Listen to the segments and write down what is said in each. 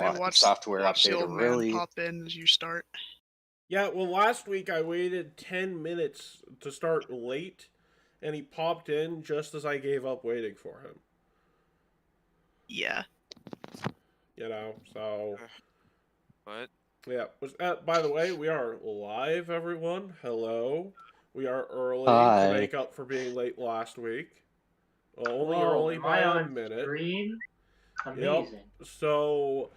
I software watch the update old man really. pop in as you start. Yeah, well, last week I waited 10 minutes to start late, and he popped in just as I gave up waiting for him. Yeah. So... What? Yeah. By the way, we are live, everyone. Hello. We are early Hi. to make up for being late last week. Only Whoa, early am by I a on minute. screen? Amazing. Yep. So,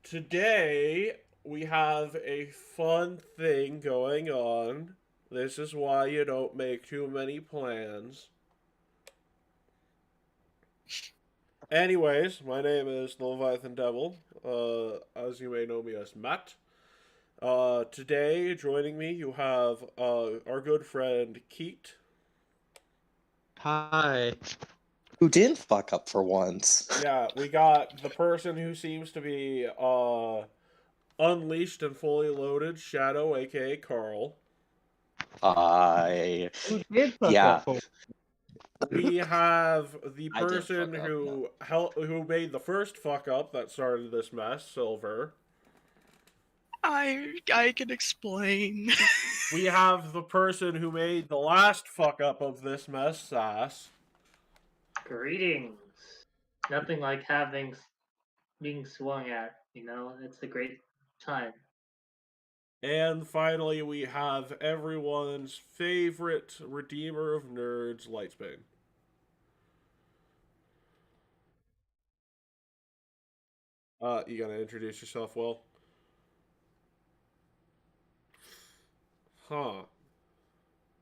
today we have a fun thing going on. This is why you don't make too many plans. Anyways, my name is the Leviathan Devil. As you may know me as Matt. Today, joining me, you have our good friend Keat. Hi. Who didn't fuck up for once. Yeah, we got the person who seems to be unleashed and fully loaded, Shadow, aka Carl. Hi. Who did fuck Yeah. up for? We have the I did person fuck up, who made the first fuck up that started this mess, Silver. I can explain. We have the person who made the last fuck up of this mess, Sass. Greetings. Nothing like being swung at, it's a great time. And finally, we have everyone's favorite Redeemer of Nerds, Lightsbane. You gonna introduce yourself, Will? Huh.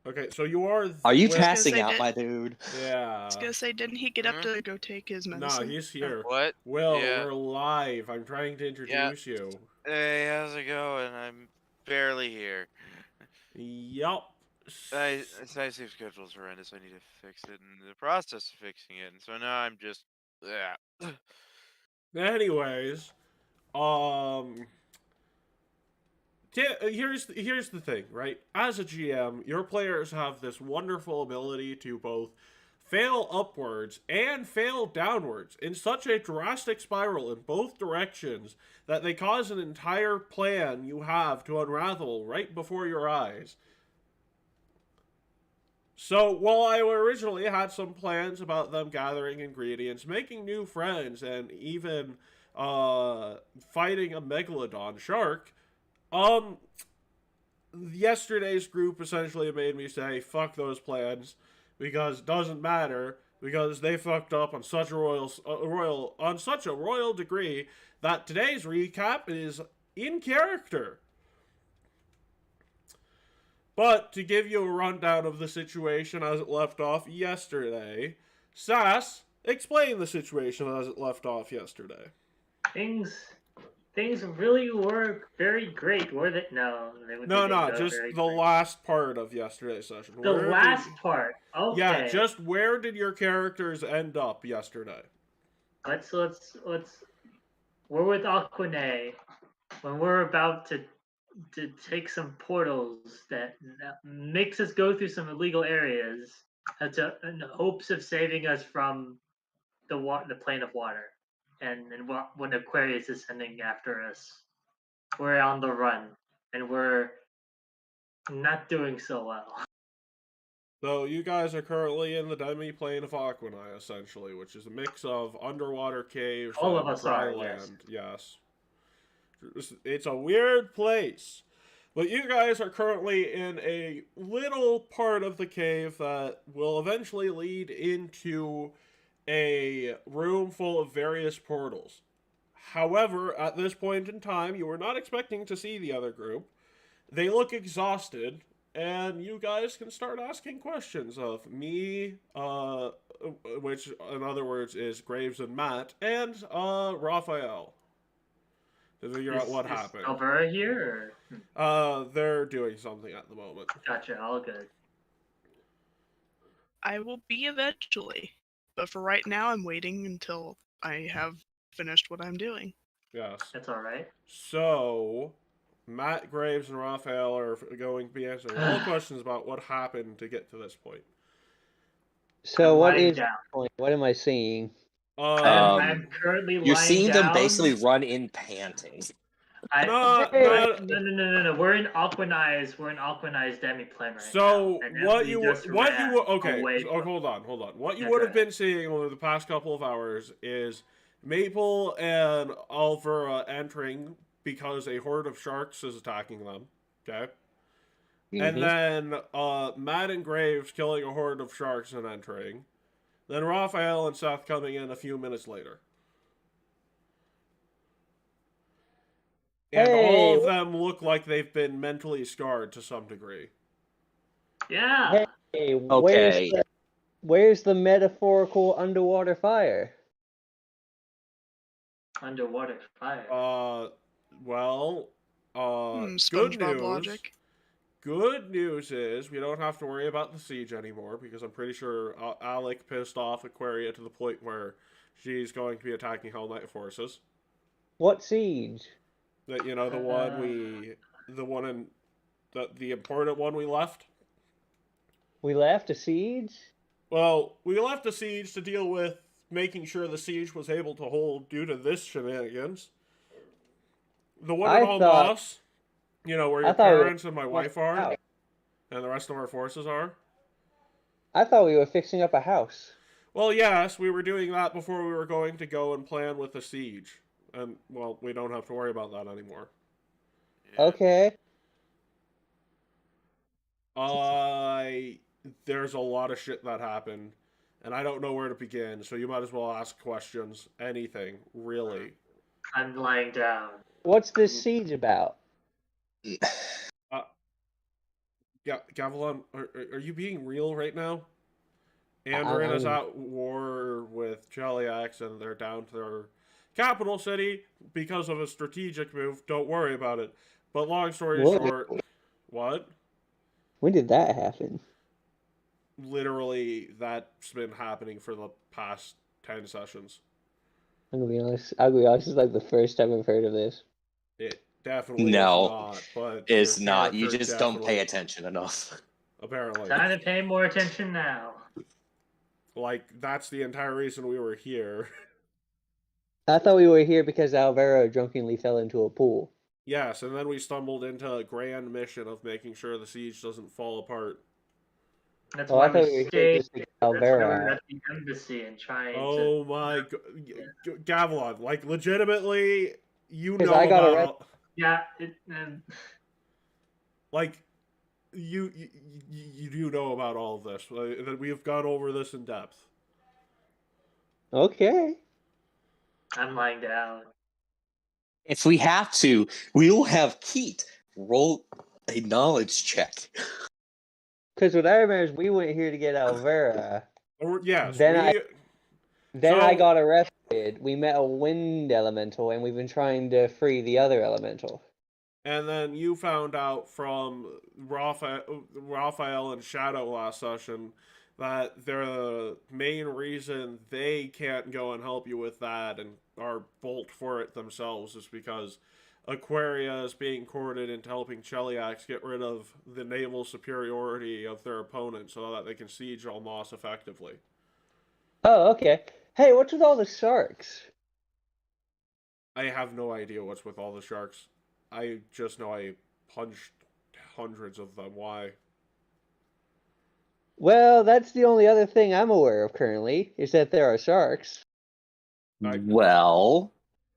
Okay, so you are... Are you Will... passing out, my dude? Yeah. I was gonna say, didn't he get up to go take his medicine? Nah, he's here. What? Will, Yeah. we're live. I'm trying to introduce you. Hey, how's it going? I'm barely here. Yup. It's nice if schedule's horrendous. I need to fix it, and the process of fixing it. And so now I'm just... Yeah. Anyways, here's the thing, right? As a GM, your players have this wonderful ability to both fail upwards and fail downwards in such a drastic spiral in both directions that they cause an entire plan you have to unravel right before your eyes. So, while I originally had some plans about them gathering ingredients, making new friends, and even fighting a megalodon shark, yesterday's group essentially made me say, fuck those plans, because it doesn't matter, because they fucked up on such a royal degree that today's recap is in character. But to give you a rundown of the situation as it left off yesterday, Sass, explain the situation as it left off yesterday. Things really were very great, were they? No, just the last part of yesterday's session. The last part. Okay. Yeah, just where did your characters end up yesterday? Let's. We're with Aquane when we're about to take some portals that makes us go through some illegal areas in hopes of saving us from the plane of water. And when Aquarius is sending after us, we're on the run, and we're not doing so well. So you guys are currently in the demi-plane of Aquanai, essentially, which is a mix of underwater caves All and of us dry are, land. Yes. It's a weird place. But you guys are currently in a little part of the cave that will eventually lead into a room full of various portals. However, at this point in time, you were not expecting to see the other group. They look exhausted, and you guys can start asking questions of me, which in other words is Graves and Matt, and Raphael. To figure out what happened. Is Alvera here? Or? They're doing something at the moment. Gotcha, all good. I will be eventually, but for right now, I'm waiting until I have finished what I'm doing. Yes. That's all right. So, Matt, Graves, and Raphael are going to be answering all questions about what happened to get to this point. So what is the point? What am I seeing? I'm currently You're lying seeing down. them basically run in panting. No. We're in Aquanize. We're in Aquanize demiplane right So now. what you okay? away So, from- hold on. What you Yeah, would go have been seeing over the past couple of hours is Maple and Alvera entering because a horde of sharks is attacking them. Okay. And then Matt and Graves killing a horde of sharks and entering. Then Raphael and Seth coming in a few minutes later. And all of them look like they've been mentally scarred to some degree. Yeah. Hey, Okay. where's the metaphorical underwater fire? Underwater fire. Well, good SpongeBob news. logic. Good news is we don't have to worry about the siege anymore because I'm pretty sure Alec pissed off Aquaria to the point where she's going to be attacking Hell Knight forces. What siege? That the important one we left. We left a siege? Well, we left a siege to deal with making sure the siege was able to hold due to this shenanigans. The one in Almas, where your parents and my wife are, and the rest of our forces are. I thought we were fixing up a house. Well, yes, we were doing that before we were going to go and plan with the siege. And, well, we don't have to worry about that anymore. Yeah. Okay. There's a lot of shit that happened, and I don't know where to begin, so you might as well ask questions. Anything, really. I'm lying down. What's this siege about? Gavilan, are you being real right now? Andrin is at war with Cheliax, and they're down to their capital city because of a strategic move. Don't worry about it. But long story short, what? When did that happen? Literally, that's been happening for the past 10 sessions. I'm gonna be honest. This is like the first time I've heard of this. It definitely is not, but it's not. You just don't pay attention enough. Apparently. Time to pay more attention now. Like, that's the entire reason we were here. I thought we were here because Alvaro drunkenly fell into a pool. Yes, and then we stumbled into a grand mission of making sure the siege doesn't fall apart. That's why we stayed at Alvaro. the embassy and trying to... Oh my god. Gavilan, like, legitimately, you know I got about... Yeah, like, you do know about all of this. That we have gone over this in depth. Okay. I'm lying down. If we have to, we'll have Keat roll a knowledge check. Because what I remember is we went here to get Alvera. Yes. Then I got arrested. We met a wind elemental, and we've been trying to free the other elemental. And then you found out from Raphael and Shadow last session that the main reason they can't go and help you with that and are bolt for it themselves is because Aquaria is being courted into helping Cheliax get rid of the naval superiority of their opponent so that they can siege Almas effectively. Oh, okay. Hey, what's with all the sharks? I have no idea what's with all the sharks. I just know I punched hundreds of them. Why? Well, that's the only other thing I'm aware of currently, is that there are sharks. Well,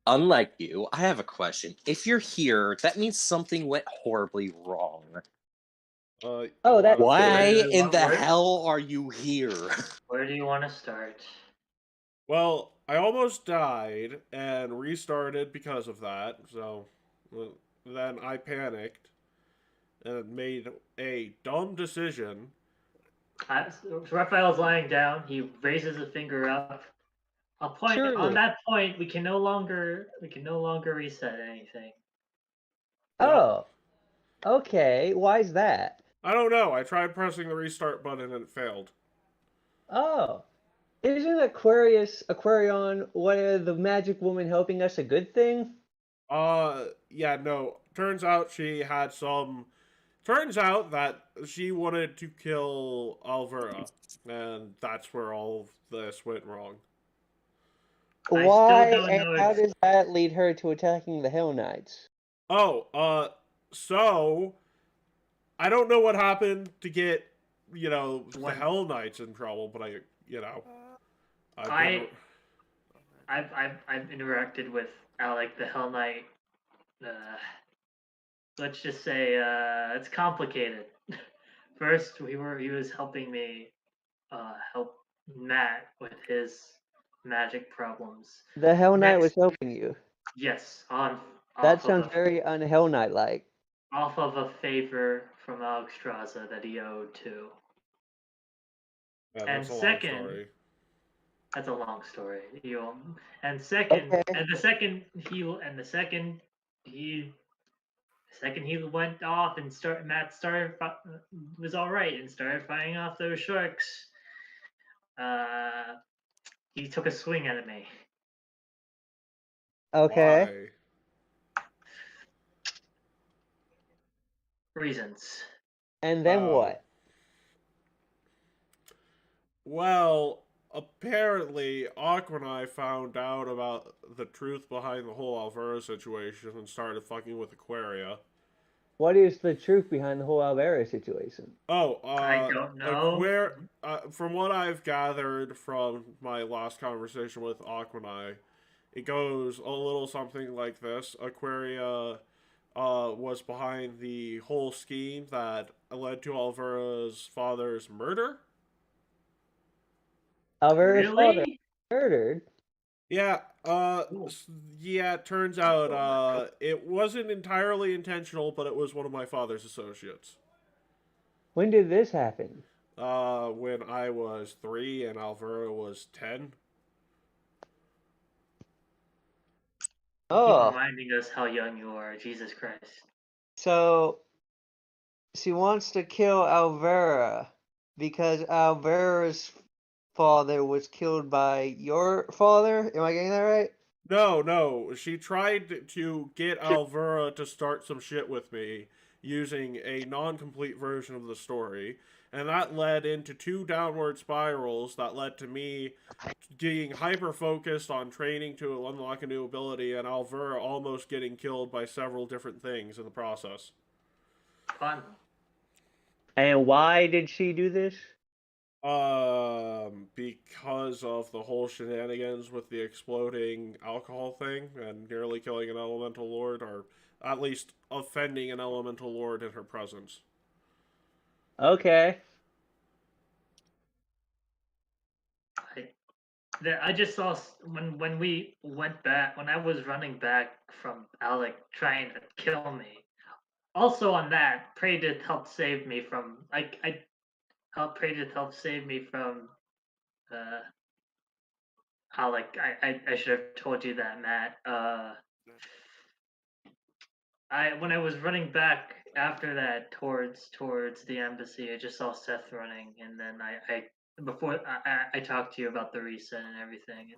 unlike you, I have a question. If you're here, that means something went horribly wrong. Why in the hell are you here? Where do you want to start? Well, I almost died and restarted because of that, so then I panicked and made a dumb decision. Raphael's lying down. He raises a finger up. On that point, we can no longer reset anything. Oh, okay. Why is that? I don't know. I tried pressing the restart button and it failed. Oh, isn't Aquarion, the magic woman helping us, a good thing? Yeah, no. Turns out that she wanted to kill Alvera, and that's where all of this went wrong. I Why still don't and know. how does that lead her to attacking the Hell Knights? Oh, so I don't know what happened to get, the When Hell Knights in trouble, but I've I been. I've interacted with Alec the Hell Knight. Let's just say it's complicated. First, he was helping me help Matt with his magic problems. The Hell Knight was Next, helping you. yes, That sounds very un-Hell Knight-like. off of a favor from Alexstrasza that he owed to. Yeah, And that's a long second, story. that's a long story. And second, Okay. and the second he went off and Matt was all right and started fighting off those sharks. He took a swing at me. Okay. Why? Reasons. And then Oh. what? Well, apparently, Aqua and I found out about the truth behind the whole Alvaro situation and started fucking with Aquaria. What is the truth behind the whole Alvaro situation? Oh, I don't know. From what I've gathered from my last conversation with Aqua and I, it goes a little something like this. Aquaria was behind the whole scheme that led to Alvara's father's murder. Alvaro's father Really? murdered? Yeah, Cool. yeah, it turns out, it wasn't entirely intentional, but it was one of my father's associates. When did this happen? When I was 3 and Alvaro was 10. You keep Oh, reminding us how young you are. Jesus Christ. so she wants to kill Alvara because Alvara's father was killed by your father? Am I getting that right? No, she tried to get Alvara to start some shit with me using a non-complete version of the story, and that led into 2 downward spirals that led to me being hyper-focused on training to unlock a new ability, and Alvara almost getting killed by several different things in the process. Fun. And why did she do this? Because of the whole shenanigans with the exploding alcohol thing and nearly killing an elemental lord, or at least offending an elemental lord in her presence. Okay. I just saw when we went back when I was running back from Alec trying to kill me. Also on that, Praedith helped save me from I helped Praedith help save me from uh Alec. I should have told you that, Matt. When I was running back after that towards the embassy, I just saw Seth running, and then I talked to you about the reset and everything.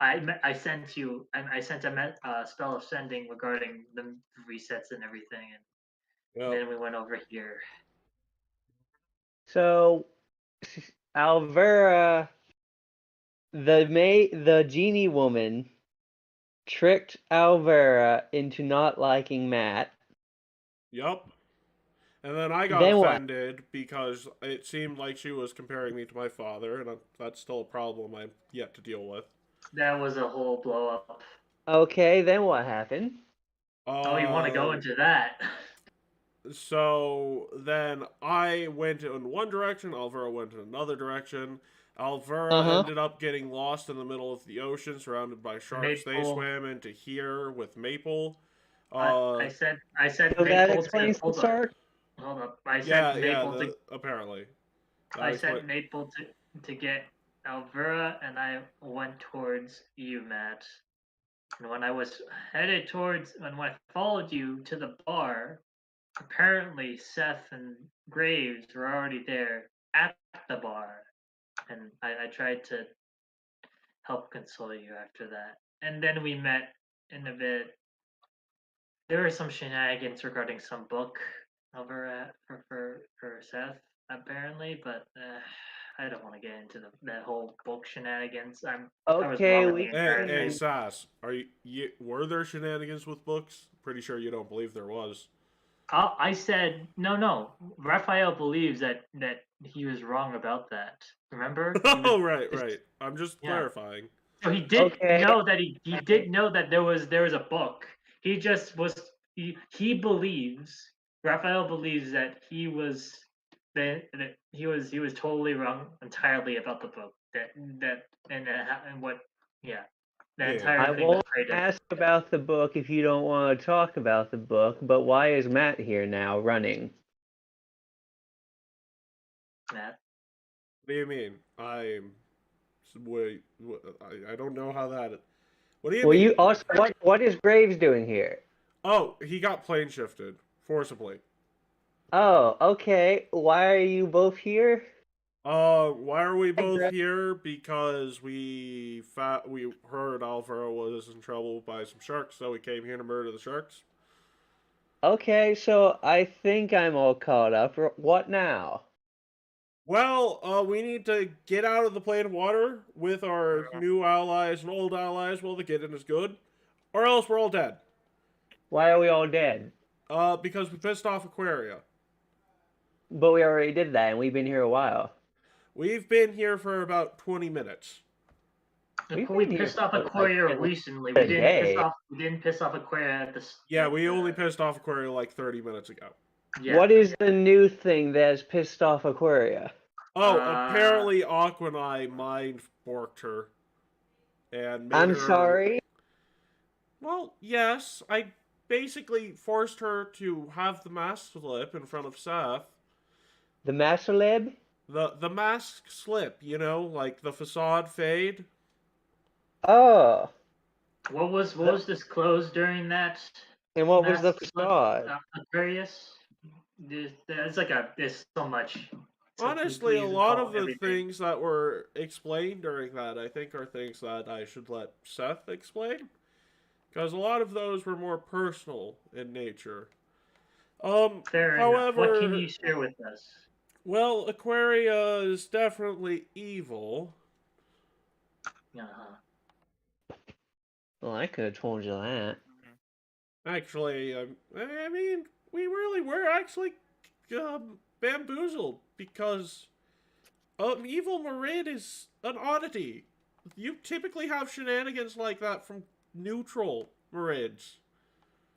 I sent you and I sent a spell of sending regarding the resets and everything, and Yep. then we went over here. So Alvara, the genie woman, tricked Alvara into not liking Matt. Yep. And then I got Then what? offended because it seemed like she was comparing me to my father, and that's still a problem I've yet to deal with. That was a whole blow up. Okay, then what happened? Oh, you want to go into that? So then I went in one direction, Alvaro went in another direction. Alvara Uh-huh. ended up getting lost in the middle of the ocean, surrounded by sharks. They Maple. swam into here with Maple. I said So that Maple explains to the shark? hold up. I Yeah, sent Maple to apparently. I sent Maple to get Alvera, and I went towards you, Matt. And when I was headed towards, when I followed you to the bar, apparently Seth and Graves were already there at the bar, and I tried to help console you after that. And then we met in a bit. There were some shenanigans regarding some book over at for Seth apparently, but I don't want to get into that whole book shenanigans. I was Okay, wrong on the we entire Hey, thing. Sass, were there shenanigans with books? Pretty sure you don't believe there was. I said no. Raphael believes that he was wrong about that. Remember? Oh, right. I'm just Yeah. clarifying. So he did Okay. know that he did know that there was a book. He just was he believes Raphael believes that that he was totally wrong entirely about the book. And what yeah. The Yeah. entire I thing was won't created. ask about the book if you don't want to talk about the book, but why is Matt here now running? Matt. What do you mean? Wait, I don't know how that. What do you Well, mean? you also what is Graves doing here? Oh, he got plane shifted forcibly. Oh, okay. Why are you both here? Why are we Hi, both Greg. here? Because we heard Alvaro was in trouble by some sharks, so we came here to murder the sharks. Okay, so I think I'm all caught up. What now? Well, we need to get out of the plane of water with our new allies and old allies while the getting is good, or else we're all dead. Why are we all dead? Because we pissed off Aquaria. But we already did that, and we've been here a while. We've been here for about 20 minutes. We've We been here pissed off for, like, Aquaria at least recently. a day. We didn't piss off Aquaria at the. Yeah, we only pissed off Aquaria like 30 minutes ago. Yeah. What is the new thing that has pissed off Aquaria? Oh, Uh, apparently Aquanai mind forked her. And made I'm her... sorry. Well, yes, I basically forced her to have the mask slip in front of Seth. The Master Lib? The mask slip, you know, like the facade fade. Oh. what was disclosed during that? And what was the mask slip, facade? Aquarius. There's so much. So Honestly, a please lot call of the everything. things that were explained during that, I think, are things that I should let Seth explain. Because a lot of those were more personal in nature. Fair However, enough. What can you share with us? well, Aquaria is definitely evil. Well, I could have told you that. Actually, I mean, we really were actually bamboozled because evil Marid is an oddity. You typically have shenanigans like that from neutral Marids.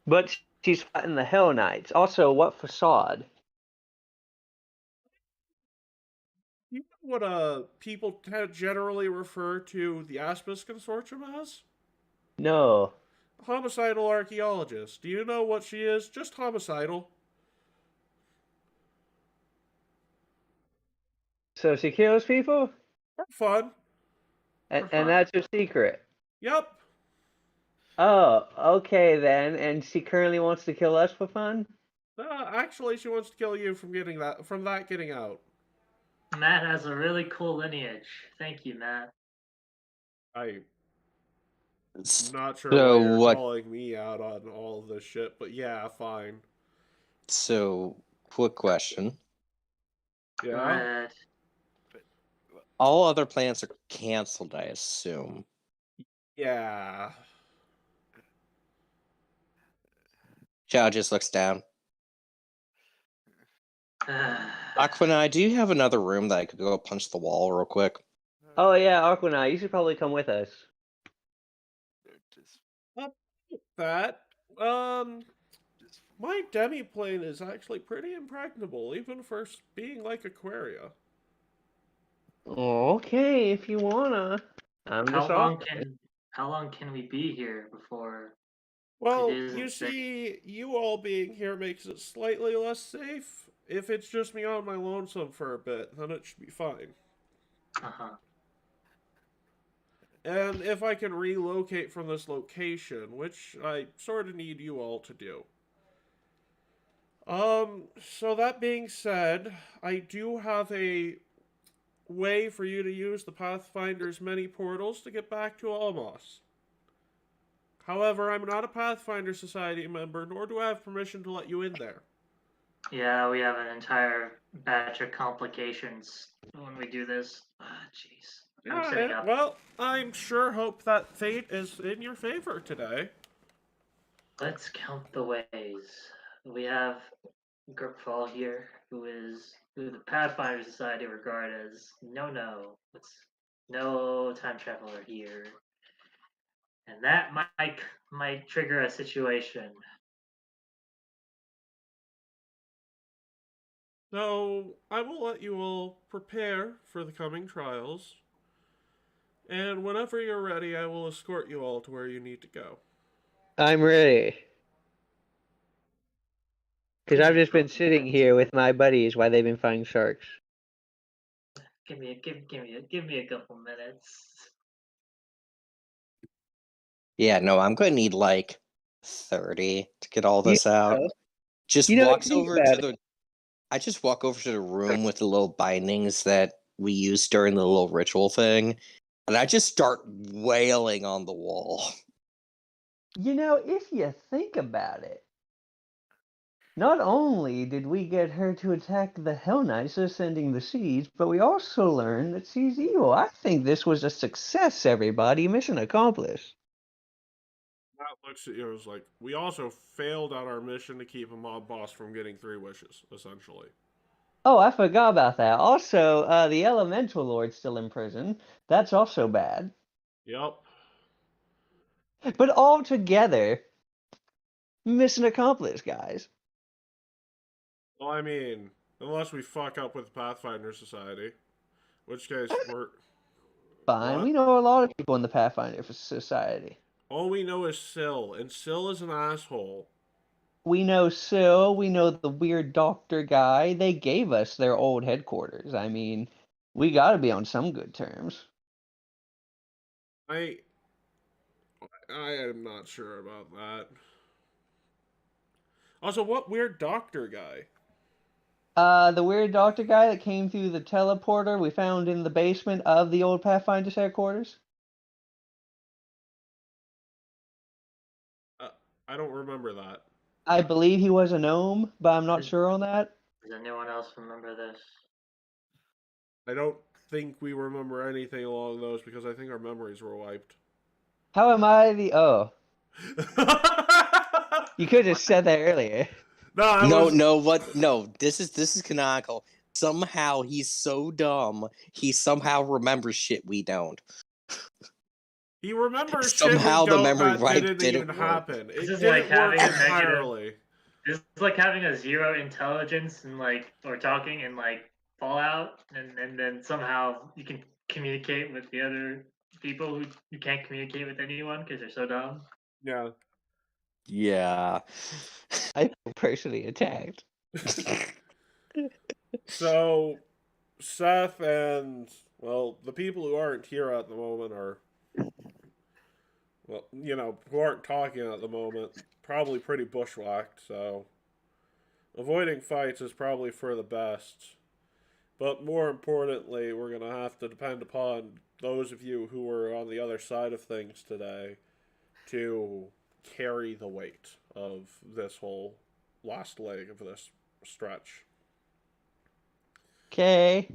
But she's fighting the Hell Knights. Also, what facade? You know what people generally refer to the Aspis Consortium as? No. Homicidal archaeologist. Do you know what she is? Just homicidal. So she kills people? For fun. And that's her secret. Yep. Oh, okay then. And she currently wants to kill us for fun? Actually, she wants to kill you from getting out. Matt has a really cool lineage. Thank you, Matt. I'm not sure So why you're what? calling me out on all of this shit, but yeah, fine. So, quick question: Yeah. But all other plans are canceled, I assume. Yeah. Chow just looks down. Aquanai, do you have another room that I could go punch the wall real quick? Oh yeah, Aquanai, you should probably come with us. That my demi-plane is actually pretty impregnable, even for being like Aquaria. Okay, if you wanna. I'm just how long can we be here before? Well, It is you safe. see, you all being here makes it slightly less safe. If it's just me on my lonesome for a bit, then it should be fine. And if I can relocate from this location, which I sort of need you all to do. So that being said, I do have a way for you to use the Pathfinder's many portals to get back to Almos. However, I'm not a Pathfinder Society member, nor do I have permission to let you in there. Yeah, we have an entire batch of complications when we do this. Ah, jeez. I'm setting up. Well, I'm sure hope that fate is in your favor today. Let's count the ways. We have Gurkfall here, who the Pathfinder Society regard as no. It's no time traveler here, and that might trigger a situation. So I will let you all prepare for the coming trials, and whenever you're ready, I will escort you all to where you need to go. I'm ready. Because I've just been sitting here with my buddies while they've been fighting sharks. Give me a couple minutes. Yeah, no, I'm gonna need like 30 to get all You this out. know, Just you know, walks think over about to the. I just walk over to the room with the little bindings that we used during the little ritual thing, and I just start wailing on the wall. You know, if you think about it, not only did we get her to attack the Hell Knights ascending the seas, but we also learned that she's evil. I think this was a success, everybody. Mission accomplished. Matt looks at you and is like, we also failed on our mission to keep a mob boss from getting 3 wishes, essentially. Oh, I forgot about that. Also, the Elemental Lord's still in prison. That's also bad. Yep. But all together, mission accomplished, guys. Well, I mean, unless we fuck up with the Pathfinder Society, which case we're. Fine. What? We know a lot of people in the Pathfinder Society. All we know is Syl, and Syl is an asshole. We know Syl, we know the weird doctor guy. They gave us their old headquarters. I mean, we gotta be on some good terms. I am not sure about that. Also, what weird doctor guy? The weird doctor guy that came through the teleporter we found in the basement of the old Pathfinder's headquarters. I don't remember that. I believe he was a gnome, but I'm not sure on that. Does anyone else remember this? I don't think we remember anything along those because I think our memories were wiped. How am I the... Oh. You could have said that earlier. No, this is canonical. Somehow he's so dumb, he somehow remembers shit we don't. He remembers Somehow shit the we memory don't wipe that didn't even work. happen. This It is didn't like having work a negative- entirely. It's like having a 0 intelligence and or talking in Fallout, and then somehow you can communicate with the other people who you can't communicate with anyone because they're so dumb. Yeah. Yeah. I feel personally attacked. So, Seth and, well, the people who aren't here at the moment are, well, who aren't talking at the moment, probably pretty bushwhacked, so avoiding fights is probably for the best. But more importantly, we're going to have to depend upon those of you who are on the other side of things today to carry the weight of this whole last leg of this stretch. Okay.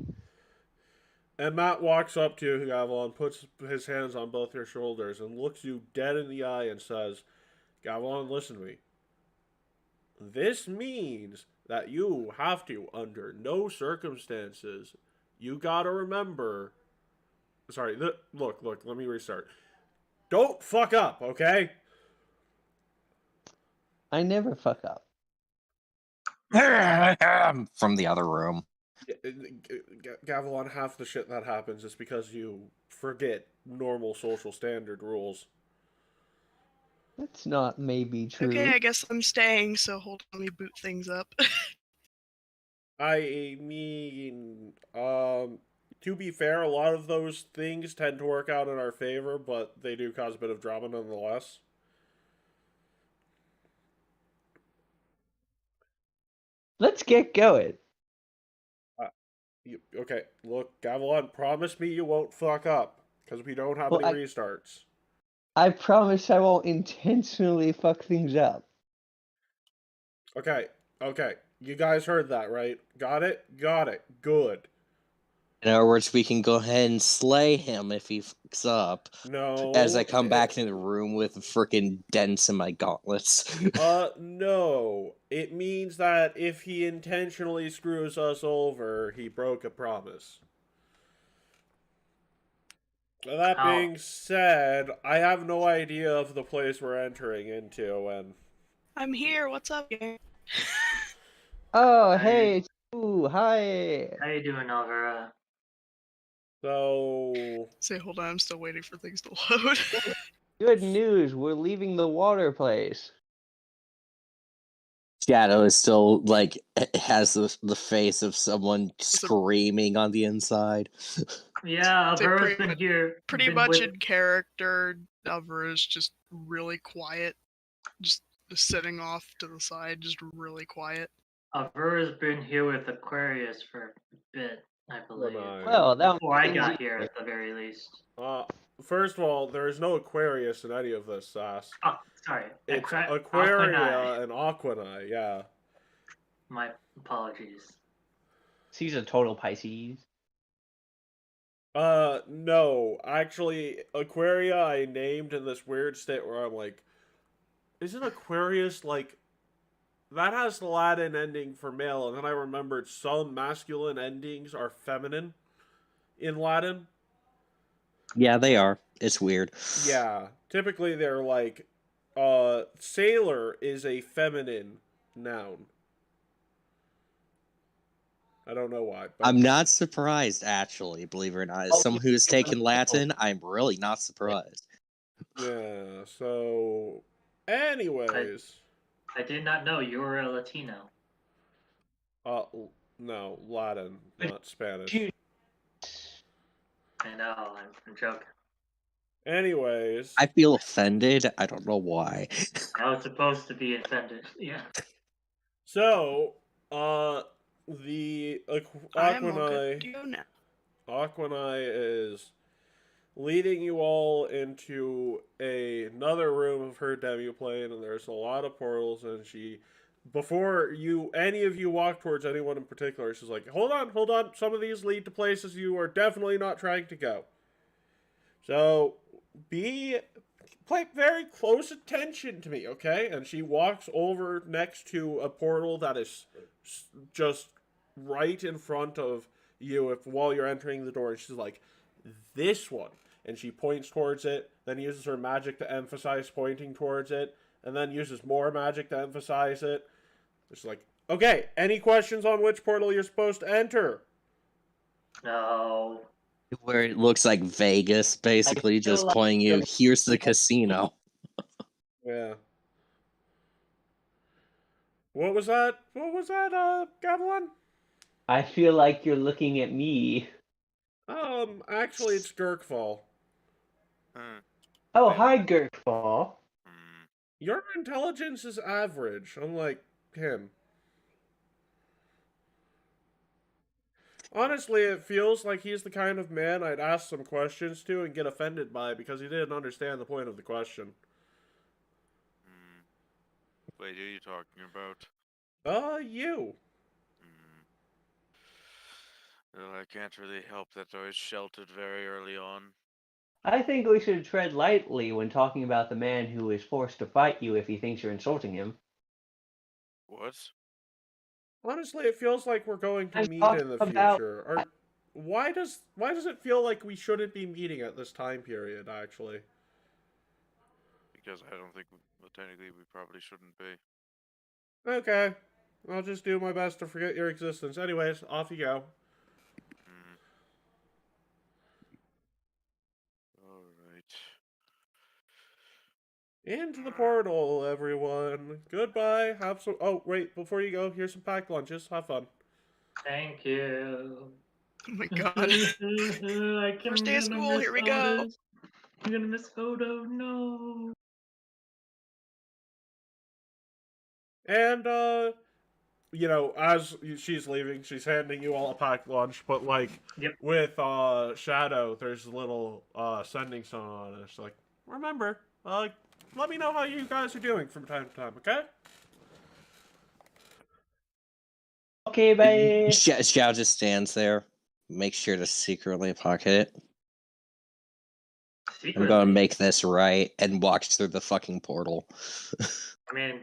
And Matt walks up to you, Gavilan, puts his hands on both your shoulders, and looks you dead in the eye and says, Gavilan, listen to me. This means that you have to, under no circumstances, you gotta remember... Sorry, look, let me restart. Don't fuck up, okay? I never fuck up. From the other room. Gavilan, half the shit that happens is because you forget normal social standard rules. That's not maybe true. Okay, I guess I'm staying, so hold on, let me boot things up. I mean, to be fair, a lot of those things tend to work out in our favor, but they do cause a bit of drama nonetheless. Let's get going. Okay, look, Gavilan, promise me you won't fuck up, because we don't have any restarts. I promise I won't intentionally fuck things up. Okay. You guys heard that, right? Got it? Got it. Good. In other words, we can go ahead and slay him if he fucks up. As I No. come back into the room with freaking dents in my gauntlets. No. It means that if he intentionally screws us over, he broke a promise. That Ow. being said, I have no idea of the place we're entering into, and I'm here. What's up, gang? Oh, Hi. hey, it's you. Hi. How you doing, Alvera? so Say, hold on. I'm still waiting for things to load. Good news. We're leaving the water place. Shadow is still like has the face of someone screaming on the inside. Yeah, Say Alvera's pretty been much- here. Pretty been much with, in character. Alvara's just really quiet. Just sitting off to the side, just really quiet. Alvera's been here with Aquarius for a bit, I believe. Well, that Before I means got here, at the very least. first of all, there is no Aquarius in any of this, Sass. Oh, sorry. It's Aquanai. Aquaria and Aquanai, yeah. My apologies. She's a total Pisces. No. Actually, Aquaria I named in this weird state where I'm like, isn't Aquarius like that has the Latin ending for male, and then I remembered some masculine endings are feminine in Latin. Yeah, they are. It's weird. Yeah. Typically they're like sailor is a feminine noun. I don't know why. But I'm not surprised, actually, believe it or not. As Oh, someone who's taken Latin, I'm really not surprised. yeah, so anyways. I did not know you were a Latino. No, Latin, not Spanish. You- I know, I'm joking. Anyways. I feel offended. I don't know why. I was supposed to be offended. Yeah. So, the I am all good to go now. Aquanai is leading you all into another room of her demiplane, and there's a lot of portals, and before any of you walk towards anyone in particular, she's like, hold on, some of these lead to places you are definitely not trying to go. So, pay very close attention to me, okay? And she walks over next to a portal that is just right in front of you while you're entering the door, and she's like, this one. And she points towards it, then uses her magic to emphasize pointing towards it, and then uses more magic to emphasize it. It's like, okay, any questions on which portal you're supposed to enter? No. Where it looks like Vegas, basically, feel just like pointing you, the- here's the casino. Yeah. What was that, Gavilan? I feel like you're looking at me. Actually, it's Gurkfall. Oh, Wait, hi, Gurkfall. Your intelligence is average, unlike him. Honestly, it feels like he's the kind of man I'd ask some questions to and get offended by because he didn't understand the point of the question. Wait, who are you talking about? You. Well, I can't really help that I was sheltered very early on. I think we should tread lightly when talking about the man who is forced to fight you if he thinks you're insulting him. What? Honestly, it feels like we're going to I'm meet talking in the about- future. Why does it feel like we shouldn't be meeting at this time period, actually? Because I don't think, well, technically, we probably shouldn't be. Okay. I'll just do my best to forget your existence. Anyways, off you go. Alright. Into the portal, everyone. Goodbye. Have some. Oh, wait. Before you go, here's some packed lunches. Have fun. Thank you. Oh my god. First day of school, here we go. I'm gonna miss Odo, no. And, as she's leaving, she's handing you all a packed lunch, but, Yep. with, Shadow, there's a little, sending sign on it. It's like, remember, let me know how you guys are doing from time to time, okay? Okay, bye. Xiao just stands there. Make sure to secretly pocket it. I'm gonna Secretly. make this right and walks through the fucking portal. I mean,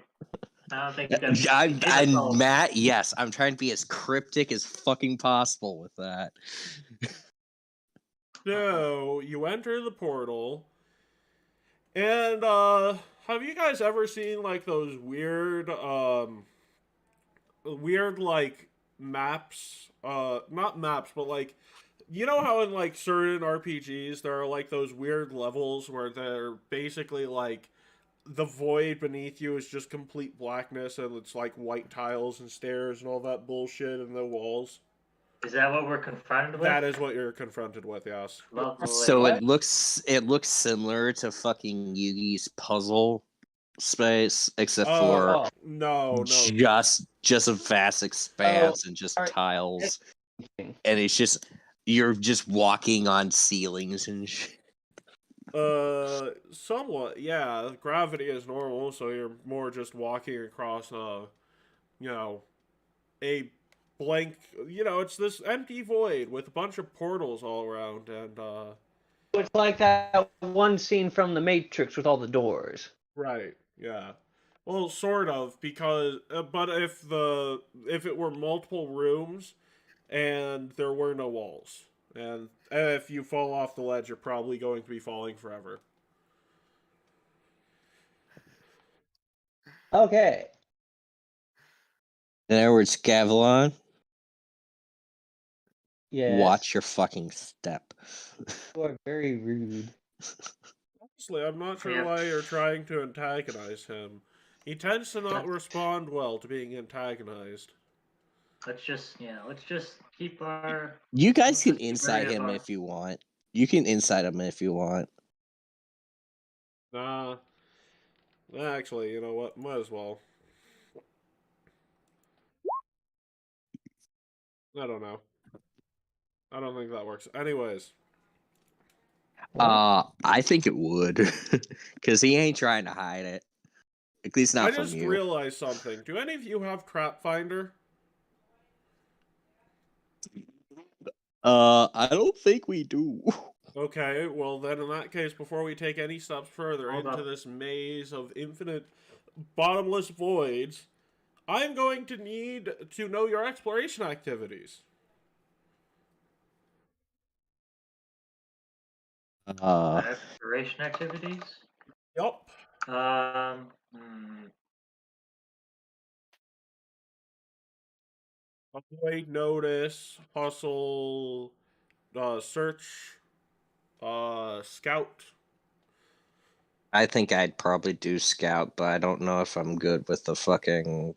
I don't think that's. I'm Matt. Yes, I'm trying to be as cryptic as fucking possible with that. So you enter the portal, and have you guys ever seen like those weird like maps? Not maps, but like, you know how in like certain RPGs there are like those weird levels where they're basically like the void beneath you is just complete blackness and it's like white tiles and stairs and all that bullshit in the walls. Is that what we're confronted with? That is what you're confronted with, yes. Lovely. So it looks similar to fucking Yugi's puzzle space, except for no. just a vast expanse and just tiles, and it's just you're just walking on ceilings and shit. Somewhat, yeah. Gravity is normal, so you're more just walking across a blank, it's this empty void with a bunch of portals all around, and It's like that one scene from The Matrix with all the doors. right, yeah. Well, sort of, because but if it were multiple rooms and there were no walls, and if you fall off the ledge, you're probably going to be falling forever. Okay. In other words, Gavilan, Yes. watch your fucking step. You are very rude. Honestly, I'm not sure why you're trying to antagonize him. He tends to not respond well to being antagonized. Let's just keep our. You guys can inside him if you want. You can inside him if you want. Nah. Actually, you know what? Might as well. I don't know. I don't think that works. Anyways. I think it would. Because he ain't trying to hide it. At least not from you. I just realized something. Do any of you have Trap Finder? I don't think we do. Okay, well then in that case, before we take any steps further into this maze of infinite bottomless voids, I'm going to need to know your exploration activities. Exploration activities? Yup. Avoid, notice, hustle, search, scout. I think I'd probably do scout, but I don't know if I'm good with the fucking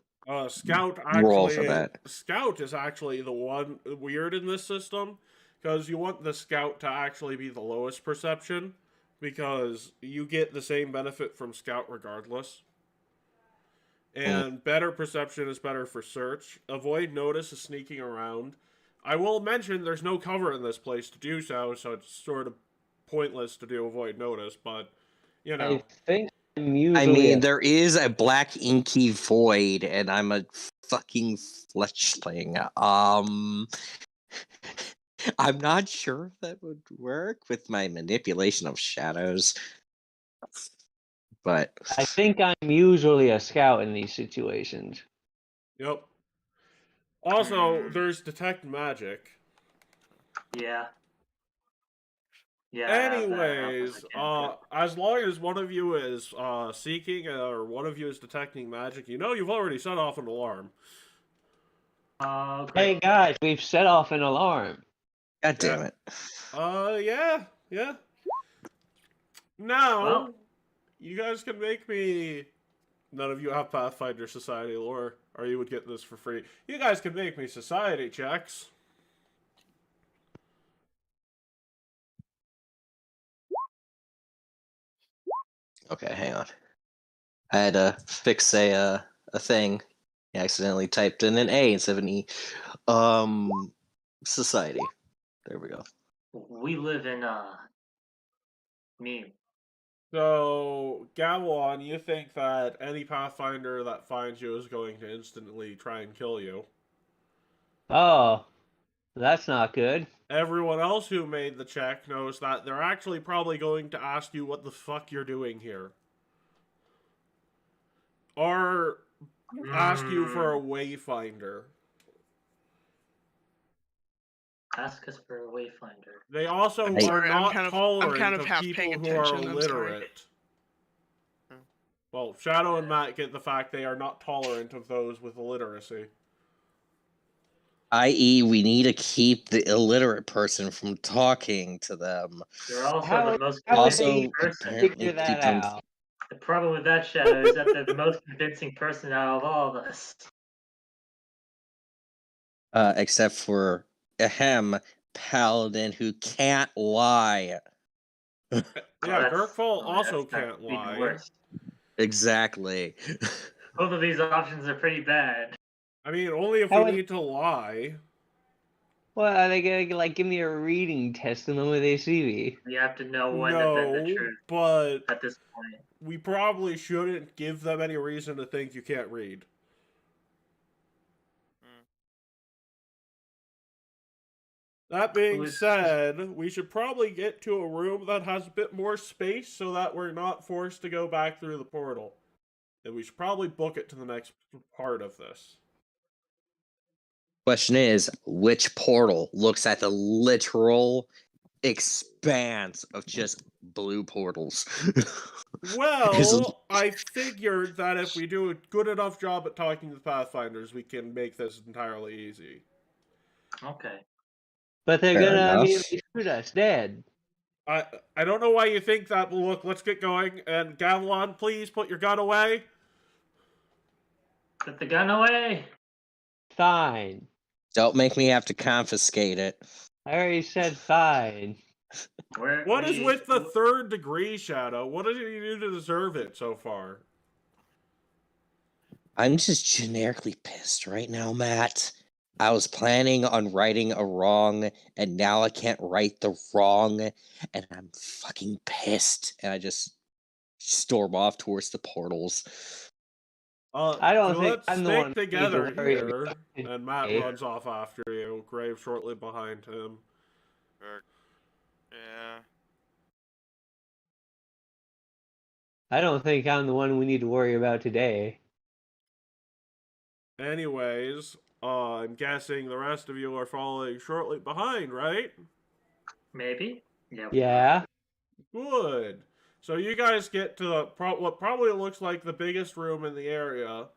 scout. roll for that. Scout is actually the one weird in this system, because you want the scout to actually be the lowest perception, because you get the same benefit from scout regardless. And better perception is better for search. Avoid, notice is sneaking around. I will mention there's no cover in this place to do so it's sort of pointless to do avoid, notice, but, you know. I think I'm usually there is a black inky void, and I'm a fucking fletchling. I'm not sure if that would work with my manipulation of shadows. But I think I'm usually a scout in these situations. Yep. Also, there's detect magic. Yeah. Yeah. Anyways, as long as one of you is seeking or one of you is detecting magic, you've already set off an alarm. Hey guys, we've set off an alarm. God damn it. Yeah. Now, you guys can make me. None of you have Pathfinder Society lore, or you would get this for free. You guys can make me society checks. Okay, hang on. I had to fix a thing. I accidentally typed in an A instead of an E. Society. There we go. We live in meme. So, Gavilan, you think that any Pathfinder that finds you is going to instantly try and kill you? Oh, that's not good. Everyone else who made the check knows that they're actually probably going to ask you what the fuck you're doing here. Or ask you for a wayfinder. Ask us for a wayfinder. They also I'm are sorry, I'm not kind of tolerant of half people paying who are attention, I'm sorry. illiterate. Well, Shadow and Matt get the fact they are not tolerant of those with illiteracy. I.e., we need to keep the illiterate person from talking to them. You're also How- the most how would convincing they person. apparently Figure that keep them. out. The problem with that, Shadow, is that they're the most convincing person out of all of us. Except for Ahem, Paladin, who can't lie. Yeah, Gurkfall That's also can't even lie. worse. Exactly. Both of these options are pretty bad. I mean, only if How we would- need to lie. Well, are they gonna like give me a reading test the moment they see me? You have to know when to bend the No, truth but at this point. we probably shouldn't give them any reason to think you can't read. That being said, we should probably get to a room that has a bit more space so that we're not forced to go back through the portal. And we should probably book it to the next part of this. Question is, which portal looks at the literal expanse of just blue portals? Well, I figured that if we do a good enough job at talking to the Pathfinders, we can make this entirely easy. Okay. But they're Fair gonna enough. immediately shoot us dead. I don't know why you think that, but look, let's get going. And Gavilan, please put your gun away. Put the gun away. Fine. Don't make me have to confiscate it. I already said fine. What is with the third degree, Shadow? What did you do to deserve it so far? I'm just generically pissed right now, Matt. I was planning on righting a wrong, and now I can't right the wrong, and I'm fucking pissed. And I just storm off towards the portals. I don't so think let's I'm the stick one who needs to together worry here. about it. And Matt Okay. runs off after you, Grave shortly behind him. Yeah. I don't think I'm the one we need to worry about today. Anyways, I'm guessing the rest of you are following shortly behind, right? Maybe. Yeah. Yeah. Good. So you guys get to the what probably looks like the biggest room in the area,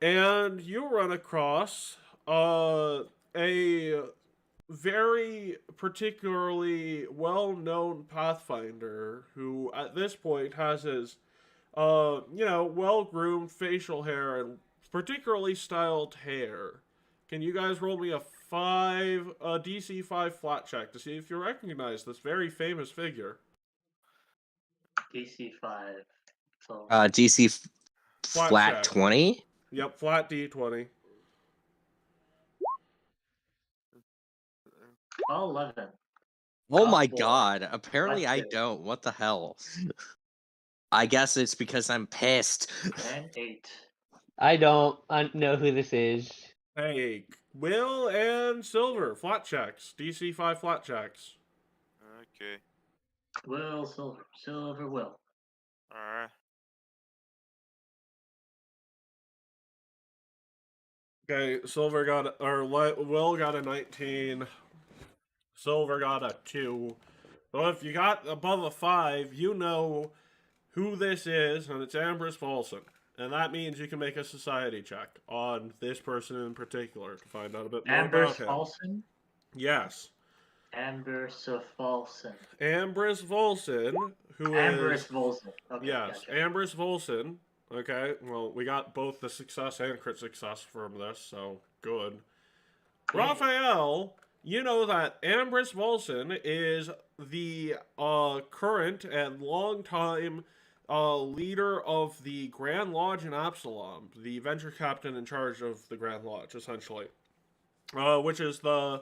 and you run across a very particularly well-known Pathfinder who, at this point, has his well-groomed facial hair and particularly styled hair. Can you guys roll me a DC 5 flat check to see if you recognize this very famous figure? DC 5. So DC Flat flat check. 20? Yep, flat D20. 11. Oh my four. god. Apparently I Two. don't. What the hell? I guess it's because I'm pissed. And 8. I don't know who this is. Hey, Will and Silver, flat checks. DC 5 flat checks. Okay. Will, Silver, Will. Alright. Okay, Will got a 19. Silver got a 2. So if you got above a 5, you know who this is, and it's Ambrose Folsom. And that means you can make a society check on this person in particular to find out a bit more Ambrose about him. Folsom? Yes. Ambrose Folsom. Ambrose Volson, who Ambrose is... Volson. Okay, Yes, gotcha. Ambrose Volson. Okay, well, we got both the success and crit success from this, so good. Raphael, you know that Ambrose Volson is the current and longtime leader of the Grand Lodge in Absalom, the venture captain in charge of the Grand Lodge, essentially. Which is the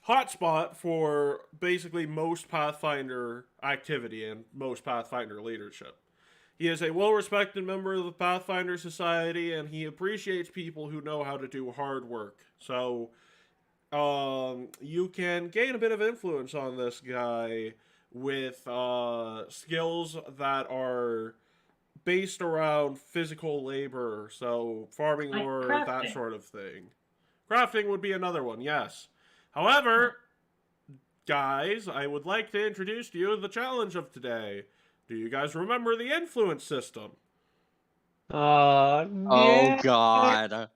hotspot for basically most Pathfinder activity and most Pathfinder leadership. He is a well-respected member of the Pathfinder Society, and he appreciates people who know how to do hard work. So, you can gain a bit of influence on this guy with skills that are based around physical labor, so farming Like ore, that crafting. sort of thing. Crafting would be another one, yes. However, guys, I would like to introduce to you the challenge of today. Do you guys remember the influence system? Oh, Oh yeah. God.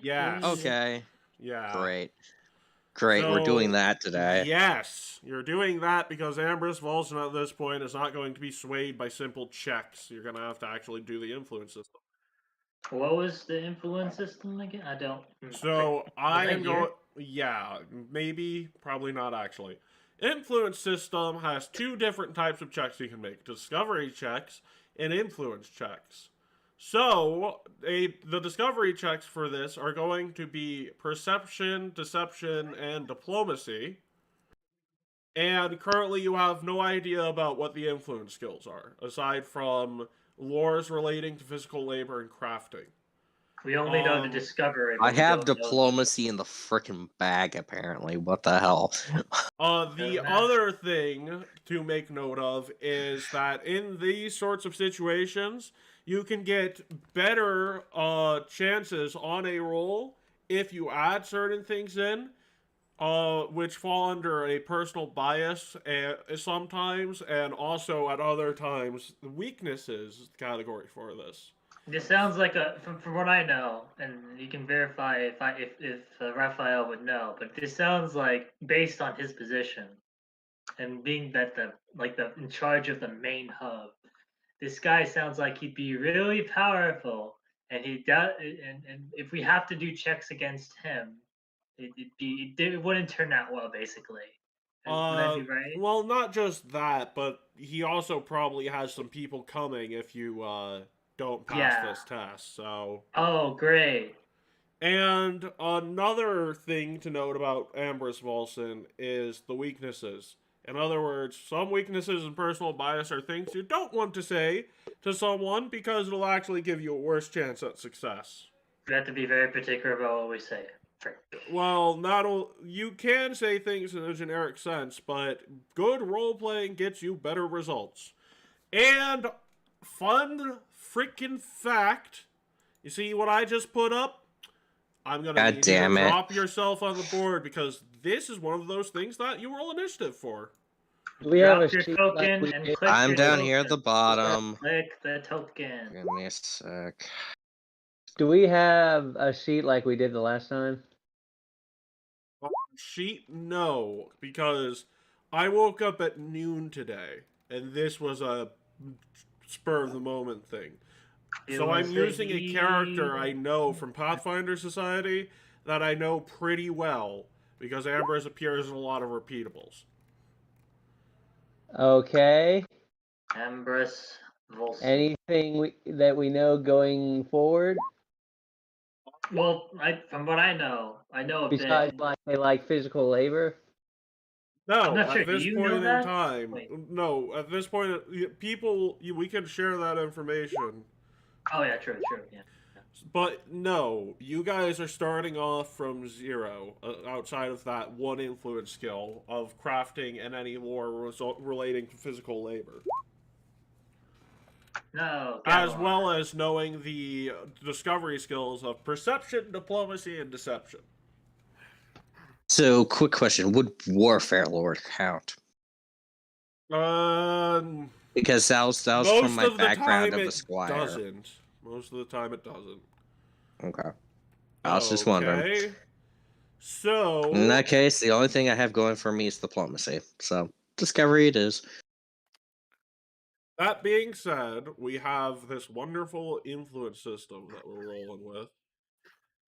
Yes. Okay. Yeah. Great. Great. We're doing So, that today. yes, you're doing that because Ambrose Volson at this point is not going to be swayed by simple checks. You're going to have to actually do the influence system. What was the influence system again? I don't. So, I Was that am here? going. Yeah, maybe, probably not actually. Influence system has two different types of checks you can make: discovery checks and influence checks. So, the discovery checks for this are going to be perception, deception, and diplomacy. And currently, you have no idea about what the influence skills are, aside from lores relating to physical labor and crafting. We only know the discovery, I but we have don't know. diplomacy in the frickin' bag, apparently. What the hell? The Doesn't matter. other thing to make note of is that in these sorts of situations, you can get better chances on a roll if you add certain things in, which fall under a personal bias sometimes, and also at other times, the weaknesses category for this. This sounds like from what I know, and you can verify if Raphael would know, but this sounds like based on his position and being that the in charge of the main hub. This guy sounds like he'd be really powerful, and he does. And if we have to do checks against him, it wouldn't turn out well. Basically, would that be right? Well, not just that, but he also probably has some people coming if you don't pass Yeah. this test. So, Oh, great. and another thing to note about Ambrose Volson is the weaknesses. In other words, some weaknesses and personal bias are things you don't want to say to someone because it'll actually give you a worse chance at success. We have to be very particular about what we say. Well, you can say things in a generic sense, but good role playing gets you better results. And fun freaking fact, you see what I just put up? I'm gonna God need you to damn it. drop yourself on the board because this is one of those things that you roll initiative for. Do we have Drop a your sheet token like and we click I'm your down token. here at the bottom. Click the token. Give me a sec. Do we have a sheet like we did the last time? Sheet? No, because I woke up at noon today, and this was a spur of the moment thing. So I'm using a character I know from Pathfinder Society that I know pretty well because Ambrose appears in a lot of repeatables. Okay. Ambrose Volson. Anything that we know going forward Well, from what I know a besides bit. like physical labor? I'm No, not sure. at Do this you point know in that? time, Wait. no, at this point, we can share that information. Oh yeah, true, yeah. But no, you guys are starting off from zero outside of that one influence skill of crafting and any lore relating to physical labor. No. As Gavilar. well as knowing the discovery skills of perception, diplomacy, and deception. So, quick question: would Warfare Lord count? Because that was from my background of a squire. Doesn't. Most of the time, it doesn't. Okay. I was just wondering. So, in that case, the only thing I have going for me is diplomacy. So, discovery it is. That being said, we have this wonderful influence system that we're rolling with.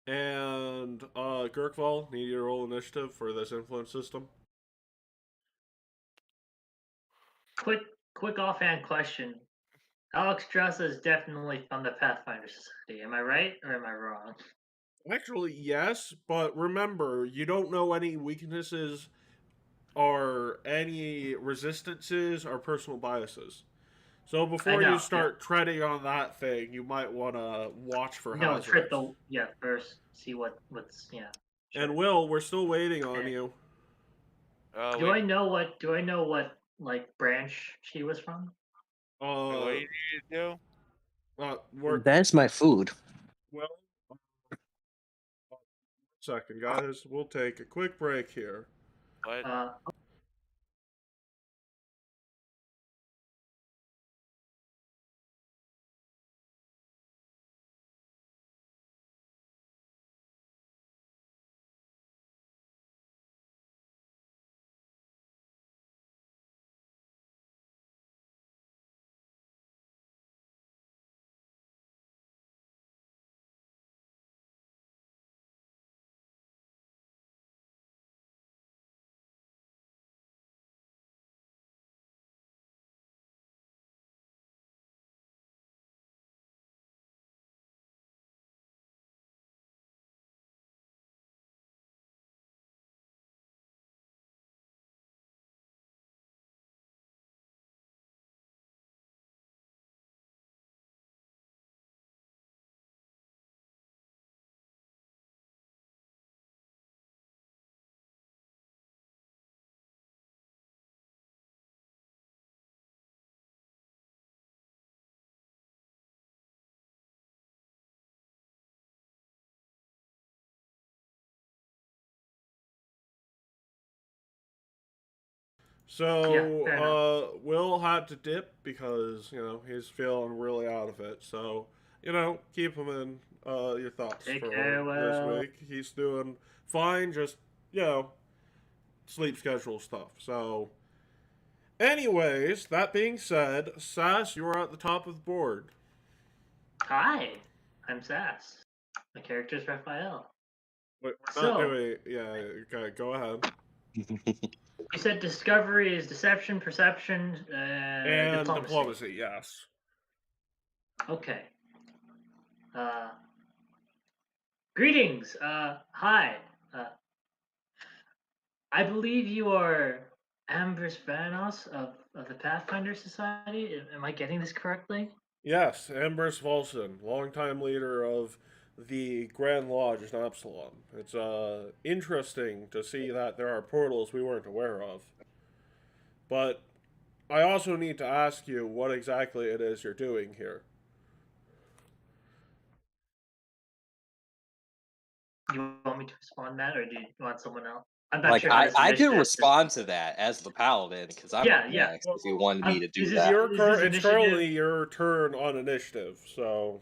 And, Gurkval, need you to roll initiative for this influence system? Quick offhand question. Alex Dressa is definitely from the Pathfinder Society. Am I right or am I wrong? Actually, yes, but remember, you don't know any weaknesses or any resistances or personal biases. So I before know. you start treading on that thing, you might want to watch for No, trip hazards. the first. See what's yeah. Sure. And Will, we're still waiting on Okay. you. Do Wait, I know what? Do I know what like branch she was from? what do Uh, you need to we're That's my food. well. Second, guys, we'll take a quick break here. do? What? Yeah, fair enough. So, Will had to dip because, he's feeling really out of it. So, keep him in your thoughts Take for care, this Will. week. He's doing fine, just, sleep schedule stuff. So, anyways, that being said, Sass, you're at the top of the board. Hi, I'm Sass. My character's Raphael. We're not So doing. Yeah, okay, go ahead. you said discovery is deception, perception, And diplomacy. diplomacy, yes. Okay. Greetings. Hi. I believe you are Ambrose Vanos of the Pathfinder Society. Am I getting this correctly? Yes, Ambrose Volson, longtime leader of the Grand Lodge in Absalom. It's interesting to see that there are portals we weren't aware of. But I also need to ask you what exactly it is you're doing here. You want me to respond that, or do you want someone else? I'm not Like sure how this I can initiative. respond to that as the paladin because I'm up Yeah. next. If you wanted me to do Is this, that, is this It's initiative? currently your turn on initiative, so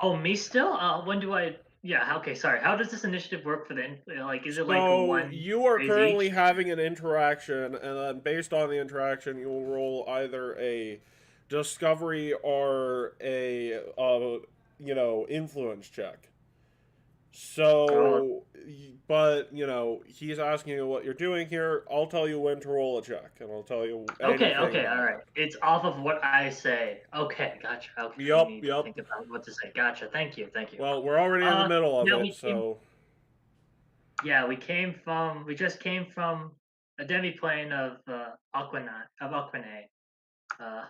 Oh, me still? When do I? Yeah. Okay. Sorry. How does this initiative work for the? Like, is it like so one you are phase currently each? having an interaction, and then based on the interaction, you will roll either a discovery or a influence check. Oh, So, but he's asking you what you're doing here. I'll tell you when to roll a check, and I'll tell you anything okay, about all right. it. It's off of what I say. Okay, gotcha. Okay, I Yup, need to yup. think about what to say. Gotcha. Thank you. Well, we're already in the middle of Now it, so we just came from a demiplane of Aquanae. Uh,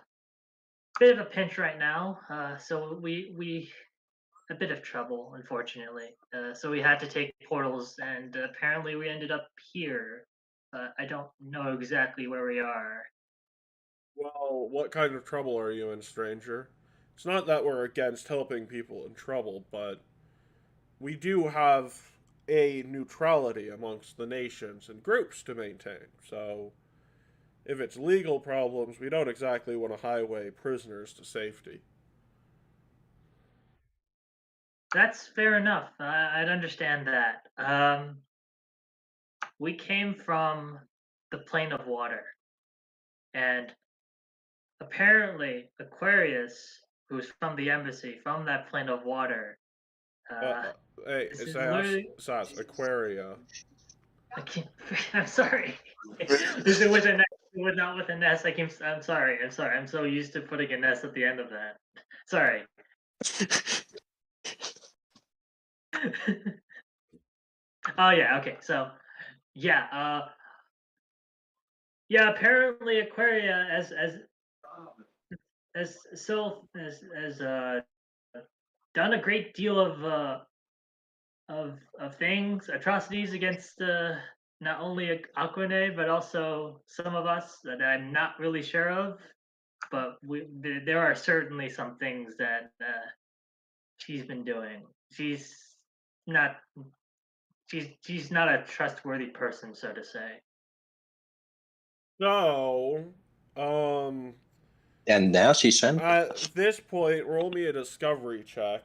bit of a pinch right now. So we a bit of trouble, unfortunately. So we had to take portals, and apparently we ended up here. I don't know exactly where we are. well, what kind of trouble are you in, stranger? It's not that we're against helping people in trouble, but we do have a neutrality amongst the nations and groups to maintain. So, if it's legal problems, we don't exactly want to highway prisoners to safety. That's fair enough. I'd understand that. We came from the plane of water, and apparently Aquarius, who's from the embassy, from that plane of water. Uh, Uh, hey, this is Sass, literally. Aquaria. I can't. I'm sorry. This is with an not with an S. I'm sorry. I'm sorry. I'm so used to putting an S at the end of that. Sorry. Oh yeah. Okay. So yeah. Yeah. Apparently Aquaria, as done a great deal of things, atrocities against not only Aquane but also some of us that I'm not really sure of. But there are certainly some things that she's been doing. Not she's not a trustworthy person, so to say. So, And now she's trying. at this point, roll me a discovery check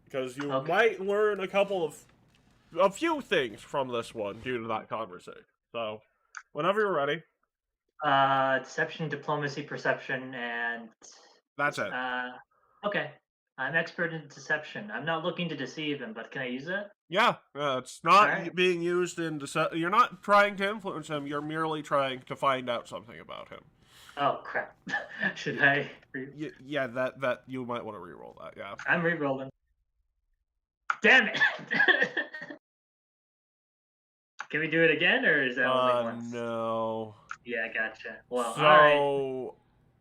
because you Okay. might learn a few things from this one due to that conversation. So, whenever you're ready, Deception, diplomacy, perception, and that's it. okay. I'm expert in deception. I'm not looking to deceive him, but can I use that? Yeah, it's not Alright. being used in you're not trying to influence him, you're merely trying to find out something about him. Oh crap! Should I? Yeah, that you might want to reroll that. Yeah, I'm re-rolling. Damn it! Can we do it again, or is that only once? No. Yeah, gotcha. Well, So alright.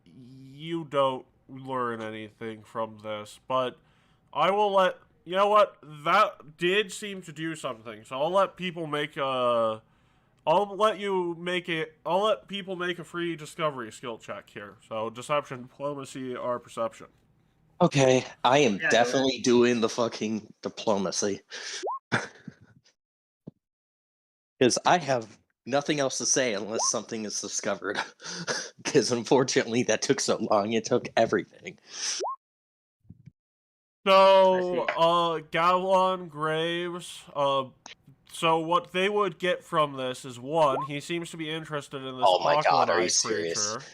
you don't learn anything from this, but I will let you know what that did seem to do something. So I'll let people make a. I'll let people make a free discovery skill check here. So deception, diplomacy, or perception. Okay, I am Yeah, definitely doing the fucking diplomacy. Because I have nothing else to say unless something is discovered. Because unfortunately, that took so long. It took everything. So, Gavlon Graves, so what they would get from this is one, he seems to be interested in this Oh my god, are you Aquanite serious? creature.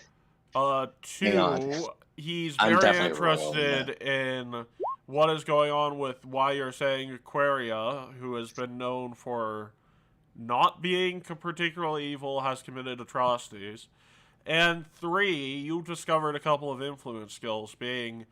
Hang on. Two, he's I'm very definitely rolling interested in what is going on with why you're saying Aquaria, who has been known for not being particularly evil, has committed atrocities. And three, you discovered a couple of influence skills, being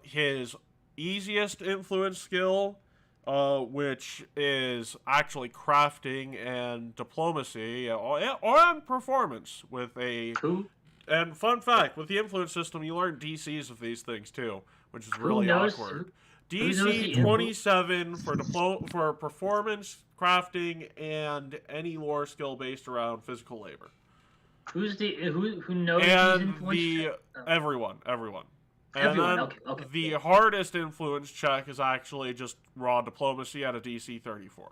his easiest influence skill, which is actually crafting and diplomacy, and performance with a... Who And fun fact, with the influence system, you learn DCs of these things too, which is who really knows? awkward. Who knows DC the 27 for performance, crafting, and any lore skill based around physical labor. Who knows these And influence? everyone. And Everyone. then Okay. the hardest influence check is actually just raw diplomacy at a DC 34.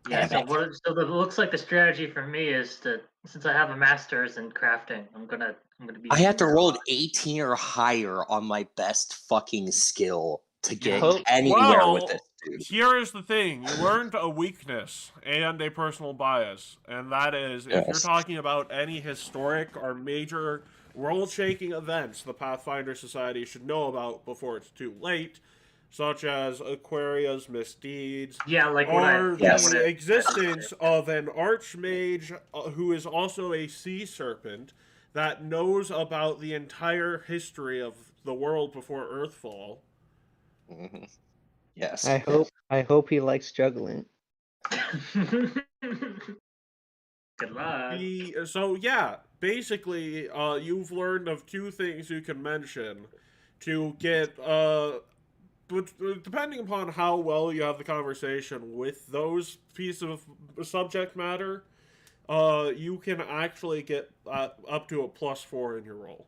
Yeah. Damn So it. it looks like the strategy for me is to, since I have a master's in crafting, I'm gonna be. I have to using roll that. an 18 or higher on my best fucking skill to get Hope- anywhere with this dude. Here is the thing. You learned a weakness and a personal bias. And that is, if you're Yes. talking about any historic or major world-shaking events the Pathfinder Society should know about before it's too late, such as Aquaria's misdeeds, Yeah, like or Yes. the existence of an archmage who is also a sea serpent that knows about the entire history of the world before Earthfall. Mm-hmm. Yes. I hope he likes juggling. Good luck. So yeah, basically, you've learned of two things you can mention to get but depending upon how well you have the conversation with those pieces of subject matter, you can actually get up to a +4 in your roll.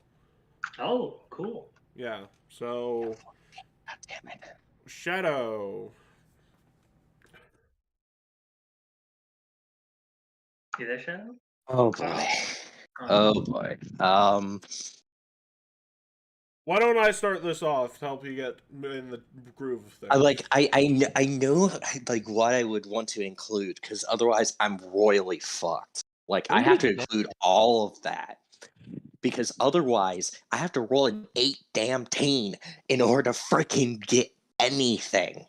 Oh, cool. Yeah. So God damn it. Shadow. You there, Shadow? Oh boy. Oh boy. Why don't I start this off to help you get in the groove of things? I know like what I would want to include because otherwise I'm royally fucked. Like I have to include all of that because otherwise I have to roll an 8 in order to freaking get anything.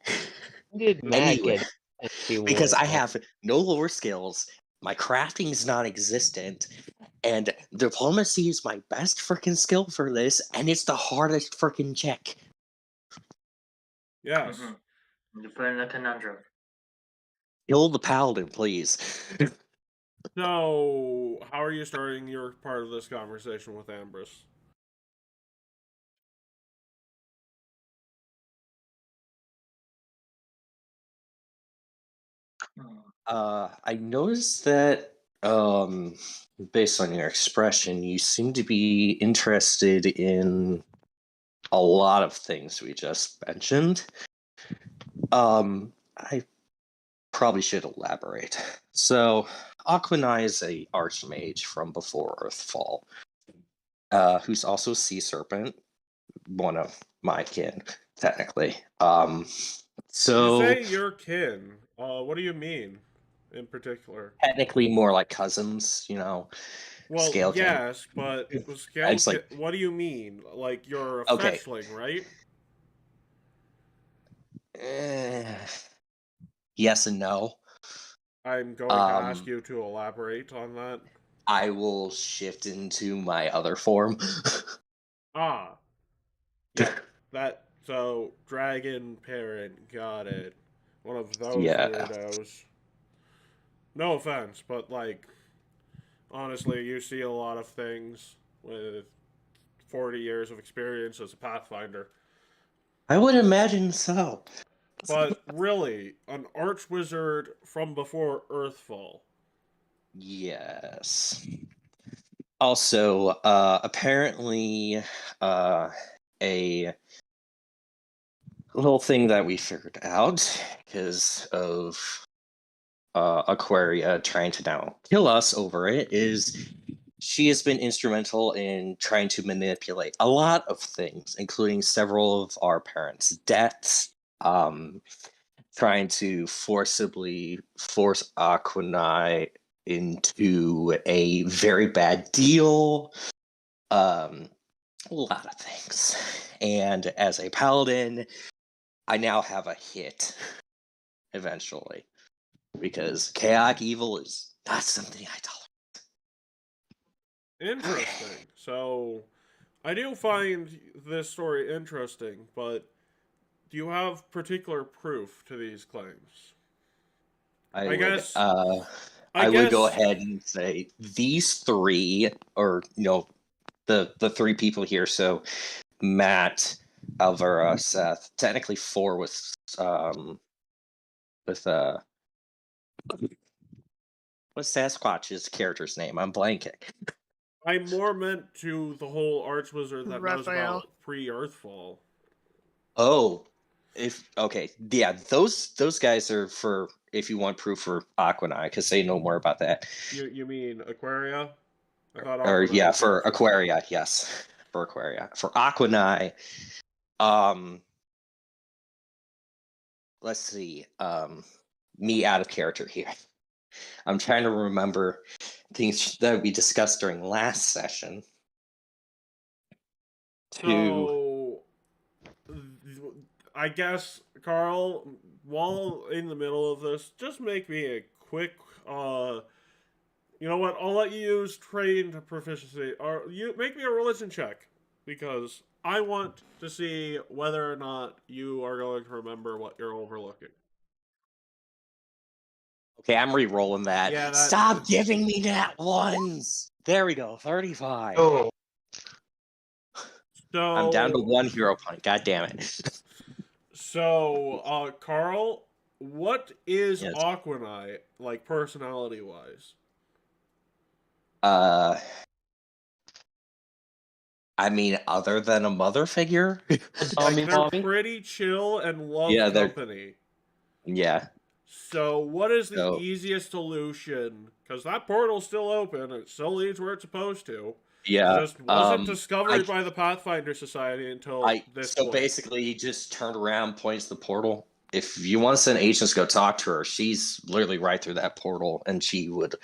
Did Matt Anyway, get it? He because would. I have no lore skills, my crafting is non-existent, and diplomacy is my best freaking skill for this, and it's the hardest freaking check. Yes. You're put in a conundrum. Kill the paladin, please. So, how are you starting your part of this conversation with Ambrose? I noticed that, based on your expression, you seem to be interested in a lot of things we just mentioned. I probably should elaborate. So, Aquanai is a archmage from before Earthfall, who's also Sea Serpent, one of my kin, technically. You So say your kin. What do you mean, in particular? technically more like cousins, Well, scale kin. yes, but with scale It's kin, like, what do you mean? Like you're a okay, fetchling, right? eh, yes and no. I'm going to ask Um, you to elaborate on that. I will shift into my other form. Ah, yep. So dragon parent, got it. One of those Yeah. weirdos. No offense, but like honestly, you see a lot of things with 40 years of experience as a pathfinder. I would imagine so. But really, an archwizard from before Earthfall. Yes. Also, apparently, a little thing that we figured out because of Aquaria trying to now kill us over it is she has been instrumental in trying to manipulate a lot of things, including several of our parents' deaths, trying to forcibly force Aquanai into a very bad deal. A lot of things. And as a paladin, I now have a hit eventually because chaotic evil is not something I tolerate. Interesting. So, I do find this story interesting, but do you have particular proof to these claims? I I would guess. uh I I would go guess. ahead and say these three, or the three people here. So Matt, Alvara, Seth, technically four with what's Sasquatch's character's name? I'm blanking. I more meant to the whole archwizard that knows Raphael. about pre-Earthfall. Oh, if okay, yeah, those guys are for if you want proof for Aquanai because they know more about that. You mean Aquaria? I thought Or Aquanai yeah, was the for archwizard. Aquaria, yes, for Aquaria. For Aquanai, um, let's see, me out of character here. I'm trying to remember things that we discussed during last session. To So, I guess, Carl, while in the middle of this, just make me a quick, you know what? I'll let you use trained proficiency, or you make me a religion check because I want to see whether or not you are going to remember what you're overlooking. okay, I'm re-rolling that. Yeah, Stop giving me that ones. There we go, 35. Oh, I'm down to so one hero point. God damn it. Carl, what is Yes. Aquanai like personality wise? Uh, I mean, other than a mother figure. Like Tommy, they're mommy. pretty chill and love Yeah, they're company. yeah. So what is the So easiest solution? Because that portal's still open. It still leads where it's supposed to. yeah. Just wasn't discovered I by the Pathfinder Society until I this so point. basically he just turned around, points to the portal. If you want to send agents to go talk to her, she's literally right through that portal, and she would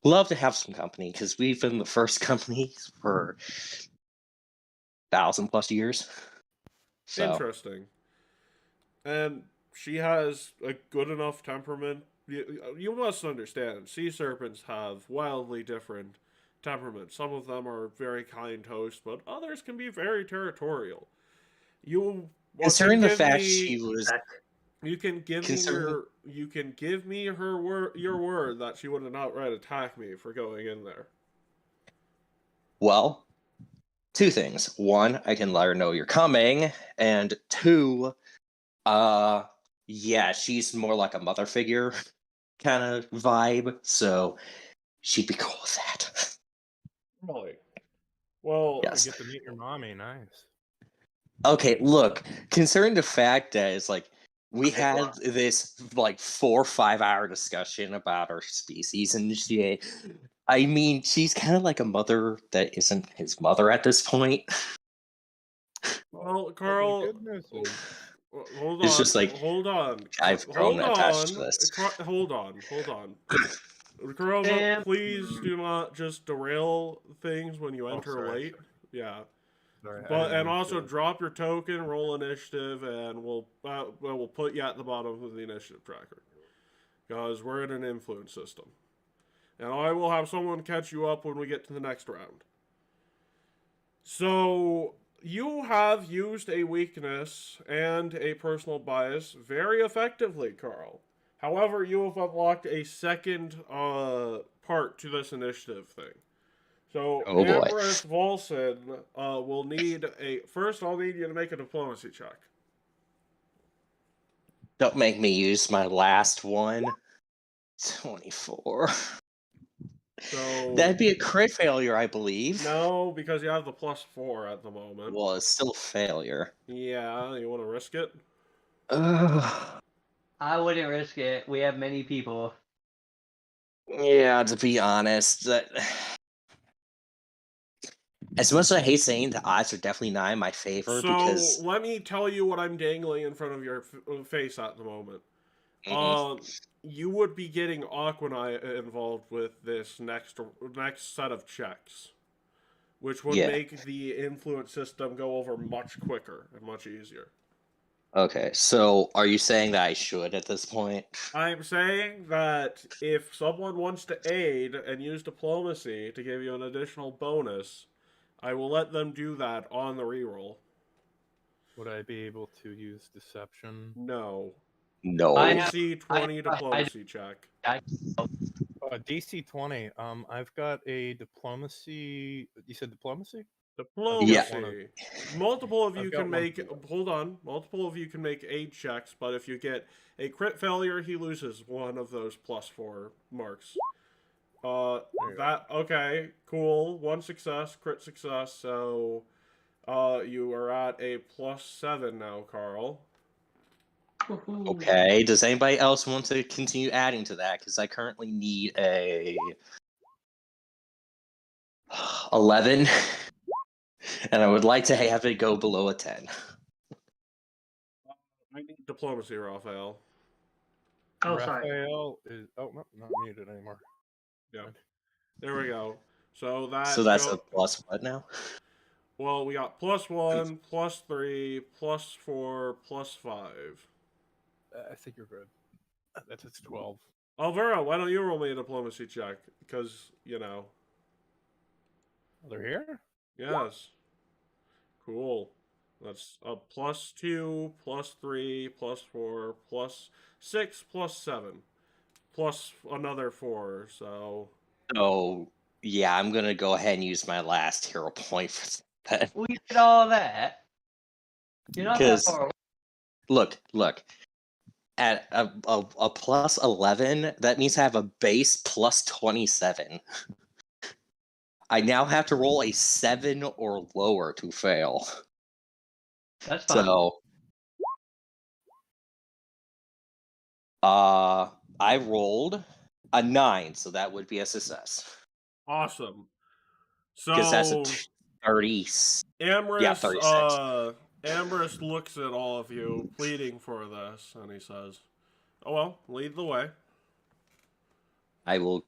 love to have some company because we've been the first company for 1,000+ years. So Interesting. And she has a good enough temperament. You must understand, sea serpents have wildly different temperaments. Some of them are very kind hosts, but others can be very territorial. You can considering the give fact me she was you can give me considering her word your word that she wouldn't outright attack me for going in there. well, two things. One, I can let her know you're coming, and two, yeah, she's more like a mother figure. kind of vibe, so she'd be cool with that. Really? Well, Yes. Get to meet your mommy. Nice. Okay, look, considering the fact that it's like we had this like 4 or 5 hour discussion about our species and shit. I mean, she's kind of like a mother that isn't his mother at this point. well, The Carl, good news is, hold It's on, just like, hold on, I've grown attached to this. hold on. Carl, Sam. please do not just derail things when you enter sorry, late. Yeah. sorry, I But didn't and mean also to. drop your token, roll initiative, and we'll put you at the bottom of the initiative tracker, because we're in an influence system, and I will have someone catch you up when we get to the next round. So you have used a weakness and a personal bias very effectively, Carl. However, you have unlocked a second part to this initiative thing. So, Oh boy. Ambrose Volson will need a... First, I'll need you to make a diplomacy check. Don't make me use my last one. 24. So... That'd be a crit failure, I believe. No, because you have the +4 at the moment. Well, it's still a failure. Yeah, you want to risk it? I wouldn't risk it. We have many people. Yeah, to be honest, as much as I hate saying, the odds are definitely not in my favor So, because let me tell you what I'm dangling in front of your face at the moment. You would be getting Aquanai involved with this next set of checks, which would Yeah. make the influence system go over much quicker and much easier. Okay, so are you saying that I should at this point? I'm saying that if someone wants to aid and use diplomacy to give you an additional bonus, I will let them do that on the reroll. Would I be able to use deception? No. No. DC 20 diplomacy check. DC 20. I've got a diplomacy. You said diplomacy? Diplomacy. Multiple of you I've got can one make... Hold on. Multiple of you can make aid checks, but if you get a crit failure, he loses one of those +4 marks. Okay, cool. 1 success, crit success, so... you are at a +7 now, Carl. Okay, does anybody else want to continue adding to that? Because I currently need a 11, and I would like to have it go below a 10. I need diplomacy, Raphael. Oh, sorry. Raphael is. Oh, no, not needed anymore. Yeah. There we go. So that's a plus what now? Well, we got +1, +3, +4, +5. I think you're good. That's 12. Alvaro, why don't you roll me a diplomacy check? Because, you know. Oh, they're here? Yes. Cool. That's a +2, +3, +4, +6, +7. Plus another 4, so... So, yeah, I'm going to go ahead and use my last hero point for that. We did all that. You're not that far away. Look. At a +11, that means I have a base +27. I now have to roll a 7 or lower to fail. That's fine. So, I rolled a 9, so that would be a success. Awesome. So... Because that's a 30. Ambrose, 36. Ambrose looks at all of you, pleading for this, and he says, "Oh well, lead the way." I will...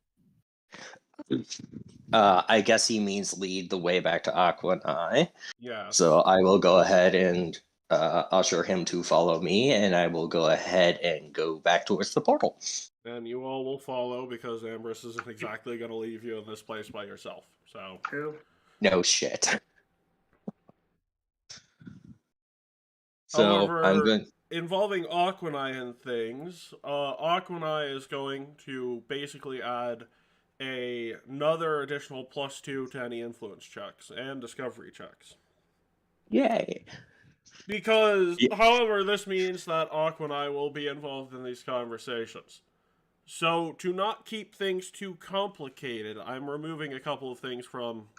I guess he means lead the way back to Aquanai. Yes. So I will go ahead and usher him to follow me, and I will go ahead and go back towards the portal. And you all will follow, because Ambrose isn't exactly going to leave you in this place by yourself. So... True. No shit. So However, I'm good. Involving Aquanai and things, Aquanai is going to basically add another additional +2 to any influence checks and discovery checks. Yay. Because, however, this means that Aquanai will be involved in these conversations. So, to not keep things too complicated, I'm removing a couple of things from.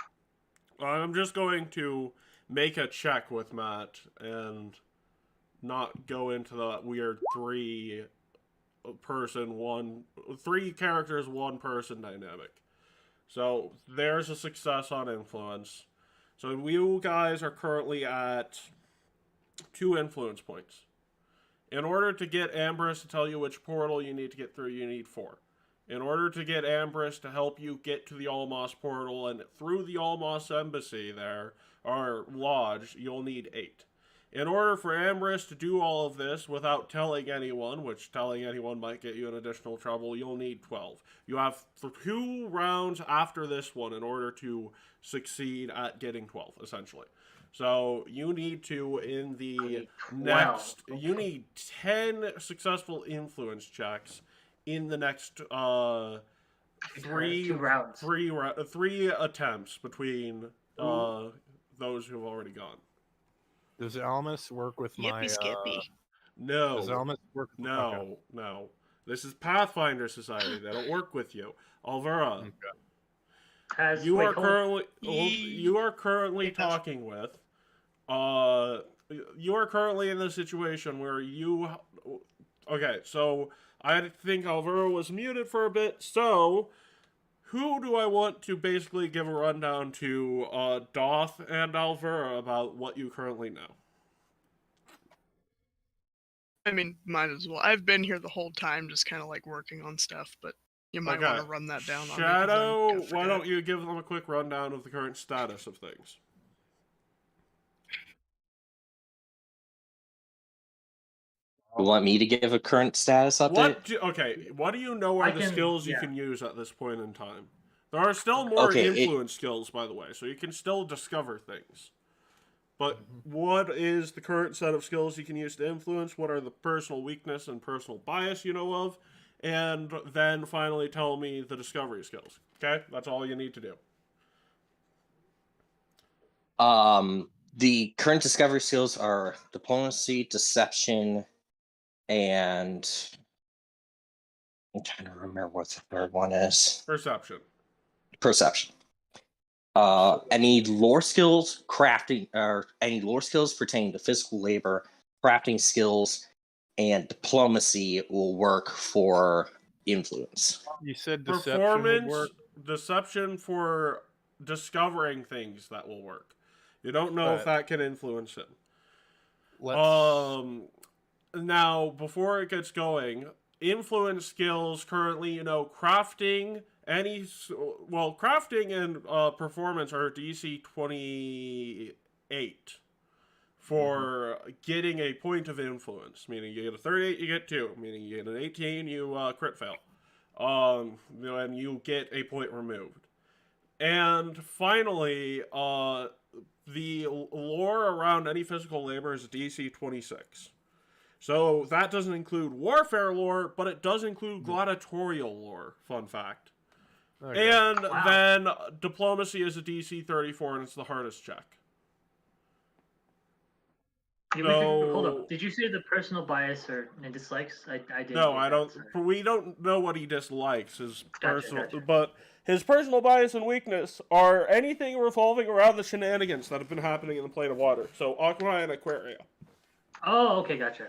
I'm just going to make a check with Matt and not go into that weird three characters, one person dynamic. So, there's a success on influence. So, you guys are currently at 2 influence points. In order to get Ambrose to tell you which portal you need to get through, you need 4. In order to get Ambrose to help you get to the Almos portal and through the Almos embassy there, or lodge, you'll need 8. In order for Ambrose to do all of this without telling anyone, which telling anyone might get you in additional trouble, you'll need 12. You have 2 rounds after this one in order to succeed at getting 12, essentially. So you need to, in the next, you need 10 successful influence checks in the next 3 rounds. 3 attempts between those who've already gone. Does Almus work with my? Skippy. No. Does Almus work? No, Okay. no. This is Pathfinder Society. They don't work with you. Alvera. Okay. You are currently talking with. You are currently in the situation where you. Okay, so I think Alvera was muted for a bit. So, who do I want to basically give a rundown to? Doth and Alvera about what you currently know. I mean, might as well. I've been here the whole time, just kind of like working on stuff, but you might want to run that down on me. Shadow, why don't you give them a quick rundown of the current status of things? You want me to give a current status update? What do you know are the skills you can use at this point in time? There are still more influence skills, by the way, so you can still discover things. But what is the current set of skills you can use to influence? What are the personal weakness and personal bias you know of? And then finally tell me the discovery skills. Okay? That's all you need to do. The current discovery skills are diplomacy, deception, and I'm trying to remember what the third one is. Perception. Any lore skills, crafting, or any lore skills pertaining to physical labor, crafting skills, and diplomacy will work for influence. You said deception would work? Deception for discovering things that will work. You don't know if that can influence him. Now, before it gets going, influence skills currently, crafting and performance are DC 28 for getting a point of influence, meaning you get a 38, you get 2, meaning you get an 18, you crit fail. And you get a point removed. And finally, the lore around any physical labor is DC 26. So that doesn't include warfare lore, but it does include gladiatorial lore, fun fact. Okay. And then diplomacy is a DC 34, and it's the hardest check. Hold up. Did you say the personal bias and dislikes? I didn't. No, I don't. We don't know what he dislikes. His personal, but his personal bias and weakness are anything revolving around the shenanigans that have been happening in the plane of water. So Aqua and Aquaria. Oh, okay, gotcha.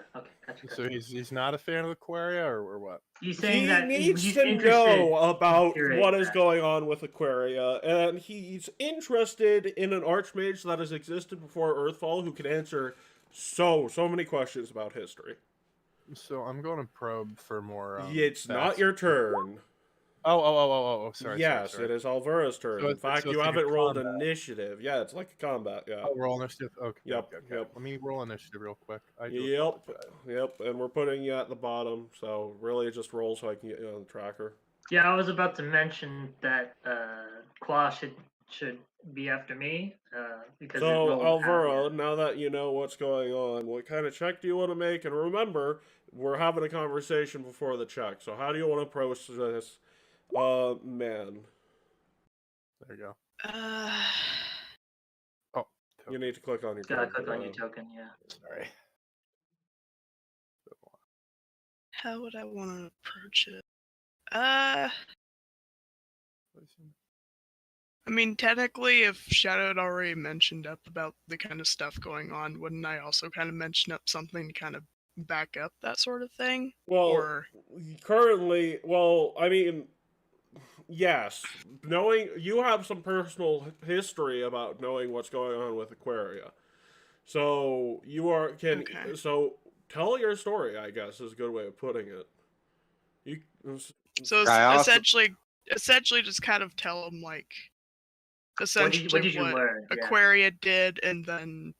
So he's not a fan of Aquaria, or what? He's saying he needs to know about what is going on with Aquaria, and he's interested in an archmage that has existed before Earthfall who can answer so many questions about history. So I'm going to probe for more. It's not your turn. Oh, sorry. Yes, sorry. It is Alvera's turn. So in fact, you haven't rolled initiative. Yeah, it's like a combat. Yeah. Oh, roll initiative. Okay. Yep. Let me roll initiative real quick. Yep. And we're putting you at the bottom, so really just roll so I can get you on the tracker. Yeah, I was about to mention that Qua should be after me because. So Alvera, now that you know what's going on, what kind of check do you want to make? And remember, we're having a conversation before the check. So how do you want to approach this? Man. There you go. You need to click on your token. Gotta click on your token, yeah. Sorry. How would I want to approach it? I mean, technically, if Shadow had already mentioned up about the kind of stuff going on, wouldn't I also kind of mention up something to kind of back up that sort of thing? Well, Or currently, I mean, yes, knowing you have some personal history about knowing what's going on with Aquaria, so okay, so tell your story. I guess is a good way of putting it. You so I also essentially, just kind of tell them like What essentially did you what learn? Yeah. Aquaria did, and then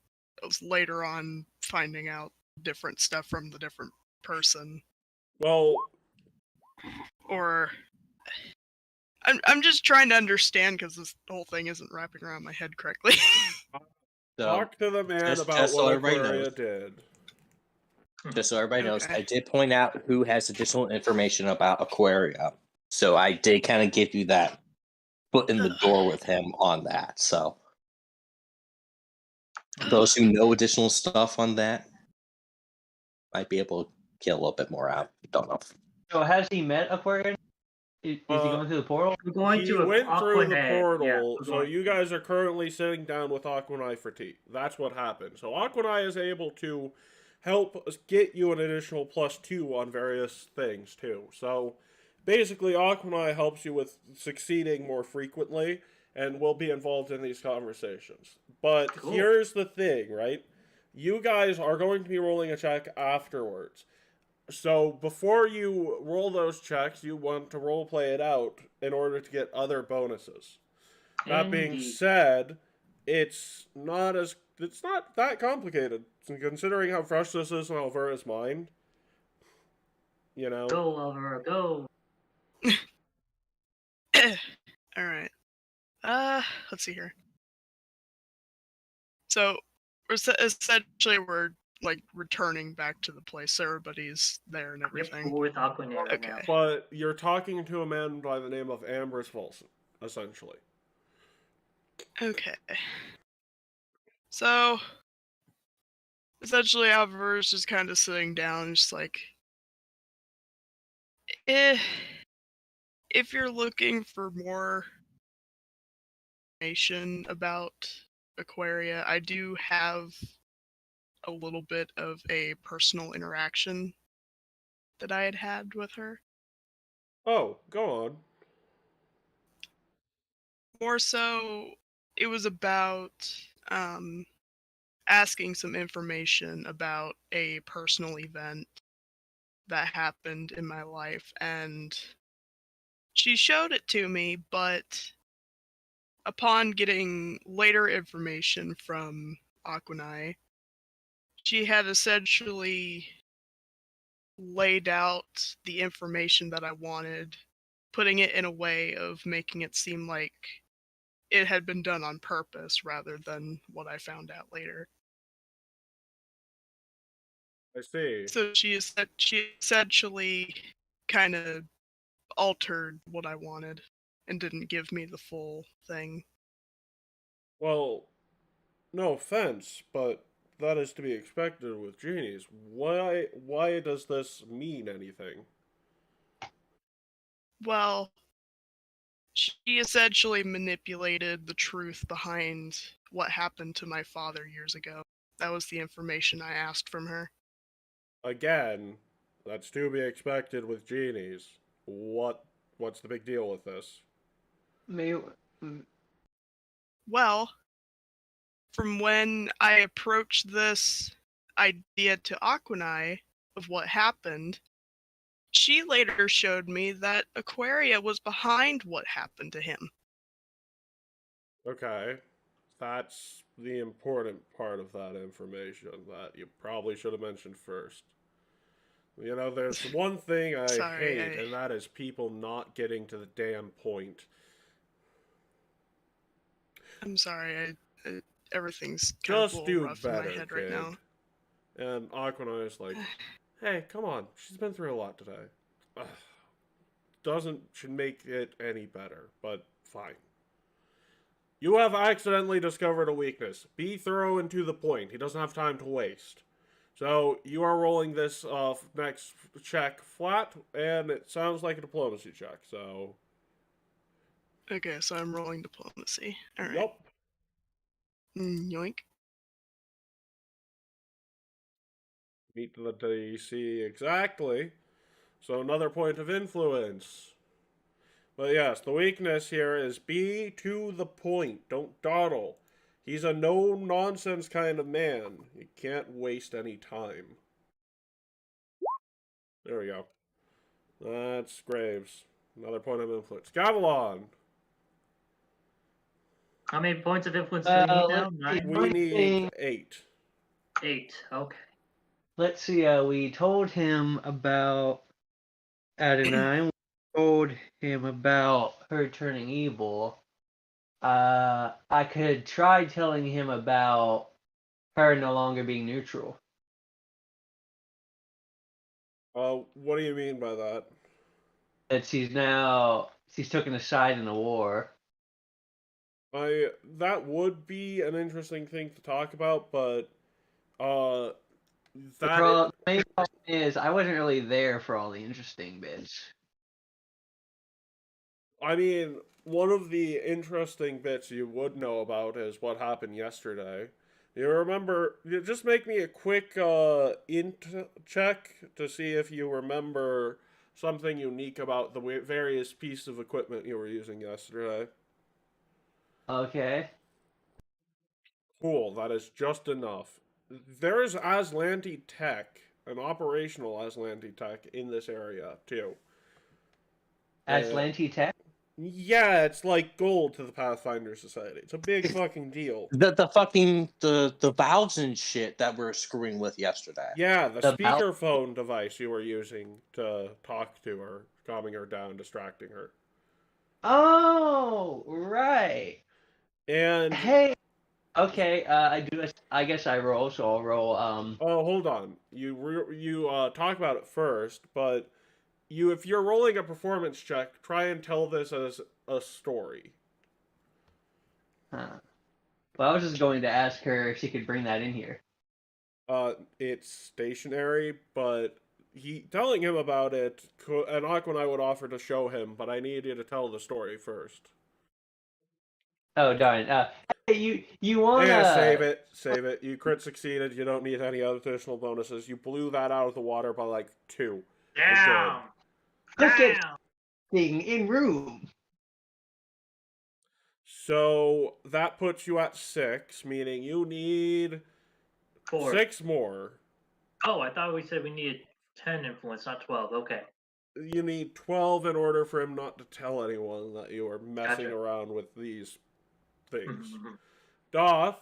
later on finding out different stuff from the different person. well, Or I'm just trying to understand because this whole thing isn't wrapping around my head correctly. so talk to the man about just so what everybody Aquaria knows. did. Just so everybody knows, Okay. I did point out who has additional information about Aquaria. So I did kind of give you that foot in the door with him on that. So those who know additional stuff on that might be able to get a little bit more out. Don't know. So has he met Aquarius? Is he going through the portal? We're going He to went through the Aquanet. Yeah, portal, we're so going. you guys are currently sitting down with Aquanai for tea. That's what happened. So Aquanai is able to help get you an additional +2 on various things too. So basically, Aquanai helps you with succeeding more frequently and will be involved in these conversations. But Cool. here's the thing, right? You guys are going to be rolling a check afterwards. So before you roll those checks, you want to role play it out in order to get other bonuses. That being Indeed. said, it's not that complicated considering how fresh this is in Alvera's mind. You know. Go, Alvaro, go. All right. Let's see here. So essentially we're like returning back to the place. Everybody's there and Yep, everything. we're with Aquanet right Okay. now. But you're talking to a man by the name of Ambrose Wilson, essentially. Okay. So essentially Alvarez just kind of sitting down, just like, if you're looking for more information about Aquaria, I do have a little bit of a personal interaction that I had had with her. Oh, go on. More so, it was about asking some information about a personal event that happened in my life, and she showed it to me, but upon getting later information from Aquanai, she had essentially laid out the information that I wanted, putting it in a way of making it seem like it had been done on purpose rather than what I found out later. I see. So she essentially kind of altered what I wanted and didn't give me the full thing. Well, no offense, but that is to be expected with genies. Why does this mean anything? Well, she essentially manipulated the truth behind what happened to my father years ago. That was the information I asked from her. Again, that's to be expected with genies. What's the big deal with this? Well, from when I approached this idea to Aquanai of what happened, she later showed me that Aquaria was behind what happened to him. Okay. That's the important part of that information that you probably should have mentioned first. You know, there's one thing I Sorry, hate, and that is people not getting to the damn point. I'm sorry, everything's kind of a Just little do rough in my better, head right kid. now. And Aquanai is like, hey, come on. She's been through a lot today. Ugh. Should make it any better, but fine. You have accidentally discovered a weakness. Be thorough and to the point. He doesn't have time to waste. So you are rolling this next check flat, and it sounds like a diplomacy check. So, Okay, so I'm rolling diplomacy. All right. yup. Yoink. Meet the DC exactly. So another point of influence. But yes, the weakness here is be to the point. Don't dawdle. He's a no nonsense kind of man. You can't waste any time. There we go. That's Graves. Another point of influence. Gavilon! How many points of influence do we need now? Let's see. 9? We need 8. 8. Okay. Let's see. We told him about Adonai. We told him about her turning evil. I could try telling him about her no longer being neutral. What do you mean by that? That she's taken a side in the war. That would be an interesting thing to talk about, but uh The main problem is I wasn't really there for all the interesting bits. I mean, one of the interesting bits you would know about is what happened yesterday. You remember? You just make me a quick int check to see if you remember something unique about the various pieces of equipment you were using yesterday. Okay. Cool, that is just enough. There is Aslanti tech, an operational Aslanti tech in this area too. Aslanti Tech? Yeah, it's like gold to the Pathfinder Society. It's a big fucking deal. The fucking the valves and shit that we're screwing with yesterday. Yeah, the The valve- speakerphone device you were using to talk to her, calming her down, distracting her. Oh, right. And Hey. Okay. I guess I roll. So I'll roll. oh, hold on. You talk about it first, but if you're rolling a performance check, try and tell this as a story. Huh. Well, I was just going to ask her if she could bring that in here. It's stationary, but telling him about it, and Aquanai would offer to show him, but I need you to tell the story first. Oh darn. Hey, you wanna? Yeah, save it. You crit succeeded. You don't need any additional bonuses. You blew that out of the water by like 2. Down. Look at Down. thing in room. So that puts you at 6, meaning you need 4. 6 more. Oh, I thought we said we needed 10 influence, not 12. Okay. You need 12 in order for him not to tell anyone that you are messing Gotcha. around with these things. Doth.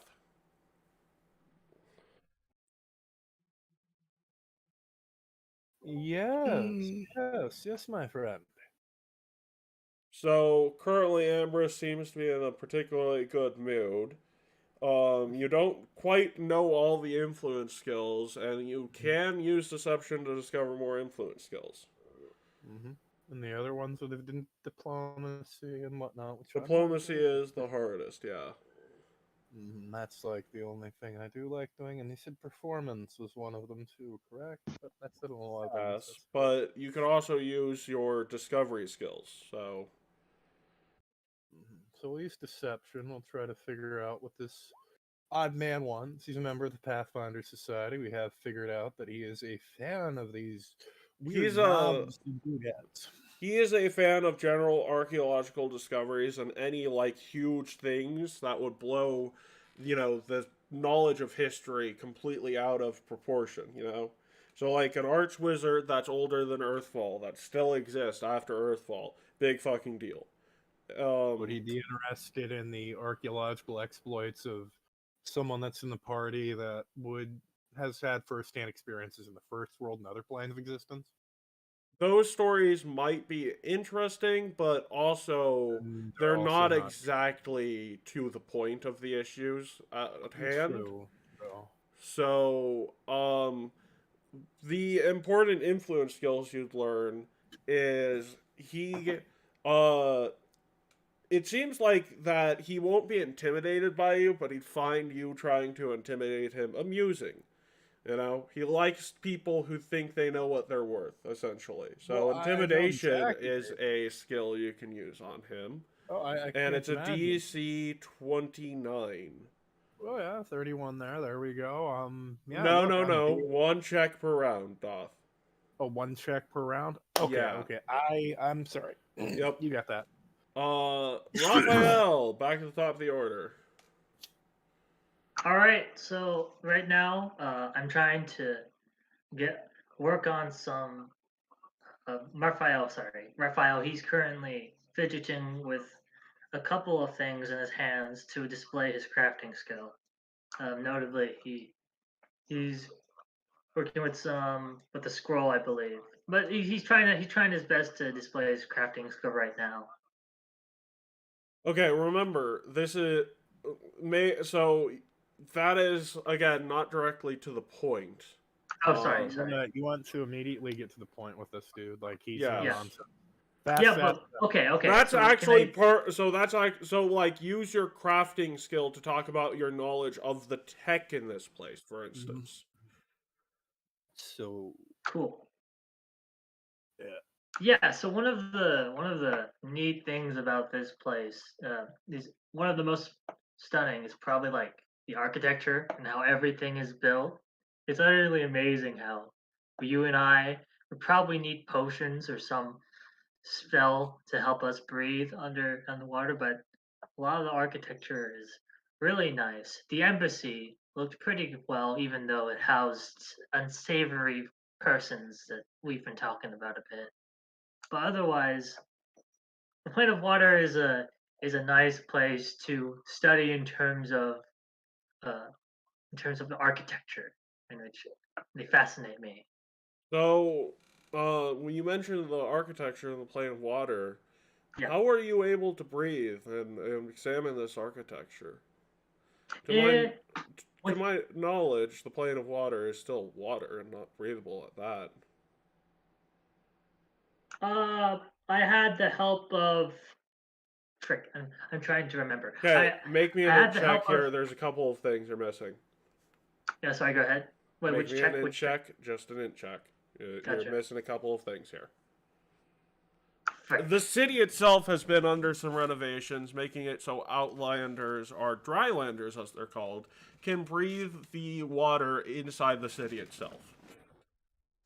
Yes, yes, my friend. So currently Ambrose seems to be in a particularly good mood. You don't quite know all the influence skills, and you can use deception to discover more influence skills. Mm-hmm. And the other ones would have been diplomacy and whatnot. Which Diplomacy is the hardest, yeah. That's like the only thing I do like doing. And he said performance was one of them too, correct? But that's in a lot of things. Yes, but you can also use your discovery skills, so... So we'll use deception. We'll try to figure out what this odd man wants. He's a member of the Pathfinder Society. We have figured out that he is a fan of these weird knobs and doodads. He is a fan of general archaeological discoveries and any, like, huge things that would blow, the knowledge of history completely out of proportion, So, like, an arch wizard that's older than Earthfall, that still exists after Earthfall, big fucking deal. Would he be interested in the archaeological exploits of someone that's in the party that has had first-hand experiences in the first world and other planes of existence? Those stories might be interesting, but also they're not exactly to the point of the issues at hand. True. No. So, the important influence skills you'd learn is it seems like that he won't be intimidated by you, but he'd find you trying to intimidate him amusing. You know, he likes people who think they know what they're worth, essentially. So Well, I know intimidation exactly. is a skill you can use on him. Oh, I And can't it's a imagine. DC 29. Oh yeah, 31 there. There we go. Yeah. No, Look, no, I'm no. doing 1 check per round, Doth. a 1 check per round. Okay, Yeah. okay. I'm sorry. Yep. You got that. Raphael, back to the top of the order. All right, so right now I'm trying to work on some. Raphael. He's currently fidgeting with a couple of things in his hands to display his crafting skill. Notably, he's working with a scroll, I believe. But he's trying his best to display his crafting skill right now. Okay, remember, this is so that is again not directly to the point. Oh, sorry. You want to immediately get to the point with this dude. Like, he's Yeah. no Yes. nonsense. Fast, Yeah, fast, but okay. That's so actually part. So that's like use your crafting skill to talk about your knowledge of the tech in this place, for instance. So cool. Yeah. Yeah. So one of the neat things about this place is one of the most stunning is probably like the architecture and how everything is built. It's utterly amazing how you and I would probably need potions or some spell to help us breathe underwater, but a lot of the architecture is really nice. The embassy looked pretty well, even though it housed unsavory persons that we've been talking about a bit. But otherwise, the Plane of Water is a nice place to study in terms of the architecture, in which they fascinate me. So, when you mentioned the architecture and the plane of water, Yeah. how are you able to breathe and examine this architecture? Eh, To my knowledge, the plane of water is still water and not breathable at that. I had the help of Frick. I'm trying to remember. Okay, make me I an had int the check help here. of. There's a couple of things you're missing. Yeah, sorry. Go ahead. Wait, Make which me check? an int Which check? check, just an int check. You're Gotcha. missing a couple of things here. Frick. The city itself has been under some renovations, making it so Outlanders, or Drylanders as they're called, can breathe the water inside the city itself.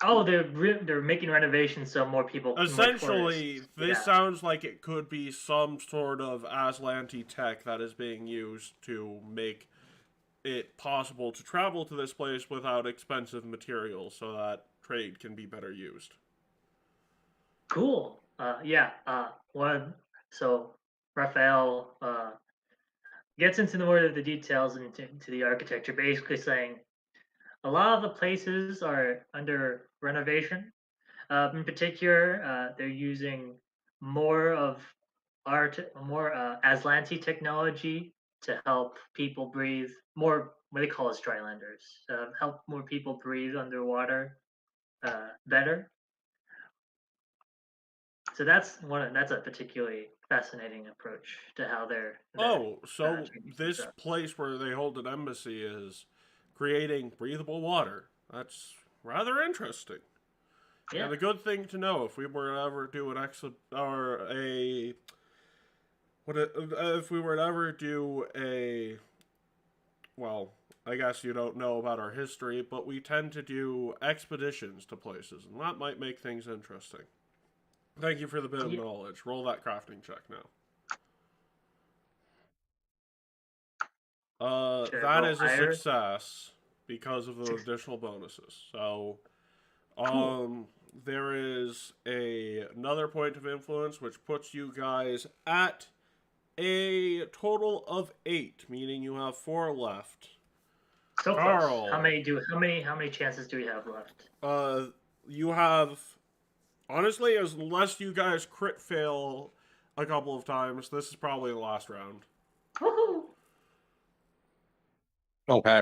Oh, they're making renovations so more people. Essentially, this Yeah. sounds like it could be some sort of Aslanti tech that is being used to make it possible to travel to this place without expensive materials so that trade can be better used. Cool. Yeah. So Raphael gets into more of the details and into the architecture, basically saying a lot of the places are under renovation. In particular, they're using more of more Aslanti technology to help people breathe more. What they call us drylanders, help more people breathe underwater better. So that's a particularly fascinating approach to how they're So changing this stuff. place where they hold an embassy is creating breathable water. That's rather interesting. Yeah. And a good thing to know if we were to ever do an or a if we were to ever do a well, I guess you don't know about our history, but we tend to do expeditions to places, and that might make things interesting. Thank you for the bit of knowledge. Roll that crafting check now. That is a success because of the additional bonuses. So, there is another point of influence which puts you guys at a total of 8, meaning you have 4 left. So Carl, close. How many chances do we have left? You have honestly, unless you guys crit fail a couple of times, this is probably the last round. Woohoo! Okay.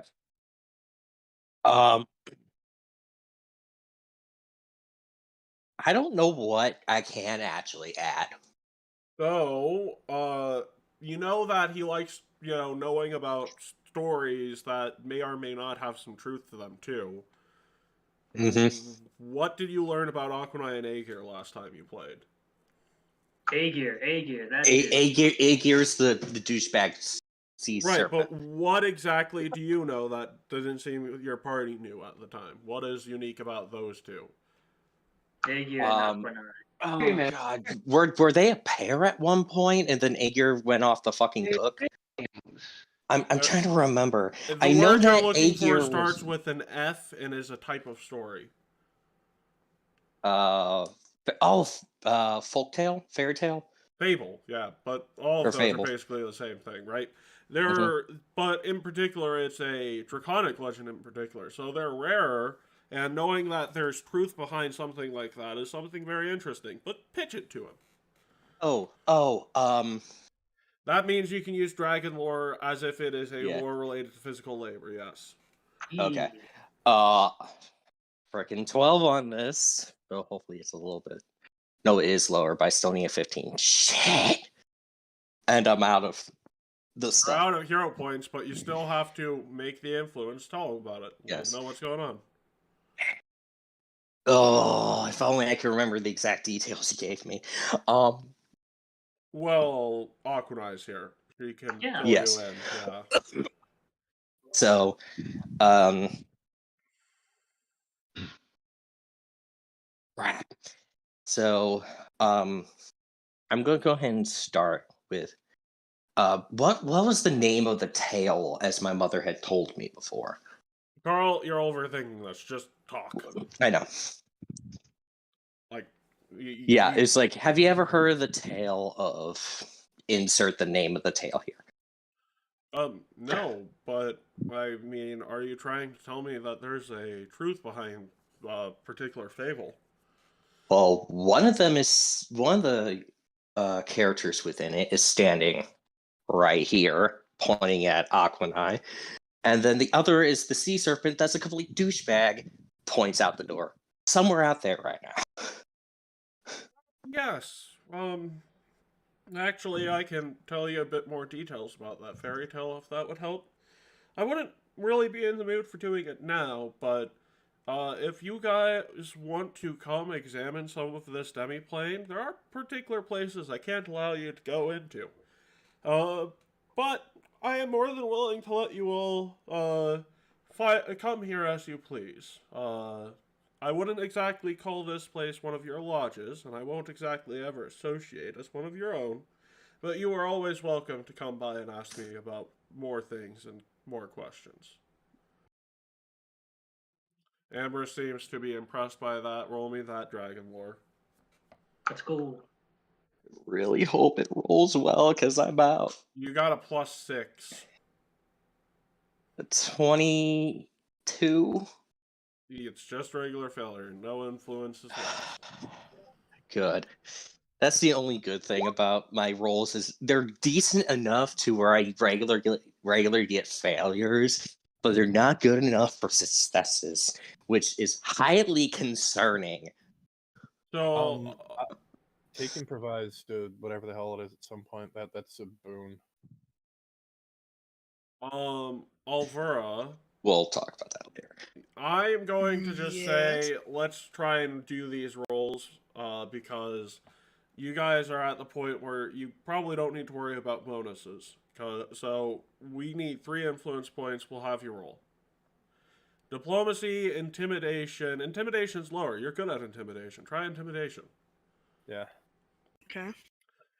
I don't know what I can actually add. So, you know that he likes, knowing about stories that may or may not have some truth to them too. Mm-hmm. What did you learn about Aquanai and Aegir last time you played? Aegir, that dude. Aegir's the douchebag sea Right, serpent. but what exactly do you know that didn't seem your party knew at the time? What is unique about those two? Aegir and Aquanai. Oh god, were they a pair at one point, and then Aegir went off the fucking hook? I'm trying to remember. The I know word you're that looking for Aegir starts was with an F and is a type of story. folktale, fairy tale, Fable, yeah, but all or of those are fable. basically the same thing, right? They're, but in particular, it's a draconic legend in particular, so they're rarer. And knowing that there's truth behind something like that is something very interesting. But pitch it to him. That means you can use dragon lore as if it is a lore related to physical labor. Yes. Okay. Freaking 12 on this. So hopefully it's a little bit. No, it is lower, but I still need a 15. Shit. And I'm out of the You're stuff. out of hero points, but you still have to make the influence. Tell them about it. Let Yes. them know what's going on. Oh, if only I could remember the exact details he gave me. Well, Aquanai's here. She can fill Yes. you in. Yeah. So, crap. So, I'm going to go ahead and start with what was the name of the tale as my mother had told me before? Carl, you're overthinking this. Just talk. I know. Like, it's like, have you ever heard of the tale of insert the name of the tale here? No, but I mean, are you trying to tell me that there's a truth behind a particular fable? Well, one of the characters within it is standing right here, pointing at Aquanai, and then the other is the sea serpent that's a complete douchebag, points out the door. Somewhere out there right now. Yes. Actually, I can tell you a bit more details about that fairy tale if that would help. I wouldn't really be in the mood for doing it now, but if you guys want to come examine some of this demi-plane, there are particular places I can't allow you to go into. But I am more than willing to let you all come here as you please. I wouldn't exactly call this place one of your lodges, and I won't exactly ever associate as one of your own, but you are always welcome to come by and ask me about more things and more questions. Amber seems to be impressed by that. Roll me that dragon lore. That's cool. Really hope it rolls well, because I'm out. You got a +6. 22? It's just regular failure. No influences left. Good. That's the only good thing about my rolls is they're decent enough to where I regularly get failures, but they're not good enough for successes, which is highly concerning. So, take improvised to whatever the hell it is at some point. That's a boon. Alvura. We'll talk about that later. I am going to just say, let's try and do these rolls, because you guys are at the point where you probably don't need to worry about bonuses. So, we need 3 influence points, we'll have you roll. Diplomacy, intimidation. Intimidation's lower. You're good at intimidation. Try intimidation. Yeah. Okay.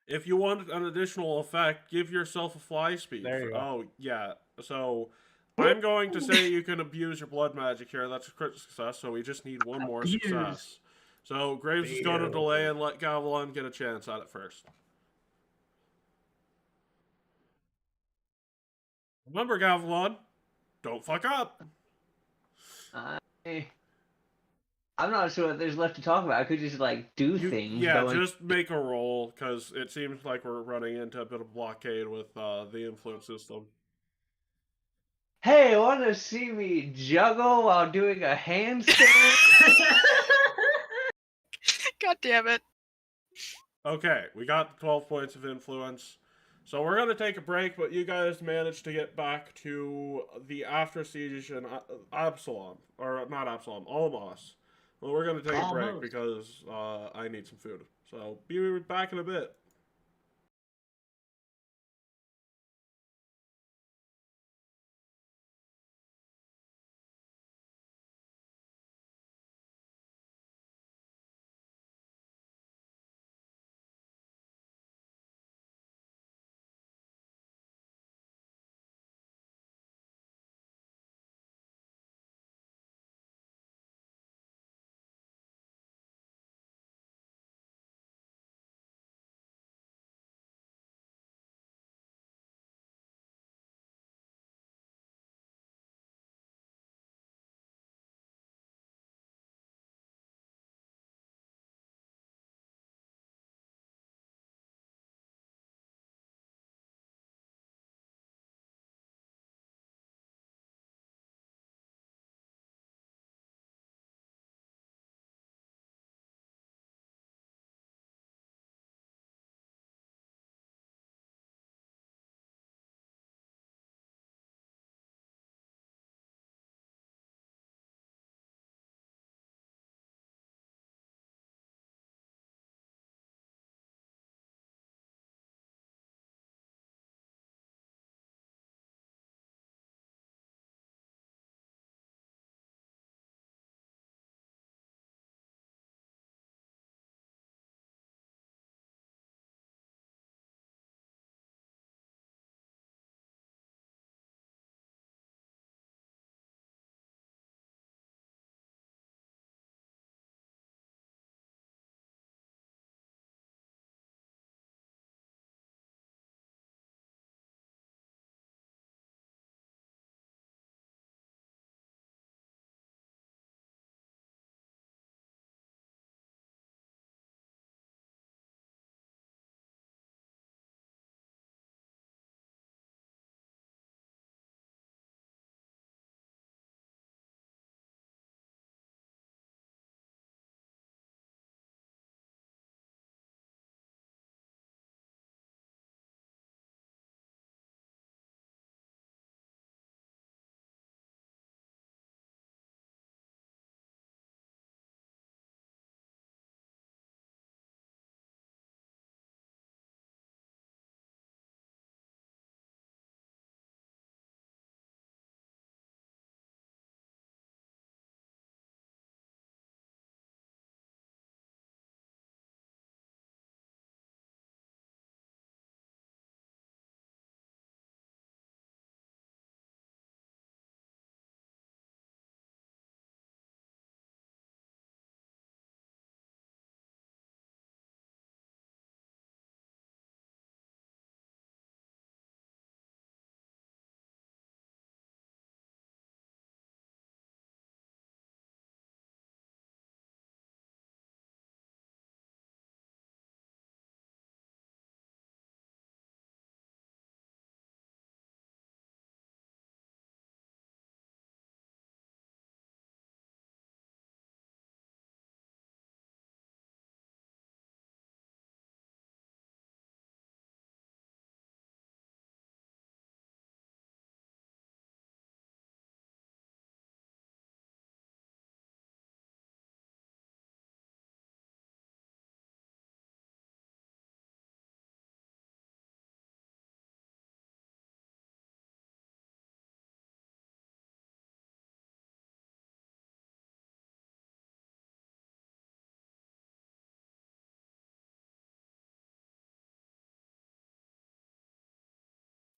If you want an additional effect, give yourself a fly speed. There you go. Oh, yeah. So, I'm going to say you can abuse your blood magic here. That's a crit success, so we just need one more success. So, Graves is going to delay and let Gavilan get a chance at it first. Remember, Gavilan, don't fuck up. I'm not sure what there's left to talk about. I could just do things. Yeah, just make a roll, because it seems like we're running into a bit of blockade with the influence system. Hey, want to see me juggle while doing a handstand? God damn it. Okay, we got the 12 points of influence. So we're going to take a break, but you guys managed to get back to the after siege in Absalom. Or not Absalom, Alamos. Well, we're going to take a break because I need some food. So be back in a bit.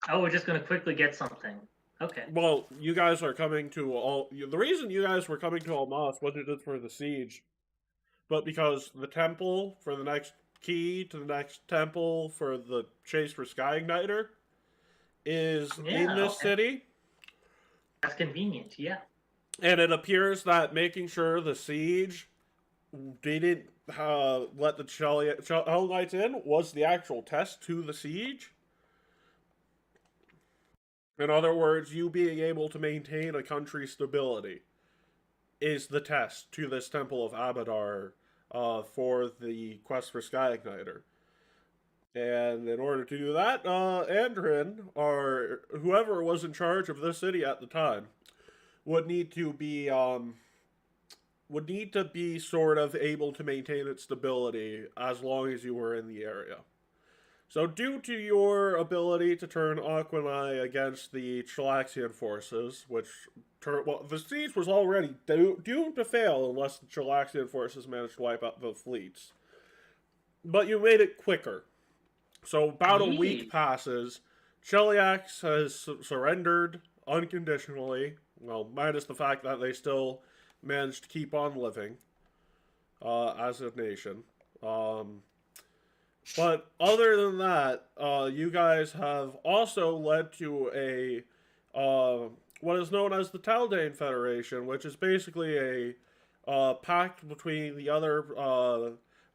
Oh, we're just going to quickly get something. Okay. Well, you guys are coming to all. The reason you guys were coming to Almas wasn't just for the siege, but because the temple for the next key to the next temple for the chase for Sky Igniter is in this city. That's convenient, yeah. And it appears that making sure the siege didn't let the Hell Knights in was the actual test to the siege. In other words, you being able to maintain a country's stability is the test to this Temple of Abadar for the quest for Sky Igniter. And in order to do that, Andrin, or whoever was in charge of this city at the time, would need to be sort of able to maintain its stability as long as you were in the area. So, due to your ability to turn Aquanai against the Chilaxian forces, the siege was already doomed to fail unless the Chilaxian forces managed to wipe out the fleets. But you made it quicker. So, about a week passes. Cheliax has surrendered unconditionally. Well, minus the fact that they still managed to keep on living as a nation. But other than that, you guys have also led to a what is known as the Taldane Federation, which is basically a pact between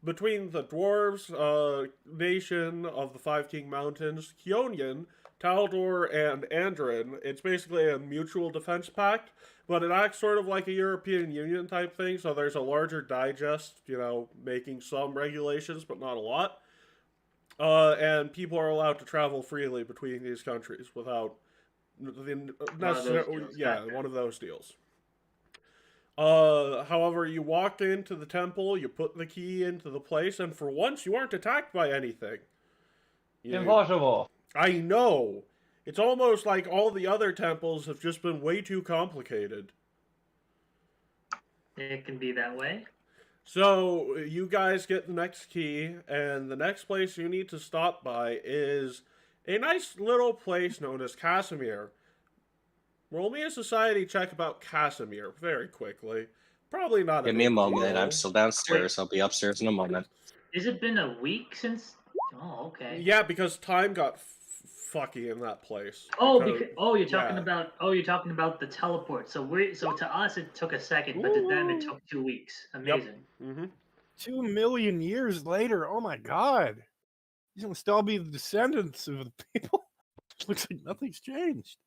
between the dwarves nation of the Five King Mountains, Kionian, Taldor, and Andrin. It's basically a mutual defense pact, but it acts sort of like a European Union type thing, so there's a larger digest, making some regulations, but not a lot. And people are allowed to travel freely between these countries without necessarily, one of those deals. However, you walk into the temple, you put the key into the place, and for once you aren't attacked by anything. Impossible. I know. It's almost like all the other temples have just been way too complicated. It can be that way. So, you guys get the next key, and the next place you need to stop by is a nice little place known as Casimir. Roll me a society check about Casimir very quickly. Probably not a Give me a big moment. deal. I'm still downstairs. I'll be upstairs in a moment. Has it been a week since? Oh, okay. Yeah, because time got fucky in that place. You're talking about the teleport. So to us it took a second, but to them it took 2 weeks. Amazing. Yep. Mm-hmm. 2 million years later. Oh my god. These will still be the descendants of the people. Looks like nothing's changed.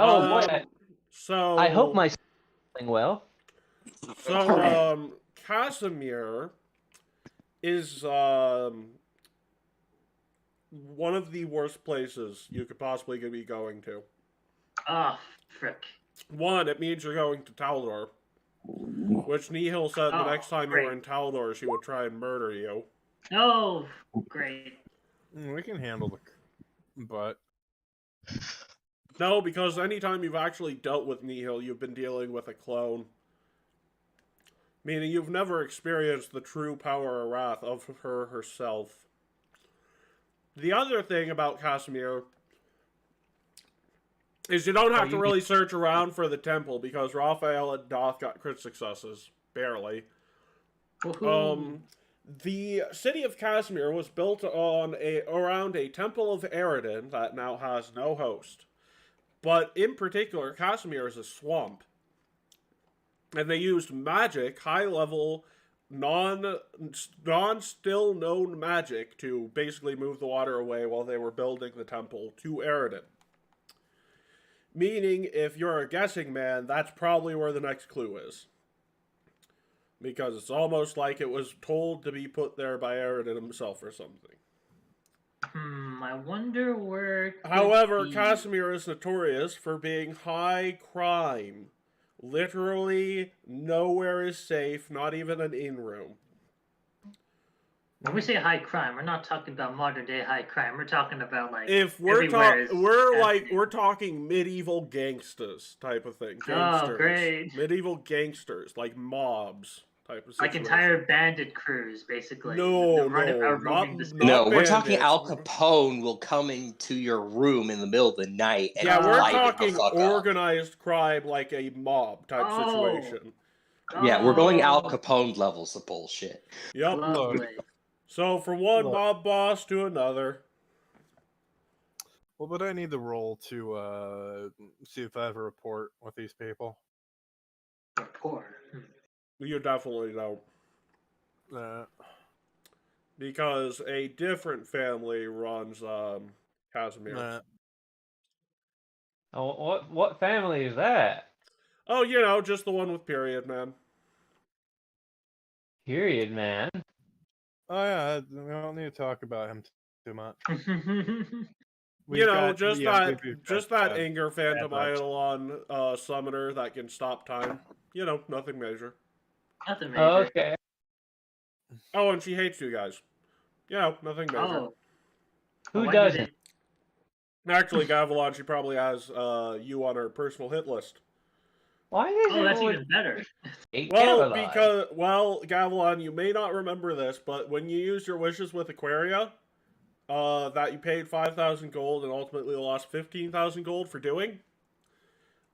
Oh boy. So I hope my doing well. So Casimir is one of the worst places you could possibly be going to. Ah, frick. One, it means you're going to Taldor, which Nihil said the next time you were in Taldor, she would try and murder you. Oh, great. We can handle the... But... No, because anytime you've actually dealt with Nihil, you've been dealing with a clone. Meaning you've never experienced the true power or wrath of her herself. The other thing about Casimir is you don't have to really search around for the temple because Raphael and Doth got crit successes. Barely. The city of Casimir was built around a temple of Eridan that now has no host. But in particular, Casimir is a swamp. And they used magic, high-level, non-still known magic to basically move the water away while they were building the temple to Eridan. Meaning, if you're a guessing man, that's probably where the next clue is. Because it's almost like it was told to be put there by Eridan himself or something. I wonder where... However, Casimir is notorious for being high crime. Literally, nowhere is safe, not even an in-room. When we say high crime, we're not talking about modern day high crime. We're talking about like if we're talking medieval gangsters type of thing. Gangsters. Oh, great! Medieval gangsters, like mobs type of situation. Like entire bandit crews, basically. No, we're talking Al Capone will come into your room in the middle of the night and we're talking organized crime, like a mob type situation. Yeah, we're going Al Capone levels of bullshit. Yep. Lovely. So from one mob boss to another. Well, but I need the roll to see if I have a report with these people. Report? You definitely don't. Because a different family runs Casimir. Oh, what family is that? Oh, just the one with Period Man. Period Man? Oh yeah, we don't need to talk about him too much. You know, we've got just that bad- Anger Phantom vibes. Eidolon summoner that can stop time. You know, nothing major. Nothing major. Okay. Oh, and she hates you guys. You know, nothing major. Oh. Who Why do doesn't? Actually, Gavilan, she probably has you on her personal hit list. Why they... does Oh, that's everyone even better. hate Well, Caroline? Gavilan, you may not remember this, but when you used your wishes with Aquaria, that you paid 5,000 gold and ultimately lost 15,000 gold for doing,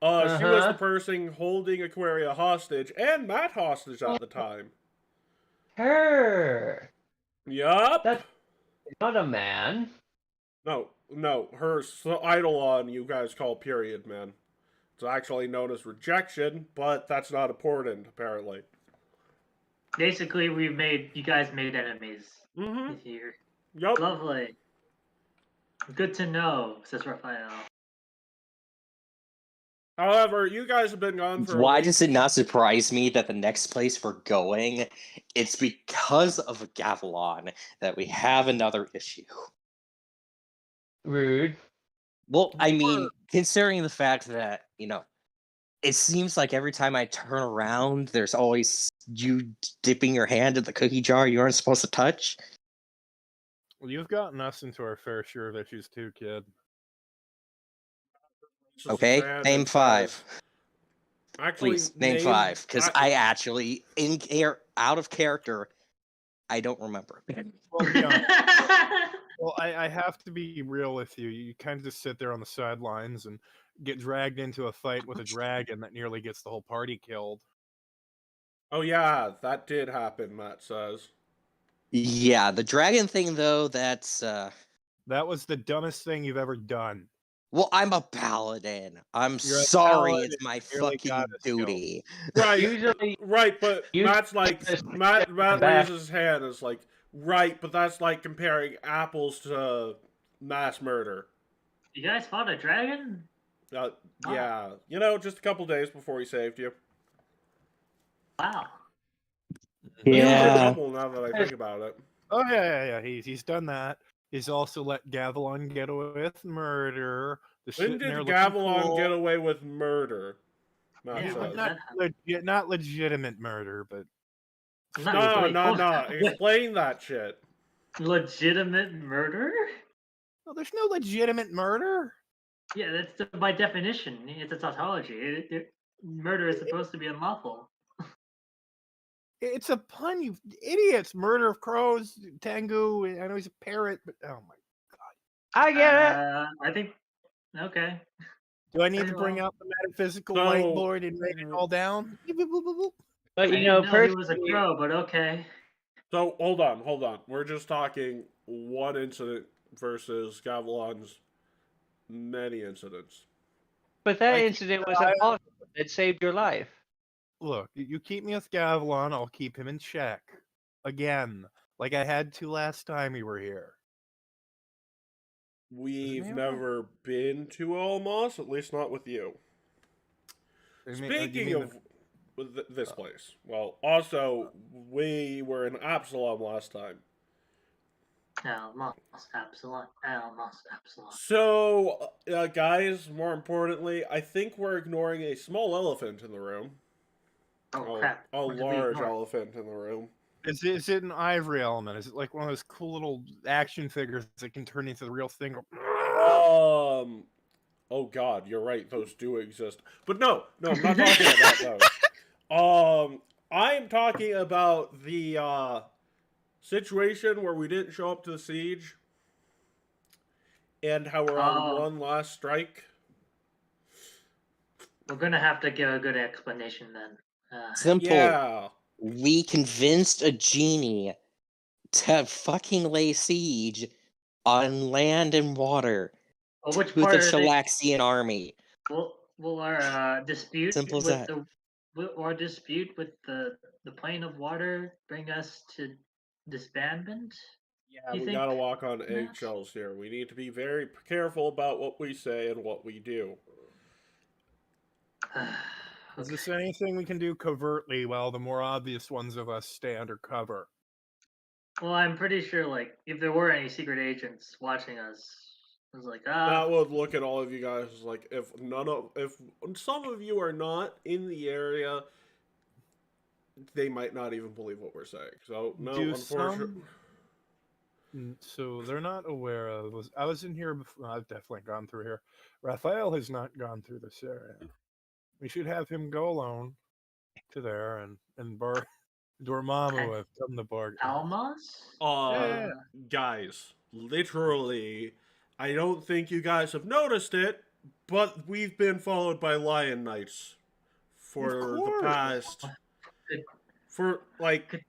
she was the person holding Aquaria hostage and Matt hostage at the time. Her. Yup. That's not a man. No, her Eidolon you guys call period, man. It's actually known as rejection, but that's not important, apparently. Basically, you guys made enemies here. Yup. Lovely. Good to know, says Raphael. However, you guys have been gone for Why a week. does it not surprise me that the next place we're going, it's because of Gavilan that we have another issue. Rude. Well, I mean, considering the fact that, it seems like every time I turn around, there's always you dipping your hand in the cookie jar you aren't supposed to touch. Well, you've gotten us into our fair share of issues too, kid. Okay, name 5. Actually, Please, name 5, because I actually, out of character, I don't remember. Well, well, I have to be real with you. You kind of just sit there on the sidelines and get dragged into a fight with a dragon that nearly gets the whole party killed. Oh yeah, that did happen, Matt says. Yeah, the dragon thing, though, that's... That was the dumbest thing you've ever done. Well, I'm a paladin. I'm You're a sorry, paladin, it's my you nearly fucking got us duty. Right, Usually, right, but Matt's like, Matt back. raises his hand and is like, right, but that's like comparing apples to mass murder. You guys fought a dragon? Yeah, just a couple days before he saved you. Wow. Yeah. Trouble now that I think about it. Oh yeah. He's done that. He's also let Gavilan get away with murder. When did Gavilan get away with murder? Not legitimate murder, but no. Explain that shit. Legitimate murder? Well, there's no legitimate murder. Yeah, that's by definition. It's a tautology. Murder is supposed to be unlawful. It's a pun, you idiots! Murder of crows, Tengu. I know he's a parrot, but oh my god! I get it. I think. Okay. Do I need to bring out the metaphysical whiteboard and write it all down? But he was a crow, but okay. So hold on. We're just talking one incident versus Gavilan's many incidents. But that incident was awesome. It saved your life. Look, you keep me with Gavilan, I'll keep him in check. Again, like I had to last time we were here. We've never been to Almos, at least not with you. Speaking of this place, well, also, we were in Absalom last time. Almos, Absalom. So, guys, more importantly, I think we're ignoring a small elephant in the room. Oh, crap. A large elephant in the room. Is it an ivory element? Is it like one of those cool little action figures that can turn into the real thing? Oh god, you're right, those do exist. But no, I'm not talking about those. I'm talking about the situation where we didn't show up to the siege and how we're on one last strike. We're gonna have to give a good explanation then. Simple. Yeah. We convinced a genie to fucking lay siege on land and water to the Shalaxian army. Will our dispute Simple as with that. the plane of water bring us to disbandment? Yeah, we gotta walk on eggshells here. We need to be very careful about what we say and what we do. Is this anything we can do covertly while the more obvious ones of us stay under cover? Well, I'm pretty sure, like, if there were any secret agents watching us, I was like, That would look at all of you guys like if some of you are not in the area, they might not even believe what we're saying. So no, Do unfortunately. So they're not aware of. I was in here before. I've definitely gone through here. Raphael has not gone through this area. We should have him go alone to there and Dormammu have come to bargain. Almos? Yeah. Guys, literally, I don't think you guys have noticed it, but we've been followed by Lion Knights for the past. For like,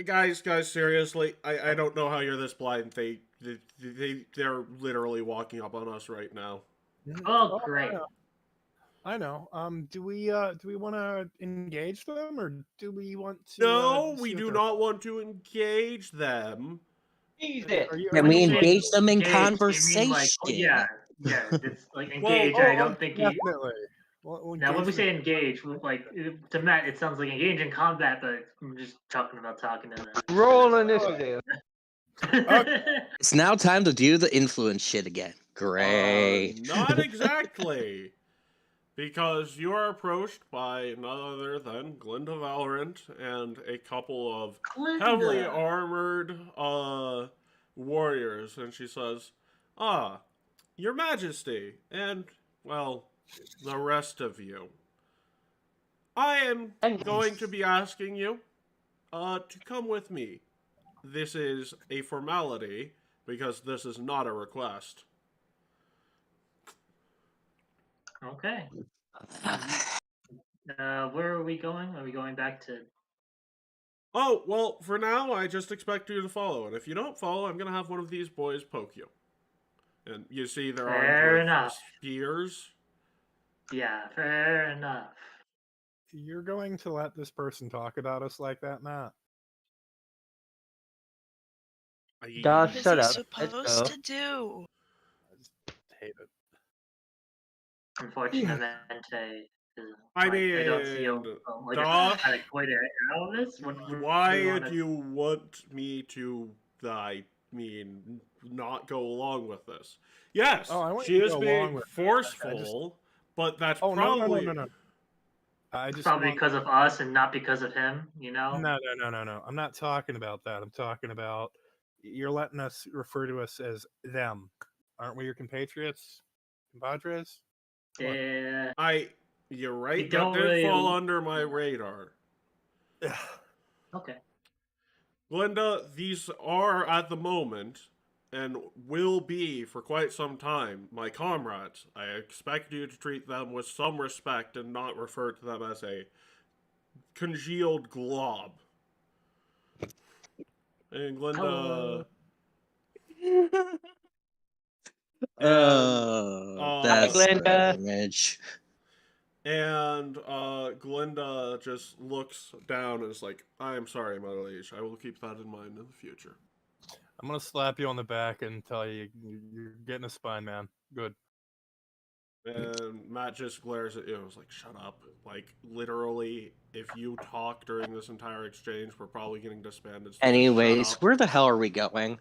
guys, seriously, I don't know how you're this blind. They're literally walking up on us right now. Oh, great. I know. Do we want to engage them, or do we want to? No, we do not want to engage them. Can we engage them in conversation? Like, yeah, it's like engage. I don't think definitely. Now, when we say engage, like to Matt, it sounds like engage in combat, but I'm just talking about talking to them. Roll initiative. It's now time to do the influence shit again. Great. Not exactly. Because you are approached by none other than Glinda Valorant and a couple of heavily armored warriors. And she says, Your Majesty, and, well, the rest of you. I am going to be asking you to come with me. This is a formality, because this is not a request. Okay. Where are we going? Are we going back to... Oh, well, for now, I just expect you to follow. And if you don't follow, I'm going to have one of these boys poke you. And you see they're armed with spears. Yeah, fair enough. You're going to let this person talk about us like that, Matt? Gosh, shut up. What is he supposed to do? I just hate it. Unfortunately, I don't see a way to out of this. Why do you want me to, not go along with this? Yes, she is being forceful, but that's probably... No. Probably because of us and not because of him, you know? No. I'm not talking about that. I'm talking about you're letting us refer to us as them. Aren't we your compatriots? Compadres? Yeah. You're right, that did fall under my radar. Okay. Glinda, these are, at the moment, and will be for quite some time, my comrades. I expect you to treat them with some respect and not refer to them as a congealed glob. And Glinda... That's Glinda. image. And Glinda just looks down and is like, I am sorry, my liege. I will keep that in mind in the future. I'm going to slap you on the back and tell you you're getting a spine, man. Good. And Matt just glares at you and was like, shut up. Like, literally, if you talk during this entire exchange, we're probably getting disbanded. So anyways, where the hell are we going?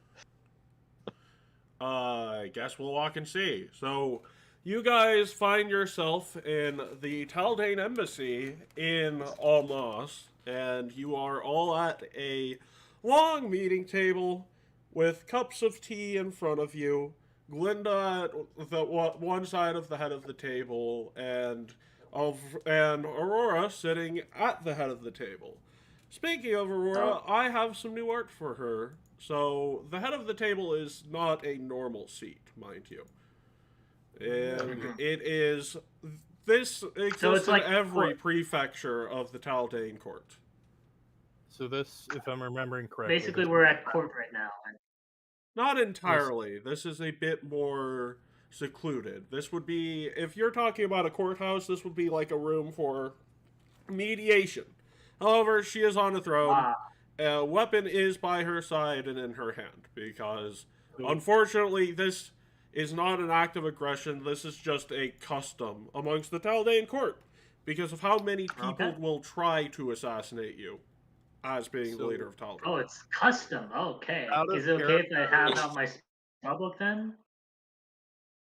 I guess we'll walk and see. So, you guys find yourself in the Taldane Embassy in Almos, and you are all at a long meeting table with cups of tea in front of you, Glinda at the one side of the head of the table, and Aurora sitting at the head of the table. Speaking of Aurora, I have some new art for her. So, the head of the table is not a normal seat, mind you. And it is... This exists in every prefecture of the Taldane court. So this, if I'm remembering correctly... Basically, we're at court right now. Not entirely. This is a bit more secluded. This would be... If you're talking about a courthouse, this would be like a room for mediation. However, she is on a throne. A weapon is by her side and in her hand, because unfortunately this is not an act of aggression. This is just a custom amongst the Taldane court, because of how many people will try to assassinate you. as being the leader of Oh, Taldor. it's custom. Okay. Out of Is it okay if I have character- out my spellbook then?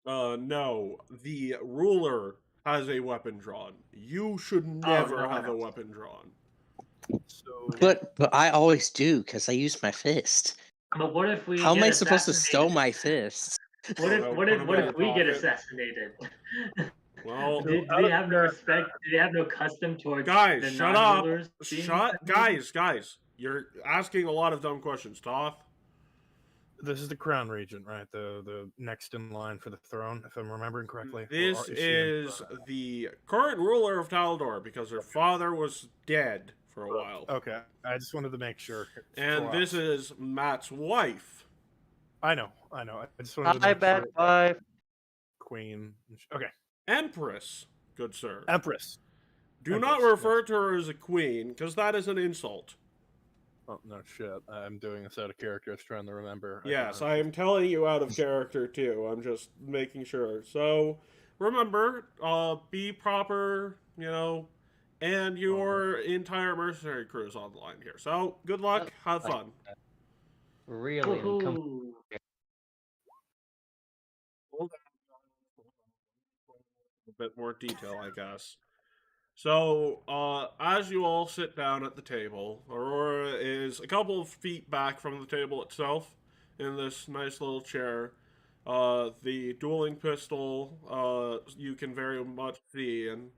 No. The ruler has a weapon drawn. You should Oh, never no one have a else. weapon drawn. So But I always do because I use my fist. But what if we How am get I supposed to stow assassinated? my fist? What Oh, if no, what put if 'em what in if your we get pocket. assassinated? Well, do out they of have no respect? Do they have no custom towards guys, the shut up. non-rulers? being Shut, assassinated? guys. You're asking a lot of dumb questions, Toth. this is the crown regent, right? The next in line for the throne, if I'm remembering correctly. This Or she in- is the current ruler of Taldor because her father was dead for a while. Okay, I just wanted to make sure. And this is Matt's wife. I know. I just wanted to Hi, make bad sure. wife. Queen. Okay, Empress, good sir. Empress. Do not Empress, refer to her as a queen, because that is an insult. Oh no, shit! I'm doing this out of character. I was trying to remember. Yes, I am telling you out of character too. I'm just making sure. So remember, be proper, and your entire mercenary crew is on the line here. So good luck, have fun. Really? Woohoo. A bit more detail, I guess. So, as you all sit down at the table, Aurora is a couple of feet back from the table itself in this nice little chair. The dueling pistol, you can very much see, and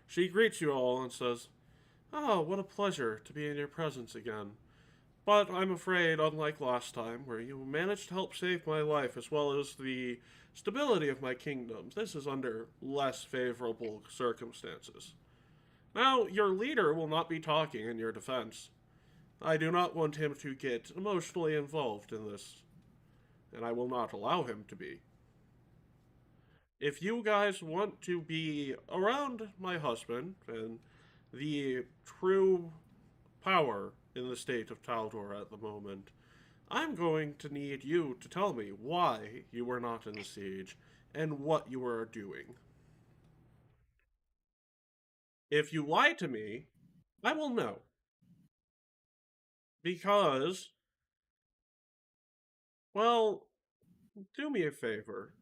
she greets you all and says, "Oh, what a pleasure to be in your presence again. But I'm afraid, unlike last time, where you managed to help save my life as well as the stability of my kingdoms, this is under less favorable circumstances. Now, your leader will not be talking in your defense. I do not want him to get emotionally involved in this, and I will not allow him to be. If you guys want to be around my husband and the true power in the state of Taldor at the moment, I'm going to need you to tell me why you were not in the siege and what you were doing. If you lie to me, I will know. Because, well, do me a favor.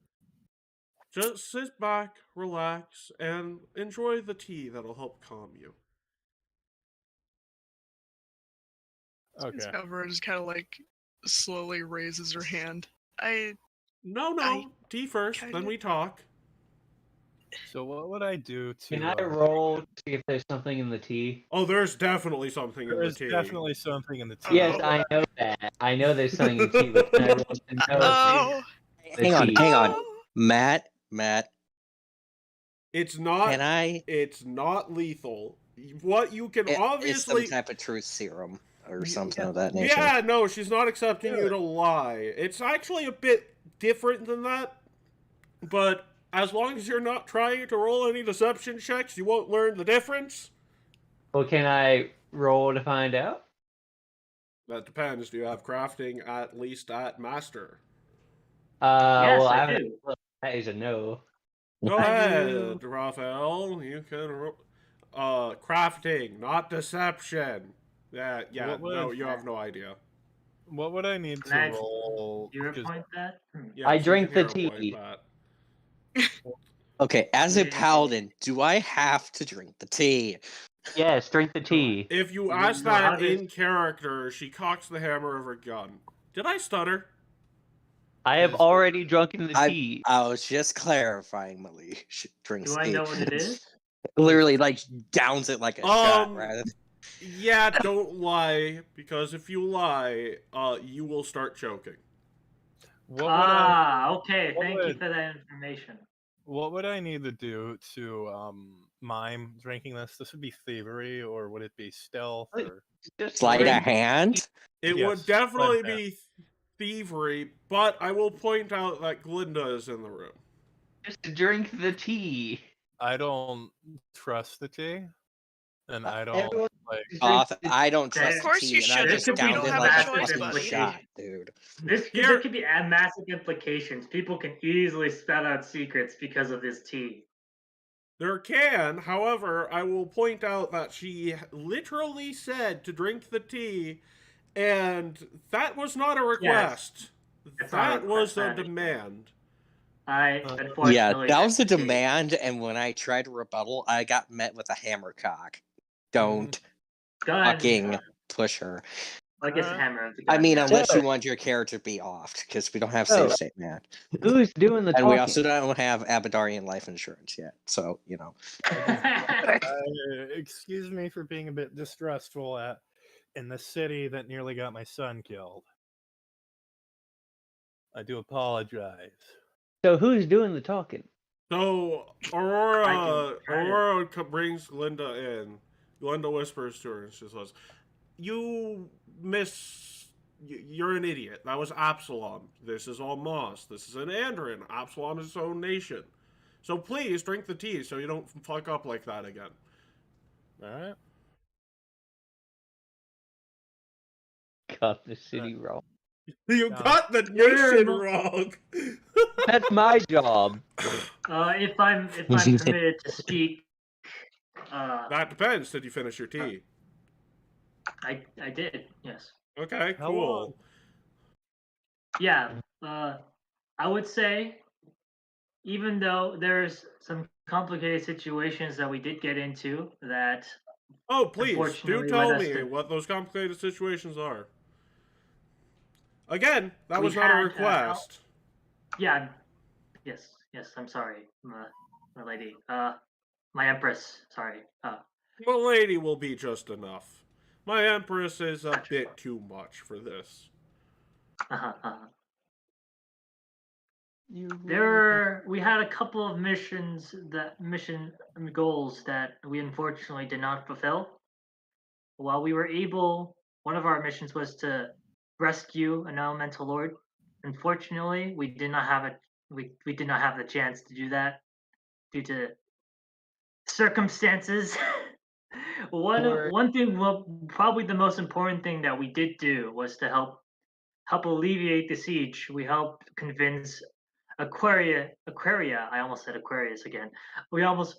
Just sit back, relax, and enjoy the tea that'll help calm you." Okay. Discover just kind of like slowly raises her hand. No, tea first, kinda- then we talk. So what would I do to? Can I roll to see if there's something in the tea? Oh, there's definitely something in the There's tea. definitely something in the tea. Yes, I know that. I know there's something in the tea, but can I roll to know Oh, the Hang on, tea? hang on. oh. Matt, It's not. can I? It's not lethal. What you can It's some obviously. type of truth serum or something of that nature. Yeah, no, she's not accepting you to lie. It's actually a bit different than that. But as long as you're not trying to roll any deception checks, you won't learn the difference. Well, can I roll to find out? That depends. Do you have crafting at least at master? Yes, Well, I haven't. do. Well, that is a no. Go I ahead, do. Raphael. You can. Crafting, not deception. Yeah. What would- No, you have no idea. What would I need Can to I roll? Zero Because point that? Yes, I you drink can the hero point tea. that. Okay, as a Yeah. paladin, do I have to drink the tea? Yes, drink the tea. If you You ask know how that to- in character, she cocks the hammer of her gun. Did I stutter? I have already drunken the tea. I was just clarifying, Malik. She drinks Do I tea. know what it is? Literally, like, downs it like a shot, Um, right? Yeah, don't lie, because if you lie, you will start choking. what would I? Okay. what Thank you would- for that information. What would I need to do to mime drinking this? This would be thievery, or would it be stealth? Or Just Sleight of drink- hand? It Yes, would definitely right be thievery, but I will point out that Glinda is in the room. Just drink the tea. I don't trust the tea, and I don't Everyone like. just drink the I don't Of trust course tea, you and I shouldn't. just There could be downed it no like a massive fucking implications. shot, dude. There could be massive implications. People can easily spout out secrets because of this tea. There can, however, I will point out that she literally said to drink the tea, and that was not a request. It's not a That was request, I a understand. demand. I Yeah, unfortunately that drank was a the tea. demand, and when I tried to rebuttal, I got met with a hammercock. Don't Gun. fucking push her. I guess hammer of the I gun. mean, yeah. unless So- you want your character to be offed, because we don't have So- save state, man. Who's doing the And talking? we also don't have Abadarian life insurance yet, so, you know. Excuse me for being a bit distrustful in the city that nearly got my son killed. I do apologize. So who's doing the talking? So Aurora brings Glinda in. Glinda whispers to her and she says, "You you're an idiot. That was Absalom. This is Almas. This is an Andrin. Absalom is his own nation. So please drink the tea so you don't fuck up like that again." All right. Got the city wrong. You No. got the You're nation mo- wrong. That's my job. If I'm permitted to speak, That depends. Did you finish your tea? I did, yes. Okay, How cool. long? Yeah, I would say, even though there's some complicated situations that we did get into that Oh, please, do unfortunately tell led us me to- what those complicated situations are. Again, that We was not a had, request. yeah, yes, I'm sorry, my lady, my empress, sorry. Milady will be just enough. My Empress is a bit too much for this. We had a couple of mission goals that we unfortunately did not fulfill. While we were able, one of our missions was to rescue an elemental lord. Unfortunately, we did not have we did not have the chance to do that due to circumstances. One thing, well, probably the most important thing that we did do was to help alleviate the siege. We helped convince Aquaria. I almost said Aquarius again. We helped.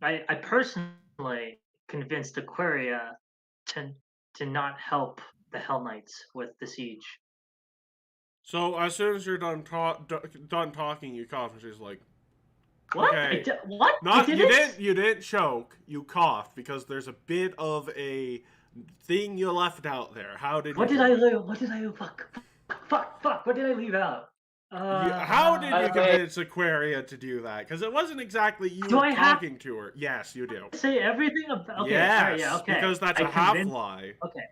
I personally convinced Aquaria to not help the Hell Knights with the siege. So as soon as you're done talking, you cough, and she's like, What? Okay. What? "Not I you didn't choke. You coughed because there's a bit of a thing you left out there. How did What you? did I leave? What did I leave? Fuck! What did I leave out? How did you Okay. convince Aquaria to do that? Because it wasn't exactly you Do I have- talking to her. Yes, you do. Say everything about. Okay. Yes, All right, yeah. Okay. because that's I a half convinced- lie. Okay.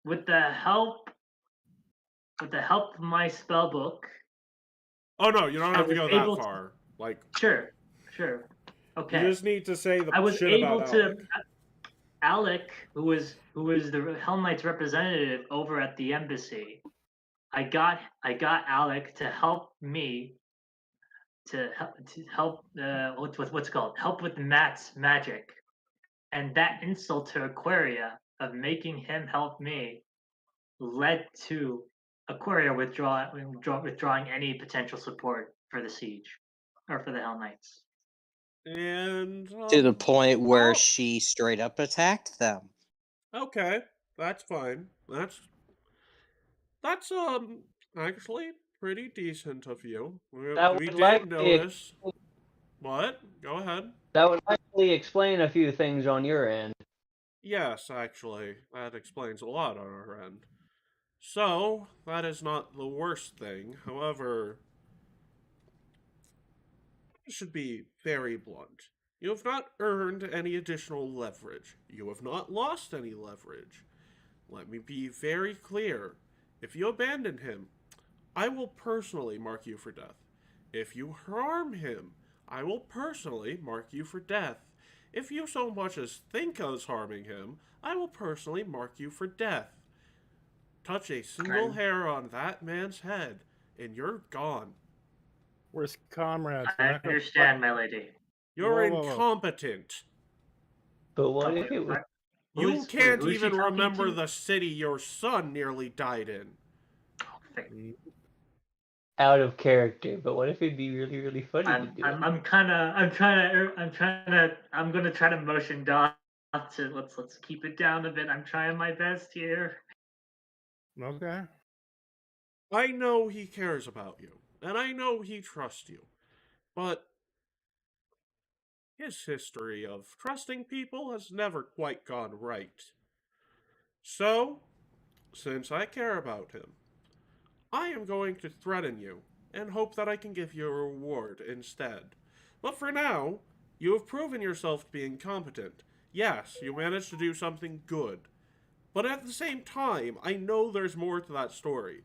With the help of my spell book. Oh no, you don't I have to was go able that to- far. Like, Sure. Okay. you just need to say the I was shit able about to. Alec. Alec, who was the Hell Knights representative over at the embassy, I got Alec to help me to help what's it called, help with Matt's magic, and that insult to Aquaria of making him help me led to Aquaria withdrawing any potential support for the siege or for the Hell Knights. And To the point where well, she straight up attacked them. okay, that's fine. That's actually pretty decent of you. That We would did likely- notice. What? Go ahead. That would likely explain a few things on your end. Yes, actually, that explains a lot on our end. So, that is not the worst thing. However, I should be very blunt. You have not earned any additional leverage. You have not lost any leverage. Let me be very clear. If you abandon him, I will personally mark you for death. If you harm him, I will personally mark you for death. If you so much as think of harming him, I will personally mark you for death. Touch a single hair on that man's head, and you're gone. Where's comrades? I understand, my lady. You're Whoa, whoa, whoa. incompetent. But what if it was? You can't who is she even talking remember to? the city your son nearly died in. Oh, out of character, but what if it'd be really, really funny to do it? I'm gonna try to motion Doc to let's keep it down a bit. I'm trying my best here. Okay. I know he cares about you, and I know he trusts you, but his history of trusting people has never quite gone right. So, since I care about him, I am going to threaten you and hope that I can give you a reward instead. But for now, you have proven yourself to be incompetent. Yes, you managed to do something good. But at the same time, I know there's more to that story.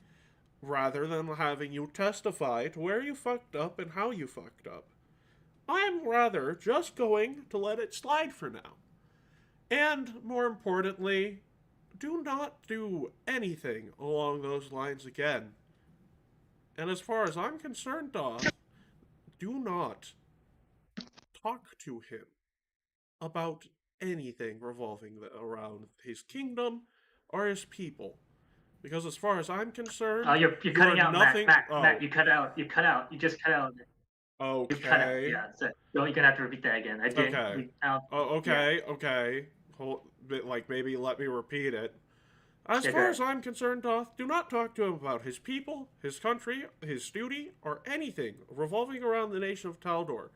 Rather than having you testify to where you fucked up and how you fucked up, I am rather just going to let it slide for now. And more importantly, do not do anything along those lines again. And as far as I'm concerned, Doth, do not talk to him about anything revolving around his kingdom or his people. Because as far as I'm concerned, Oh, you're you cutting are out, nothing. Matt, you cut out. You cut out. You just cut out. You cut out. Okay. Yeah, so you're gonna have to repeat that again. I didn't. Okay. Yeah. Okay. Hold, maybe let me repeat it. As Yeah, far go as I'm concerned, Doth, do not talk to him about his people, his country, his duty, or anything revolving around the nation of Taldor,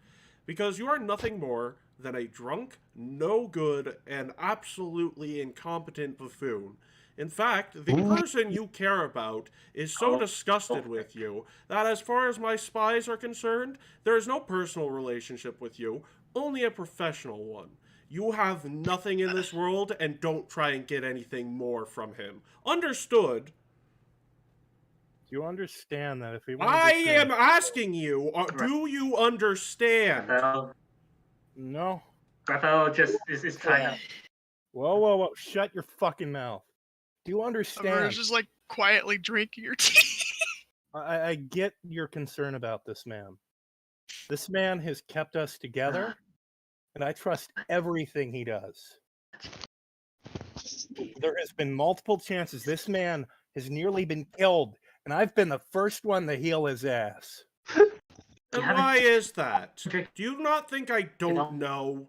because you are nothing more than a drunk, no good, and absolutely incompetent buffoon. In fact, the person you care about is so disgusted with you that, as far as my spies are concerned, there is no personal relationship with you, only a professional one. You have nothing in this world, and don't try and get anything more from him. Understood? Do you understand that if we I am asking you, do you understand? No. Raphael just is trying to. Whoa. Shut your fucking mouth. Do you understand? Just like quietly drinking your tea. I get your concern about this man. This man has kept us together, and I trust everything he does. There has been multiple chances. This man has nearly been killed, and I've been the first one to heal his ass. And why is that? Do you not think I don't know?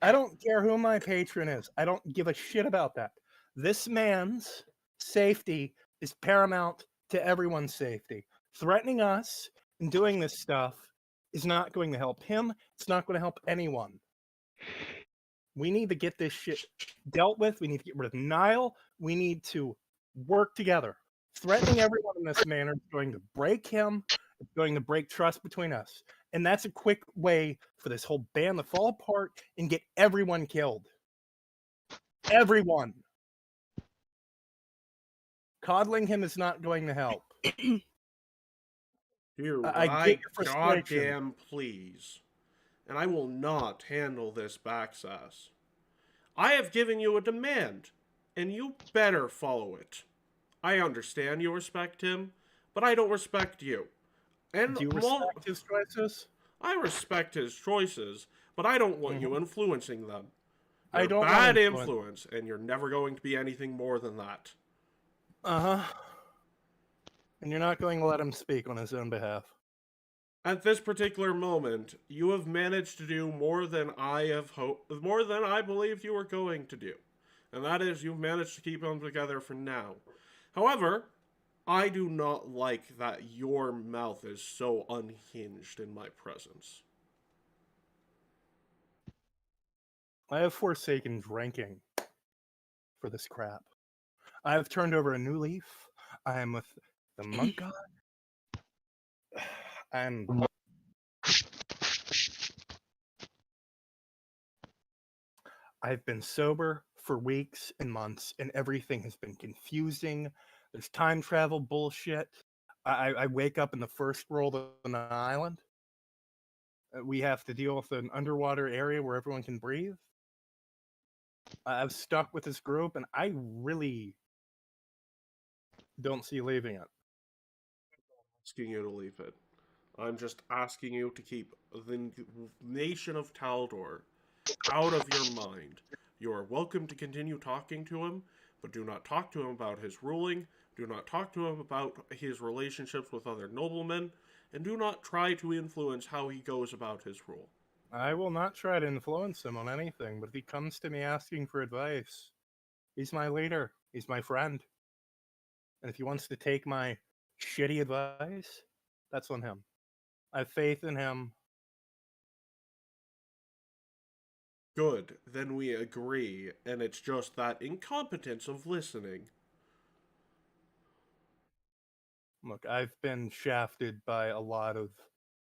I don't care who my patron is. I don't give a shit about that. This man's safety is paramount to everyone's safety. Threatening us and doing this stuff is not going to help him. It's not going to help anyone. We need to get this shit dealt with. We need to get rid of Nihil. We need to work together. Threatening everyone in this manner is going to break him. It's going to break trust between us. And that's a quick way for this whole band to fall apart and get everyone killed. Everyone. Coddling him is not going to help. Dude, I get your frustration. goddamn please. And I will not handle this backsass. I have given you a demand, and you better follow it. I understand you respect him, but I don't respect you. And do you respect his choices? I respect his choices, but I don't want you influencing them. You're I don't bad want influence, and you're never going to be anything more than that. Uh-huh. And you're not going to let him speak on his own behalf. At this particular moment, you have managed to do more than more than I believed you were going to do. And that is, you've managed to keep them together for now. However, I do not like that your mouth is so unhinged in my presence. I have forsaken drinking for this crap. I have turned over a new leaf. I am with the monk god. I've been sober for weeks and months, and everything has been confusing. There's time travel bullshit. I wake up in the first world of an island. We have to deal with an underwater area where everyone can breathe. I've stuck with this group, and I really don't see leaving it. Asking you to leave it. I'm just asking you to keep the nation of Taldor out of your mind. You are welcome to continue talking to him, but do not talk to him about his ruling Do not talk to him about his relationships with other noblemen, and do not try to influence how he goes about his rule. I will not try to influence him on anything, but if he comes to me asking for advice, he's my leader. He's my friend. And if he wants to take my shitty advice, that's on him. I have faith in him. Good, then we agree, and it's just that incompetence of listening. Look, I've been shafted by a lot of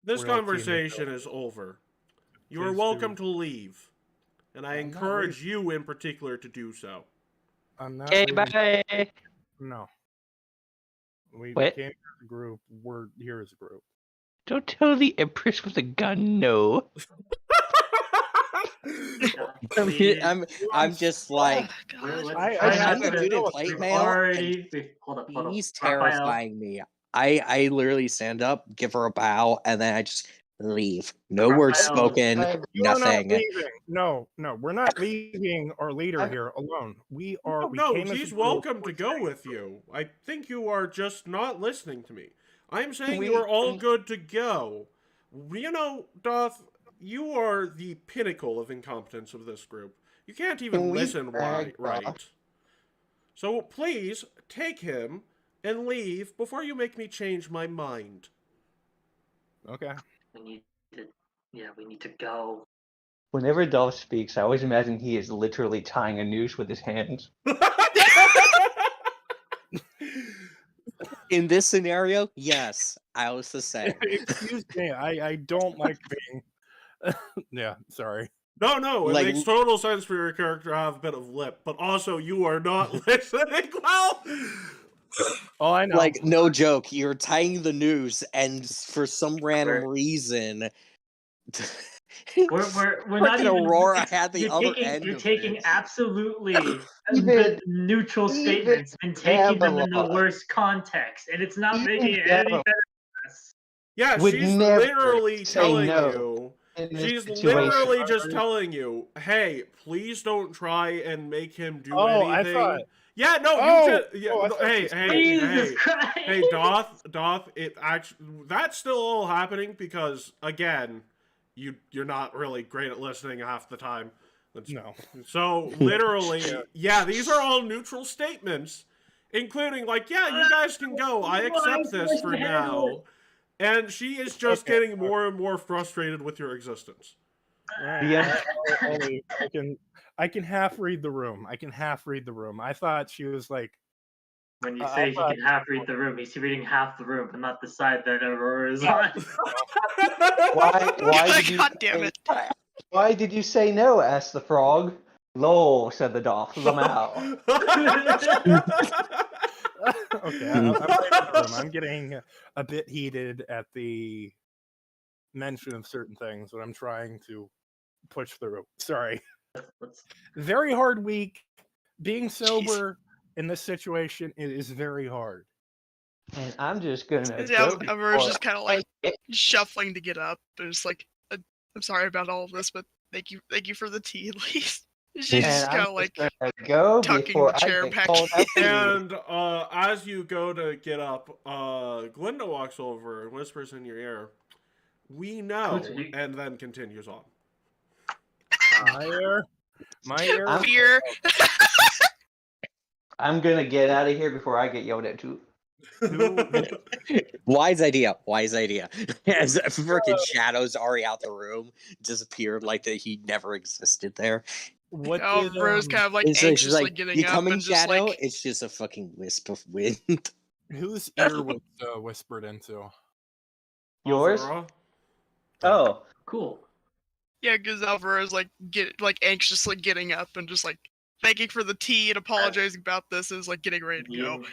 This royalty in conversation the is over. You are Please welcome do. to leave, and I I'm not encourage you in particular to do so. I'm not Okay, leaving. bye. No. We What? came here as a group. We're here as a group. Don't tell the Empress with a gun no. I'm just like, I I'm the dude in plate mail, and hold up. he's Raphael, terrifying me. I literally stand up, give her a bow, and then I just leave. No words Raphael, spoken, You're not nothing. leaving. No, we're not leaving our leader here alone. We came as he's a group. welcome to go with you. I think you are just not listening to me. I'm saying you are all good to go. You know, Doth, you are the pinnacle of incompetence of this group. You can't even listen right. So please, take him and leave before you make me change my mind. Okay. we need to go. Whenever Dolph speaks, I always imagine he is literally tying a noose with his hands. In this scenario, yes, I was the same. Excuse me, I don't like being. Yeah, sorry. No, it makes total sense for your character to have a bit of lip, but also you are not listening well. Oh, I know. Like, no joke, you're tying the noose, and for some random reason, We're not even. Aurora had the other end. You're taking absolutely Even- good neutral even statements and taking them in the Babylon. worst context, and it's not Even making it any Babylon. better for us. Yeah, Would she's never literally say telling no you. in this She's situation. literally just telling you, "Hey, please don't try and make him do Oh, anything." I thought. Yeah, no, Oh! you just. Yeah, Oh, I no, thought hey, you said- hey, Jesus hey, Christ! hey, Doth. It actually that's still all happening because again, you're not really great at listening half the time. No. So literally, yeah, these are all neutral statements, including like, yeah, you guys can go. I accept this for now. And she is just getting more and more frustrated with your existence. Right. I can half read the room. I thought she was like. When you say he can half read the room, he's reading half the room, but not the side that Aurora is on. Why did you God damn it. Why did you say no? Asked the frog. Lol, said the Dolph. Lamau. Okay, I'm reading the room. I'm getting a bit heated at the mention of certain things, but I'm trying to push through. Sorry. Very hard week. Being sober in this situation is very hard. And I'm just gonna. Aurora's just kind of like shuffling to get up. There's like, I'm sorry about all of this, but thank you for the tea at least. She's just kind of like go tucking the chair back. And as you go to get up, Glinda walks over and whispers in your ear, "We know," and then continues on. My ear. Fear. I'm gonna get out of here before I get yelled at too. Wise idea. As freaking shadows already out the room, disappeared like that he never existed there. What Rose kind of like anxiously like, getting you up come in and just shadow, like, it's just a fucking wisp of wind. Whose ear was whispered into? Yours? Aurora? Oh, cool. Yeah, because Alvaro's like anxiously getting up and just like thanking for the tea and apologizing about this is like getting ready to go.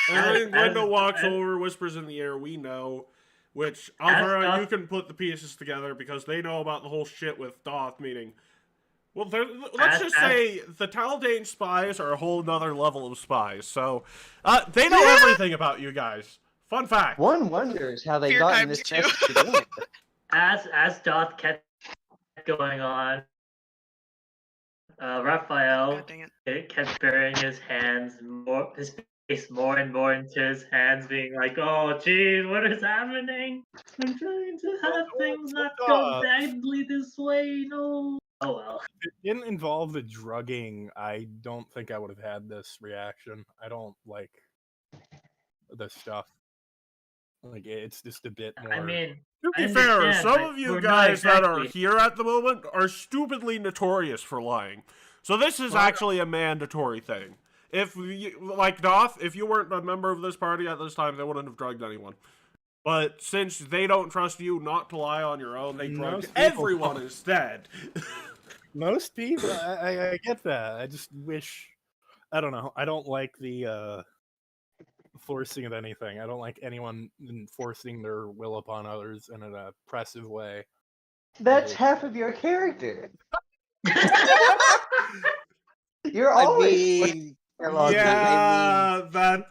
And then Glinda walks over, whispers in the air, "We know." Which, Alvaro, you can put the pieces together because they know about the whole shit with Doth, meaning... Well, let's just say the Taldane spies are a whole nother level of spies, so they know everything about you guys. Fun fact. One wonders how they got in this mess to begin with. As Doth kept going on, Raphael kept burying his face more and more into his hands, being like, "Oh, geez, what is happening? I'm trying to have things not go badly this way. No." Oh well. If it didn't involve the drugging, I don't think I would have had this reaction. I don't like this stuff. Like, it's just a bit more. I mean, To I be fair, understand, some but of you we're not guys that are exactly. here at the moment are stupidly notorious for lying. So this is actually a mandatory thing. If you, like Doth, if you weren't a member of this party at this time, they wouldn't have drugged anyone. But since they don't trust you not to lie on your own, they drugged Most people everyone don't. instead. Most people, I get that. I just wish, I don't know. I don't like the forcing of anything. I don't like anyone enforcing their will upon others in an oppressive way. That's half of your character. You're I always mean, yeah, that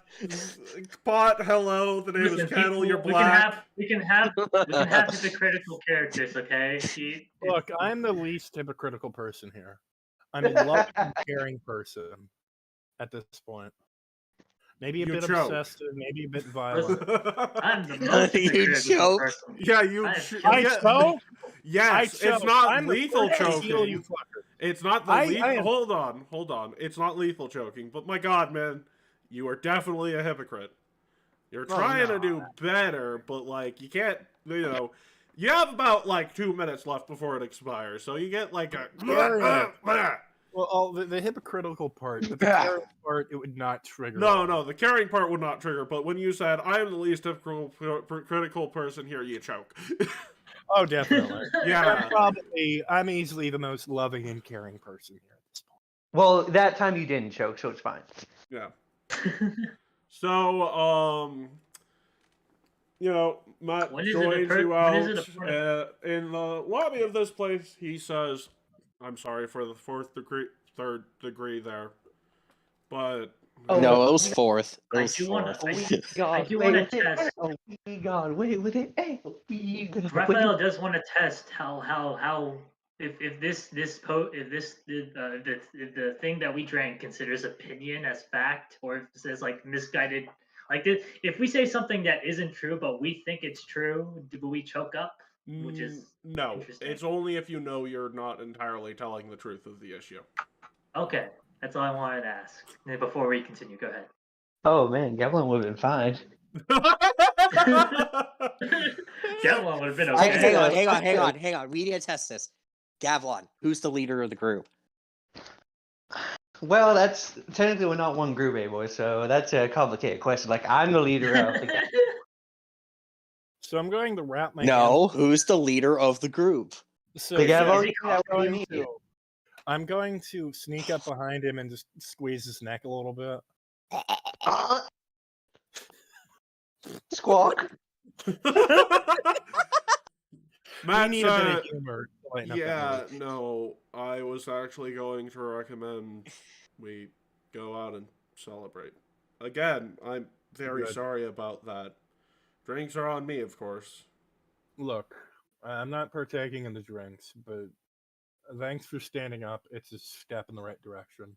pot. Hello, the name Listen, is Kettle. people, You're black. we can have hypocritical characters, okay? Look, I'm the least hypocritical person here. I'm a loving and caring person at this point. Maybe a You bit choke. obsessive, maybe a bit violent. I'm the most You hypocritical choke? person. Yeah, you. I yeah. choke? Yes, I it's choke. not I'm the lethal first to heal choking. you fucker. It's not the I lethal. am- Hold on. It's not lethal choking. But my God, man, you are definitely a hypocrite. You're trying to do better, but like you can't. You know, you have about like 2 minutes left before it expires, so you get like a. Well, the hypocritical part, but the caring part, it would not trigger. No, the caring part would not trigger. But when you said I am the least critical person here, you choke. Oh, definitely. Yeah. I'm easily the most loving and caring person here at this point. Well, that time you didn't choke, so it's fine. Yeah. So, you know, Matt joins you out in the lobby of this place. He says, "I'm sorry for the third degree there, but no, it was fourth. It I was do want fourth. to test. Oh my God! Wait with it. Hey, Raphael does want to test how if the thing that we drank considers opinion as fact, or if it says like misguided, like if we say something that isn't true but we think it's true, do we choke up? Which is no. It's only if you know you're not entirely telling the truth of the issue." Okay. That's all I wanted to ask. Before we continue, go ahead. Oh man, Gavlin would have been fine. Gavlin would have been okay. Hang on. We need to test this. Gavlon, who's the leader of the group? Well, that's technically we're not one group, boy. So that's a complicated question. Like I'm the leader of the. So I'm going to wrap my. No, who's the leader of the group? So I'm going to sneak up behind him and just squeeze his neck a little bit. Squawk. Matt, need a bit of humor. Yeah, no, I was actually going to recommend we go out and celebrate. Again, I'm very sorry about that. Drinks are on me, of course. Look, I'm not partaking in the drinks, but thanks for standing up. It's a step in the right direction.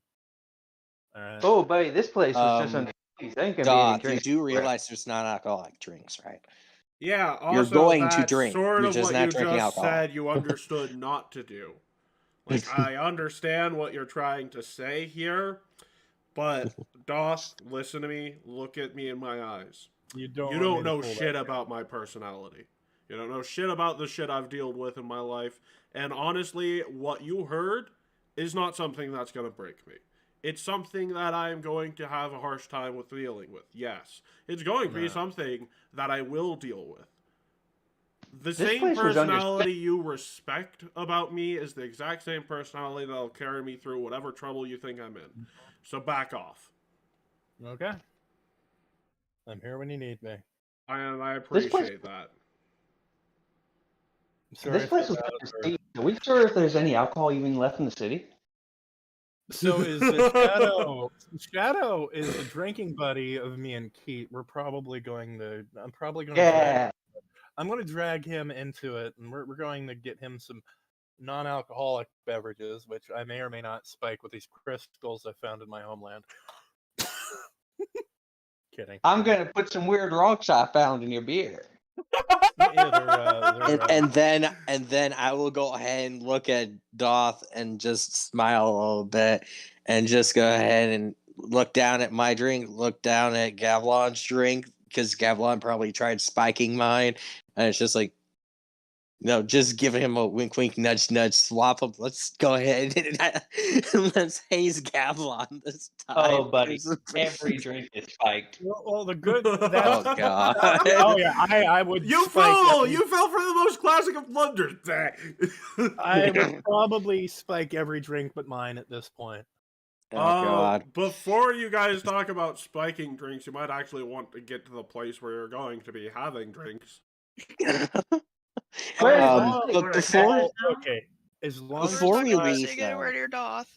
Oh, buddy, this place was just under. Doth, you do realize there's non-alcoholic drinks, right? Yeah, also, you're going to drink. Sort you're of just what not you drinking just alcohol. said you understood not to do. Like, I understand what you're trying to say here, but Doth, listen to me. Look at me in my eyes. You don't know shit about my personality. You don't know shit about the shit I've dealt with in my life. And honestly, what you heard is not something that's going to break me. It's something that I'm going to have a harsh time with dealing with. Yes. It's going to be something that I will deal with. The same personality you respect about me is the exact same personality that'll carry me through whatever trouble you think I'm in. So back off. Okay. I'm here when you need me. I appreciate that. This place was Are we sure if there's any alcohol even left in the city? So is the Shadow? Shadow is a drinking buddy of me and Keith. I'm probably going to. I'm going to drag him into it, and we're going to get him some non-alcoholic beverages, which I may or may not spike with these crystals I found in my homeland. kidding. I'm gonna put some weird rocks I found in your beer. Yeah, and then I will go ahead and look at Doth and just smile a little bit, and just go ahead and look down at my drink, look down at Gavlon's drink, because Gavlon probably tried spiking mine, and it's just like, no, just giving him a wink, wink, nudge, nudge, swap him. Let's go ahead and let's haze Gavlon this time. Oh, buddy, every drink is spiked. Well, the good. Oh god! Oh yeah, I would. You spike fell! every- You fell for the most classic of blunders. I would probably spike every drink but mine at this point. Oh god! Before you guys talk about spiking drinks, you might actually want to get to the place where you're going to be having drinks. But before, Okay, as long before as we leave, Say get word of your Doth.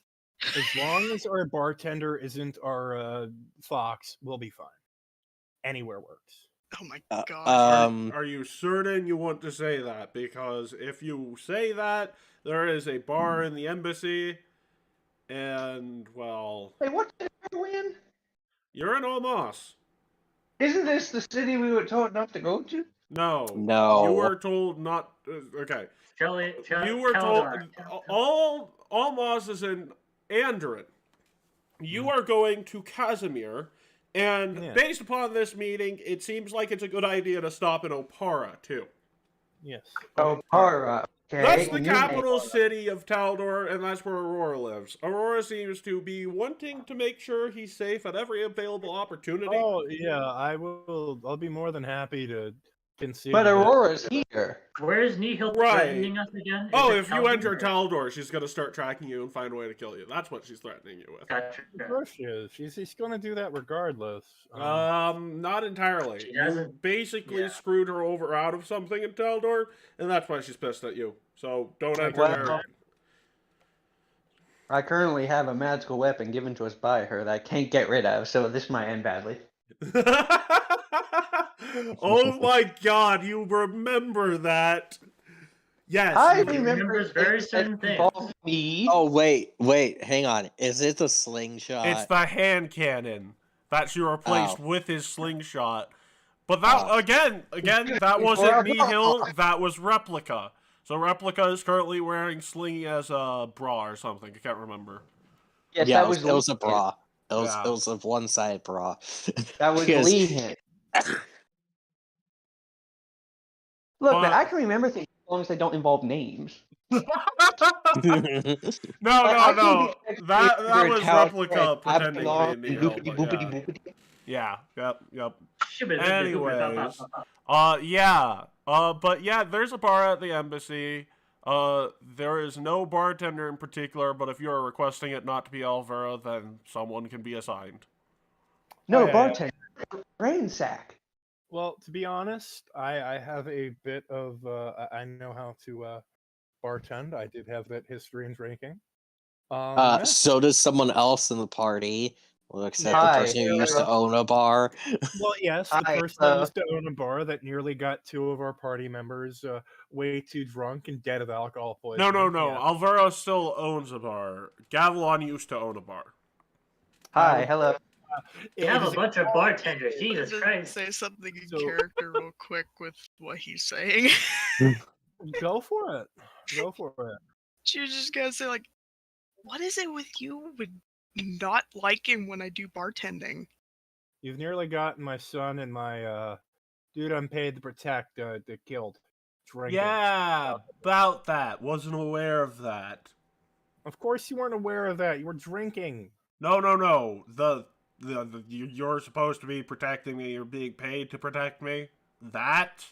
as long as our bartender isn't our fox, we'll be fine. Anywhere works. Oh my god. Are you certain you want to say that? Because if you say that, there is a bar in the embassy, and, well... Hey, what city are we in? You're in Almas. Isn't this the city we were told not to go to? No. No. You were told not... okay. You were told... Almas is in Andrin. You are going to Casimir, and based upon this meeting, it seems like it's a good idea to stop in Opara, too. Yes. Opara. Okay. That's the capital city of Taldor, and that's where Aurora lives. Aurora seems to be wanting to make sure he's safe at every available opportunity. Oh yeah, I will. I'll be more than happy to concede. But Aurora's here. Where's Nihil threatening us again? If you enter Taldor, she's going to start tracking you and find a way to kill you. That's what she's threatening you with. Gotcha. Of course she is. She's going to do that regardless. Not entirely. You basically screwed her over out of something in Taldor, and that's why she's pissed at you. So don't enter there. I currently have a magical weapon given to us by her that I can't get rid of, so this might end badly. Oh my god, you remember that? Yes. I He remembers very certain things. Me. Oh wait, hang on. Is it the slingshot? It's the hand cannon that she replaced with his slingshot. But that again, that wasn't Nihil, that was Replica. So Replica is currently wearing Slingy as a bra or something. I can't remember. Yes, yeah, that was it was a bra. It was a one-sided bra. That was Lee hand. Look, man, I can remember things as long as they don't involve names. No. That was Replica pretending to be Nihil. Yeah. Yep. Anyways, but yeah, there's a bar at the embassy. There is no bartender in particular, but if you are requesting it not to be Alvera, then someone can be assigned. No, bartender. Brain sack. Well, to be honest, I have a bit of I know how to bartend. I did have that history in drinking. So does someone else in the party. Well, except the person who used to own a bar. Well, yes, the person that used to own a bar that nearly got 2 of our party members way too drunk and dead of alcohol poisoning. No. Yeah. Alvaro still owns a bar. Gavilan used to own a bar. Hi, hello. You have a bunch of bartenders. Jesus Christ. Say something in character real quick with what he's saying. Go for it. She was just gonna say, like, what is it with you with not liking when I do bartending? You've nearly gotten my son and my dude I'm paid to protect killed. Drinking. Yeah, about that. Wasn't aware of that. Of course you weren't aware of that. You were drinking. No. You're supposed to be protecting me. You're being paid to protect me. That?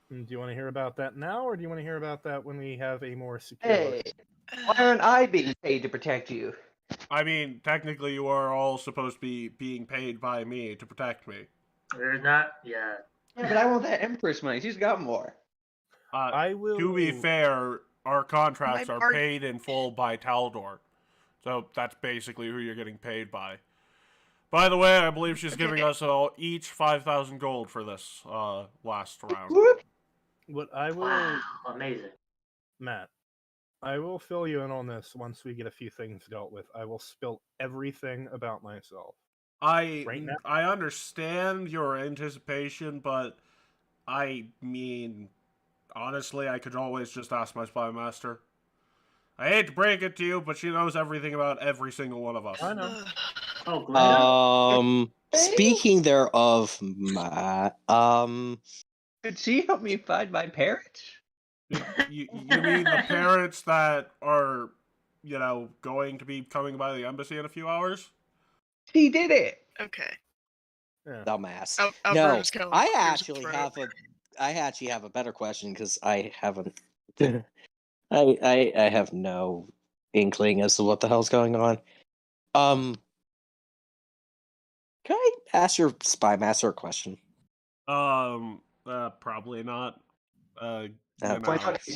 Do you want to hear about that now, or do you want to hear about that when we have a more secure... Hey, why aren't I being paid to protect you? I mean, technically you are all supposed to be being paid by me to protect me. There's not, yeah. Yeah, but I want that Empress money. She's got more. I will... To be fair, our contracts are paid in full by Taldor. So that's basically who you're getting paid by. By the way, I believe she's giving us each 5,000 gold for this last round. What I will... Wow, amazing. Matt, I will fill you in on this once we get a few things dealt with. I will spill everything about myself. Right now? I understand your anticipation, but I mean, honestly, I could always just ask my spy master. I hate to break it to you, but she knows everything about every single one of us. I know. Oh, Glenn. Speaking thereof, Matt, Could she help me find my parents? You mean the parents that are, going to be coming by the embassy in a few hours? She did it. Okay. Yeah. dumbass. No, Alberta's kinda like I clears her actually throat. have a better question because I haven't. I have no inkling as to what the hell's going on. Can I ask your spy master a question? Probably not. Why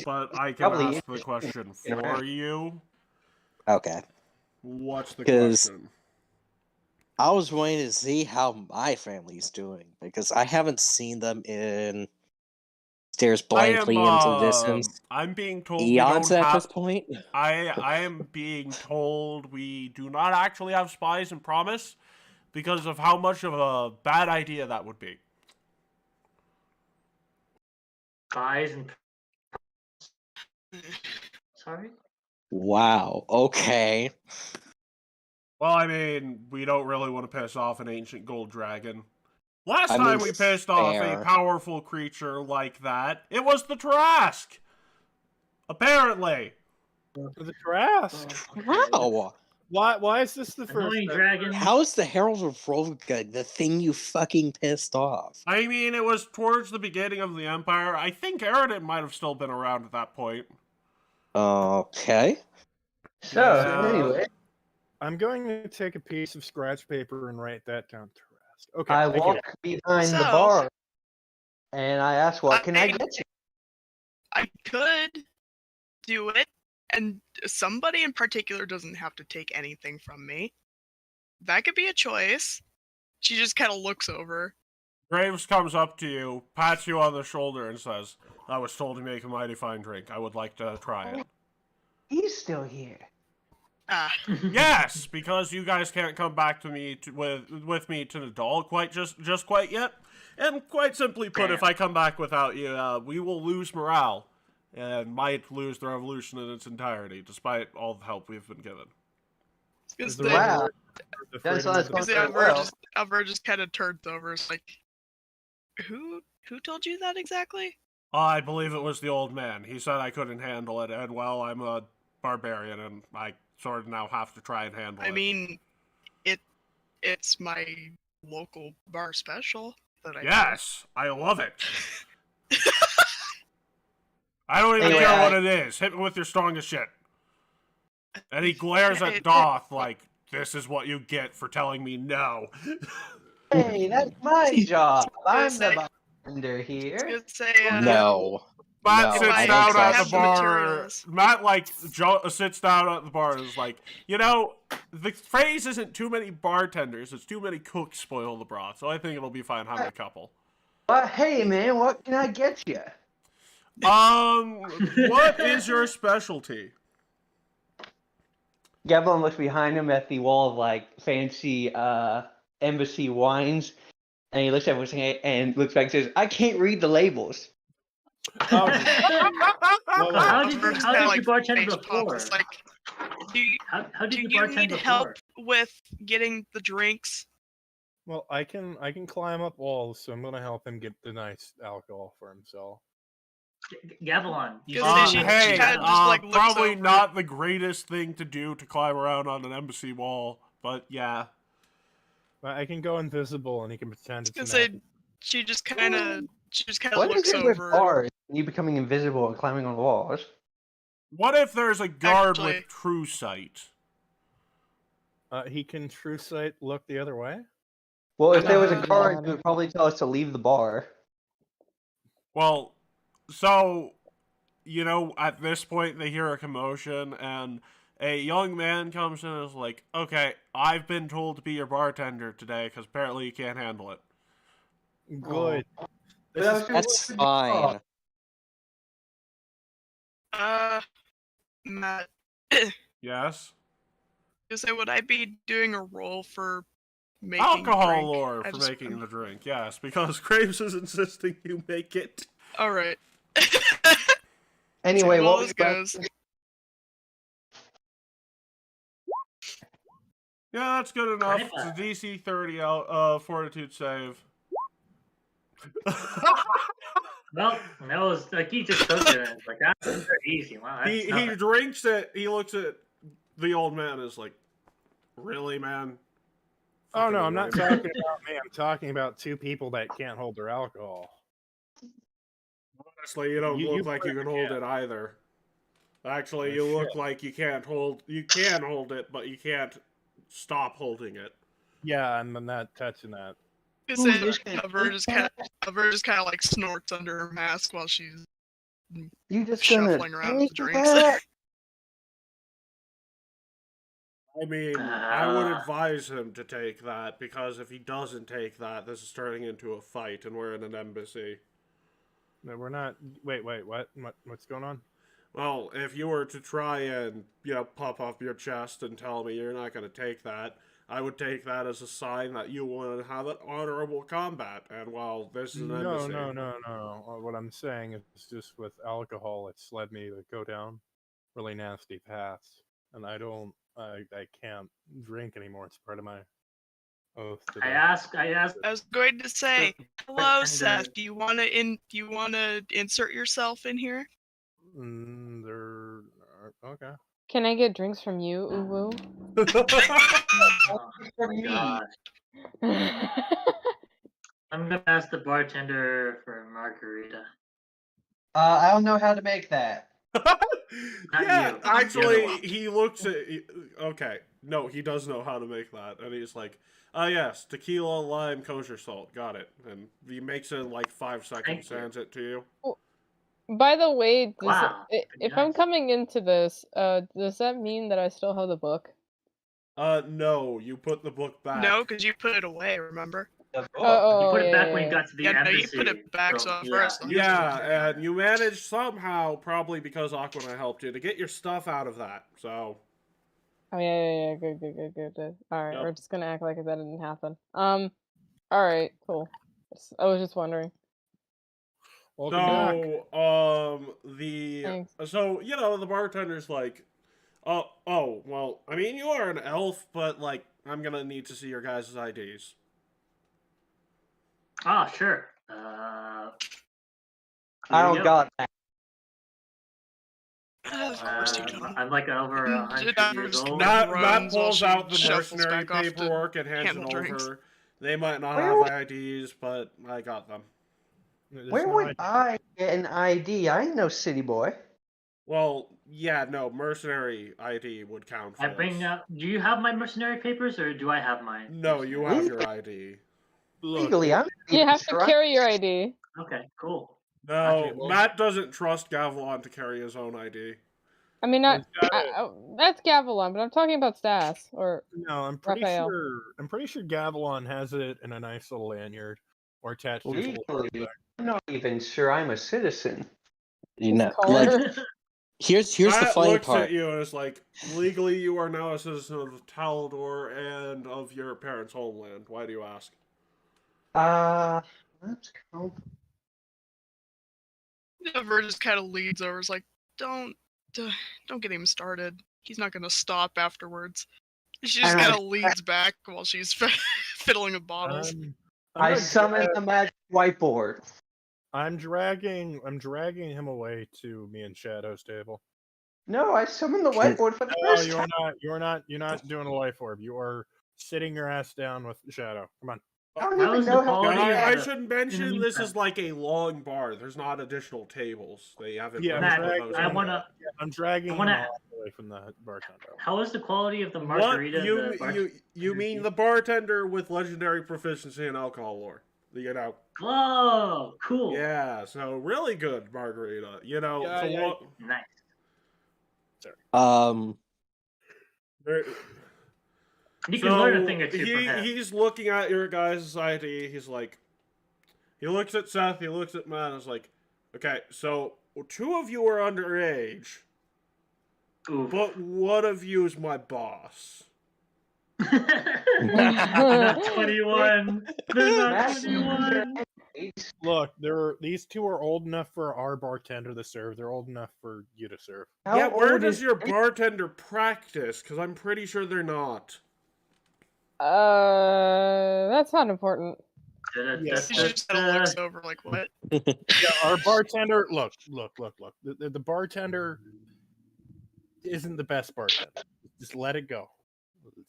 But I can Probably ask the question for around. you. Okay, What's the 'Cause- question? I was waiting to see how my family's doing because I haven't seen them in stares blankly into the distance. I'm being told we Eons don't at have. this point. I am being told we do not actually have spies in Promise because of how much of a bad idea that would be. Guys and sorry. Wow. Okay. Well, I mean, we don't really want to piss off an ancient gold dragon. Last I time mean, we pissed off a fair. powerful creature like that, it was the Trask! Apparently. The Trask. How? Why is this the first Annoying time? dragon. How's the Herald of Volga the thing you fucking pissed off? I mean, it was towards the beginning of the Empire. I think Eridan might have still been around at that point. Okay. So, Yeah. anyway, I'm going to take a piece of scratch paper and write that down. Trask. Okay. I thank you. walk behind the So- bar and I ask, what can I get you? I could do it, and somebody in particular doesn't have to take anything from me. That could be a choice. She just kind of looks over. Graves comes up to you, pats you on the shoulder, and says, I was told to make a mighty fine drink. I would like to try it. He's still here. Ah, Yes, because you guys can't come back to me with me to Nadal just quite yet. And quite simply put, if I come back without you, we will lose morale and might lose the revolution in its entirety, despite all the help we've been given. because The the, Wow. Red Lord That's afraid not of the- supposed to Alvaro just kind of turns over. It's like, who told you that exactly? I believe it was the old man. He said I couldn't handle it, and well, I'm a barbarian, and I sort of now have to try and handle it. I mean, it's my local bar special that I do. Yes, I love it. I don't even Anyway, care what it is. Hit me with your strongest shit. And he glares at Doth like, this is what you get for telling me no. Hey, that's my job. I'm say- the bartender here. Gonna say, No. Matt No, sits I down don't at trust the you. bar. Matt, sits down at the bar and is like, the phrase isn't too many bartenders, it's too many cooks spoil the broth, so I think it'll be fine having a couple. But hey, man, what can I get you? What is your specialty? Gavlin looks behind him at the wall of like fancy embassy wines, and he looks at everything and looks back and says, "I can't read the labels." Oh, So how did Alvaro's you kinda, bartend face pops. before? It's like, do How did you you bartend need before? help with getting the drinks? well, I can climb up walls, so I'm gonna help him get the nice alcohol for himself. Gavilan, you Because said she you Hey, kinda just, like, looks probably over. not the greatest thing to do to climb around on an embassy wall, but yeah. I can go invisible, and he can pretend it's Gonna an say, apple. she just kind of What is looks it with over. bars and you becoming invisible and climbing on walls? What if there's a guard Actually- with true sight? He can true sight look the other way. Well, if there was a Uh, guard, he would probably tell us to leave the bar. Well, so, at this point they hear a commotion, and a young man comes in and is like, okay, I've been told to be your bartender today, because apparently you can't handle it. Good. This That is was That's your fine. Matt, Yes? gonna say, would I be doing a roll for making Alcohol drink. lore for making the drink, yes, because Graves is insisting you make it. All right. Anyway, well, what this goes. Yeah, that's good enough. It's a DC 30 fortitude save. Well, that was like he just took it. And it's like that's very easy. Wow, that's he drinks it. He looks at the old man and is like, "Really, man?" Oh no, I'm not talking about me. I'm talking about two people that can't hold their alcohol. Honestly, you don't look like you can hold it either. Actually, you look like you can't hold. You can hold it, but you can't stop holding it. Yeah, I'm not touching that. Cover just kind of like snorts under her mask while she's shuffling around with the drinks. I mean, I would advise him to take that, because if he doesn't take that, this is turning into a fight, and we're in an embassy. No, we're not. Wait, what? What's going on? Well, if you were to try and, puff up your chest and tell me you're not going to take that, I would take that as a sign that you want to have an honorable combat. And while this is an embassy... No. What I'm saying is just with alcohol, it's led me to go down really nasty paths. And I can't drink anymore. It's part of my oath. I asked. I was going to say, hello, Seth. Do you want to insert yourself in here? Okay. Can I get drinks from you, Uwu? Oh, gosh. I'm gonna ask the bartender for a margarita. I don't know how to make that. Yeah, actually, he looks at... Okay, no, he does know how to make that. And he's like, yes, tequila, lime, kosher salt. Got it. And he makes it in like 5 seconds, hands it to you. By the way, if nice. I'm coming into this, does that mean that I still have the book? No, you put the book back. No, because you put it away, remember? You put it back when you got to the embassy. No, you put it back first. Yeah, and you managed somehow, probably because Aquina helped you, to get your stuff out of that, so... Oh, yeah, good. Alright, we're just gonna act like that didn't happen. Alright, cool. I was just wondering. Thanks. So, the bartender's like, oh, well, I mean, you are an elf, but, like, I'm gonna need to see your guys' IDs. Oh, sure. I don't got that. I'm like over 100 years old. Matt pulls out the mercenary paperwork and hands it over. They might not have IDs, but I got them. Where would I get an ID? I ain't no city boy. Well, yeah, no, mercenary ID would count for do you have my mercenary papers, or do I have mine? No, you have your ID. Legally, you have to carry your ID. Okay, cool. No, Matt doesn't trust Gavilan to carry his own ID. I mean, that's Gavilan, but I'm talking about Stas or no. I'm pretty sure Gavilan has it in a nice little lanyard or attached to his little backpack. I'm not even sure I'm a citizen. Here's the funny looks part. At you and is like, legally, you are now a citizen of Talador and of your parents' homeland. Why do you ask? That's cool. Ver just kind of leads over. Is like, don't get him started. He's not gonna stop afterwards. She just kind of leads back while she's fiddling with bottles. I summon the magic whiteboard. I'm dragging him away to me and Shadow's table. No, I summoned the whiteboard for the first time. You're not doing a life orb. You are sitting your ass down with Shadow. Come on. I don't even know how. I should mention this is like a long bar. There's not additional tables. They haven't. Yeah, I'm dragging him away from the bartender. How is the quality of the margarita? You mean the bartender with legendary proficiency in alcohol lore? Oh, cool. Yeah, so really good margarita. Nice. Sorry. You can learn a thing or two from him. He's looking at your guys' ID. He's like, he looks at Seth, he looks at Matt, and is like, okay, so 2 of you are underage, but one of you is my boss. They're not 21. They're not Matt, 21. Look, these two are old enough for our bartender to serve. They're old enough for you to serve. How Yeah, where old does is your bartender practice? Because I'm pretty sure they're not. That's not important. Yeah, She just kind of looks over like, what? yeah, our bartender. Look. The bartender isn't the best bartender. Just let it go.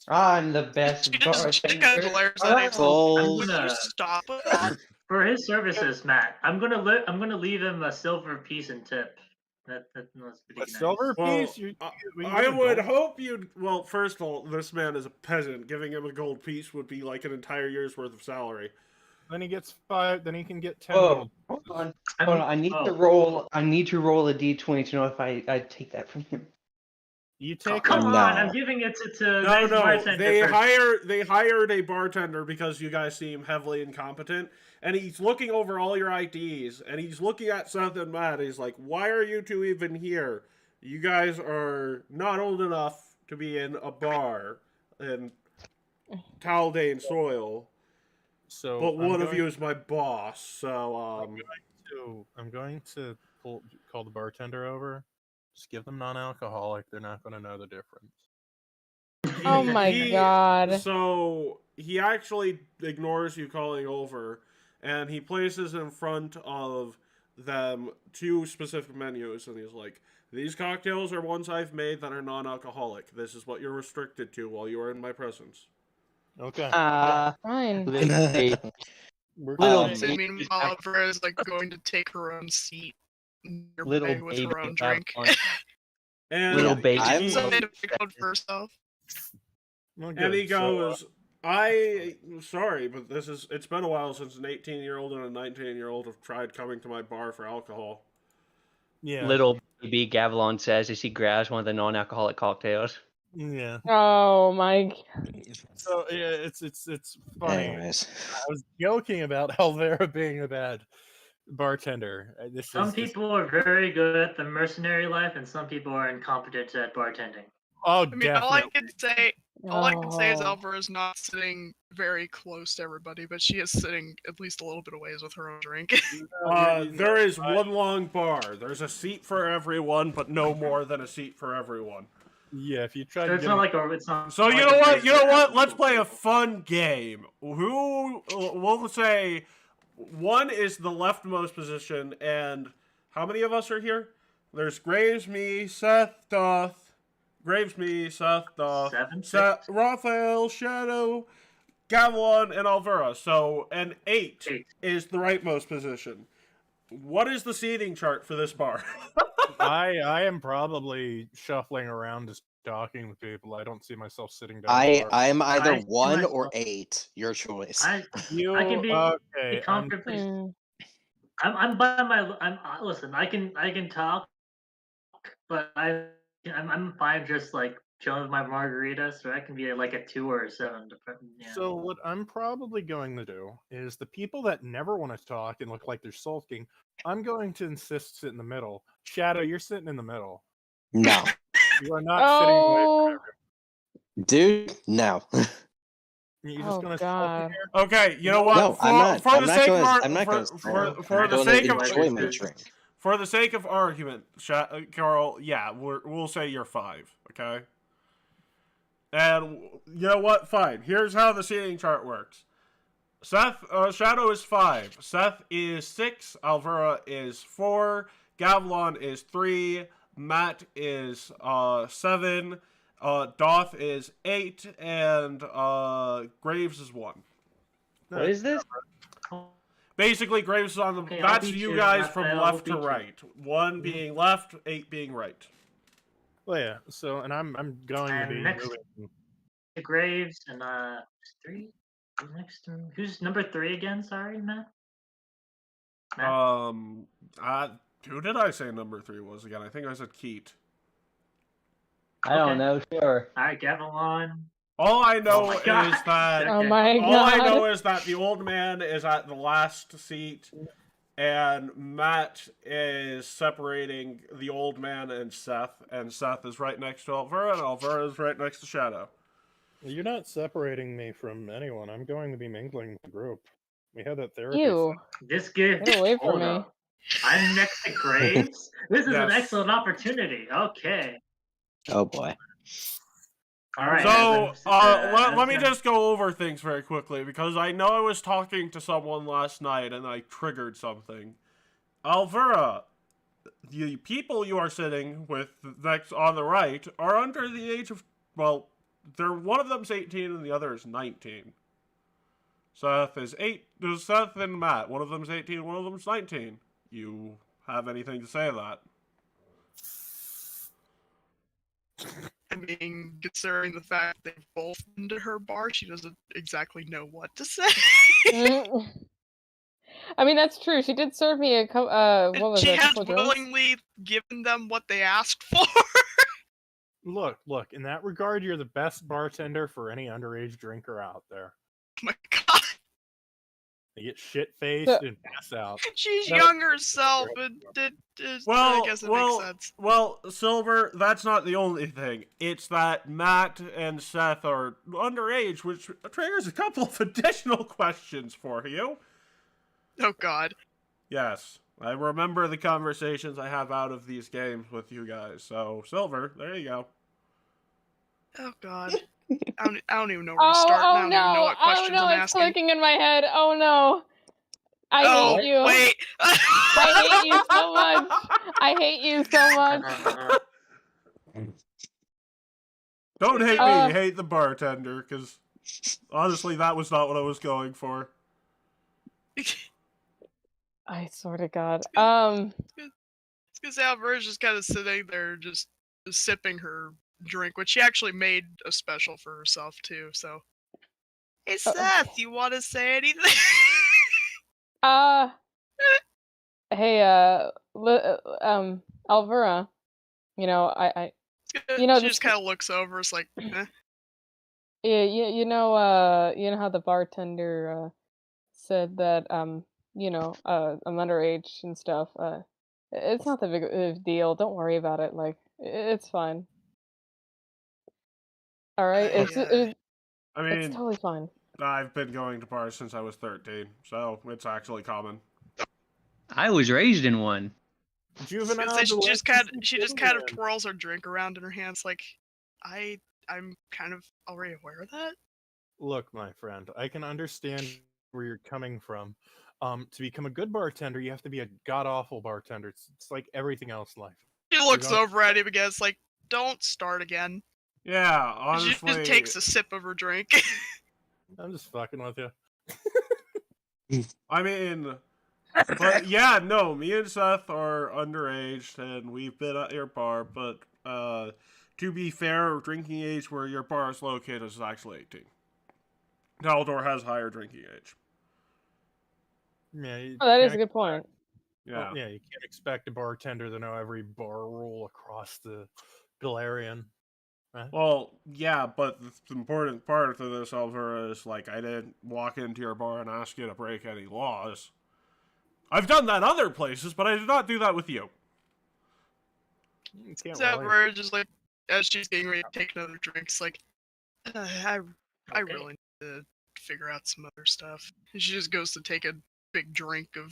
I'm the best She just kind of bartender. glares at him. Balls. Would you stop with that? For his services, Matt, I'm gonna leave him a silver piece and tip. That's pretty A nice. silver Well, piece? You I give a would gold? hope you'd. Well, first of all, this man is a peasant. Giving him a gold piece would be like an entire year's worth of salary. Then he gets 5. Then he can get 10 Whoa, gold. hold on. I'm- Hold on. I need to roll. I need to roll a d20 to know if I take that from him. You Oh, take come it. on! No. I'm giving it to No, nice no, bartender they first. hired a bartender because you guys seem heavily incompetent, and he's looking over all your IDs, and he's looking at Seth and Matt. And he's like, "Why are you two even here? You guys are not old enough to be in a bar in Taldane soil, So but I'm one of going you is my boss." So, I'm going to call the bartender over. Just give them non-alcoholic. They're not going to know the difference. Oh my god. So he actually ignores you calling over, and he places in front of them 2 specific menus, and he's like, "These cocktails are ones I've made that are non-alcoholic. This is what you're restricted to while you are in my presence." Okay. Fine. Little baby. We're Little going- So baby. meanwhile, Alvara is like going to take her own seat nearby Little with baby her own drink. And Little baby. he, Something to pick out for herself. Well, and he good. So, goes, sorry, but it's been a while since an 18-year-old and a 19-year-old have tried coming to my bar for alcohol." yeah. Little baby, Gavilan says as he grabs one of the non-alcoholic cocktails. Yeah. Oh my. So yeah, it's funny. Anyways. I was joking about Alvera being a bad bartender. Some people are very good at the mercenary life, and some people are incompetent at bartending. Oh, I mean, all I definitely. can say is Oh. Alvara's not sitting very close to everybody, but she is sitting at least a little bit of ways with her own drink. There is one long bar. There's a seat for everyone, but no more than a seat for everyone. Yeah, if you try So to it's get not him- like a. It's not. So like you a know what? place You know where what? Let's people- play a fun game. Who we'll say one is the leftmost position, and how many of us are here? There's Graves, me, Seth, Doth. Graves, me, Seth, Doth. 7, Seth, 6? Raphael, Shadow, Gavilan, and Alvera. So an 8 is the rightmost position. What is the seating chart for this bar? I am probably shuffling around just talking with people. I don't see myself sitting down. I'm either I see 1 or myself- 8. Your choice. I You can be okay? comfortably. Hmm. I'm by my. Listen. I can talk, but I'm fine just like chilling with my margarita, so I can be like a 2 or a 7. Yeah. So what I'm probably going to do is the people that never want to talk and look like they're sulking, I'm going to insist sit in the middle. Shadow, you're sitting in the middle. No. You are not sitting away from Oh. everyone. Dude, no. You're just Oh gonna god. Okay, you know what? No, I'm not. For I'm the not sake gonna- of our, I'm not for, gonna for, stand. for I'm the gonna sake of enjoy my drink. for the sake of argument, Carl, yeah, we'll say you're 5, okay? And you know what? Fine. Here's how the seating chart works. Seth, Shadow is 5. Seth is 6. Alvera is 4. Gavilan is 3. Matt is 7. Doth is 8, and Graves is 1. What is this? Basically, Graves is on the. Okay, I'll That's beat you you, guys from Raphael, I'll left to beat you. right. 1 being left, 8 being right. Well, yeah. So, and I'm going to And be next- moving. The Graves and 3. Who's next to him? Who's number 3 again? Sorry, Matt. Who did I say number 3 was again? I think I said Keat. I don't know. Sure. All right, Gavilan. All I know Oh my God. is that Oh my all I god. know is that the old man is at the last seat, and Matt is separating the old man and Seth is right next to Alvera, and Alvera is right next to Shadow. You're not separating me from anyone. I'm going to be mingling with the group. We had that therapy. Ew. This gift. Get away from Hold me. up. I'm next to Graves. This is an Yes. excellent opportunity. Okay. Oh boy. All right. So, let me Aspen- just go over things very quickly, because I know I was talking to someone last night and I triggered something. Alvera, the people you are sitting with next on the right are under the age of, well, one of them's 18 and the other is 19. Seth is 8. There's Seth and Matt. One of them's 18, one of them's 19. You have anything to say to that? I mean, considering the fact they've both been to her bar, she doesn't exactly know what to say. I mean, that's true. She did serve me a couple. What was She it? A has couple drinks? willingly given them what they asked for. Look. In that regard, you're the best bartender for any underage drinker out there. Oh my god. They get shit-faced and pass out. She's young herself, and I guess it makes sense. Well, Silver, that's not the only thing. It's that Matt and Seth are underage, which triggers a couple of additional questions for you. Oh god. Yes, I remember the conversations I have out of these games with you guys. So, Silver, there you go. Oh god. I don't even know where to start. I don't even know what questions I'm it's asking. clicking in my head. Oh no. I hate you. Wait. I hate you so much. I hate you so much. Don't hate me, hate the bartender, because honestly, that was not what I was going for. I swear to God. It's because Alvera's just kind of sitting there, just sipping her drink, which she actually made a special for herself too. So, hey Seth, you want to say anything? Hey, Alvera. You know, she just kind of looks over. It's like, eh. Yeah, you know how the bartender said that I'm underage and stuff. It's not that big of a deal. Don't worry about it. Like, it's fine. All right, I mean, it's totally fine. I've been going to bars since I was 13, so it's actually common. I was raised in one. Juvenile. She just kind of twirls her drink around in her hands, like, I'm kind of already aware of that. Look, my friend, I can understand where you're coming from. To become a good bartender, you have to be a god-awful bartender. It's like everything else in life. She looks over at him again, it's like, don't start again. Yeah, honestly. She just takes a sip of her drink. I'm just fucking with you. I mean, but yeah, no, me and Seth are underage, and we've been at your bar, but to be fair, drinking age where your bar is located is actually 18. Taldor has higher drinking age. Yeah, that is a good point. Yeah. Well, yeah, you can't expect a bartender to know every bar rule across the Galarian. Right? Well, yeah, but the important part of this, Alvera, is, like, I didn't walk into your bar and ask you to break any laws. I've done that other places, but I did not do that with you. So Alvera just, like, as she's getting ready to take another drink, it's like, I really need to figure out some other stuff. And she just goes to take a big drink of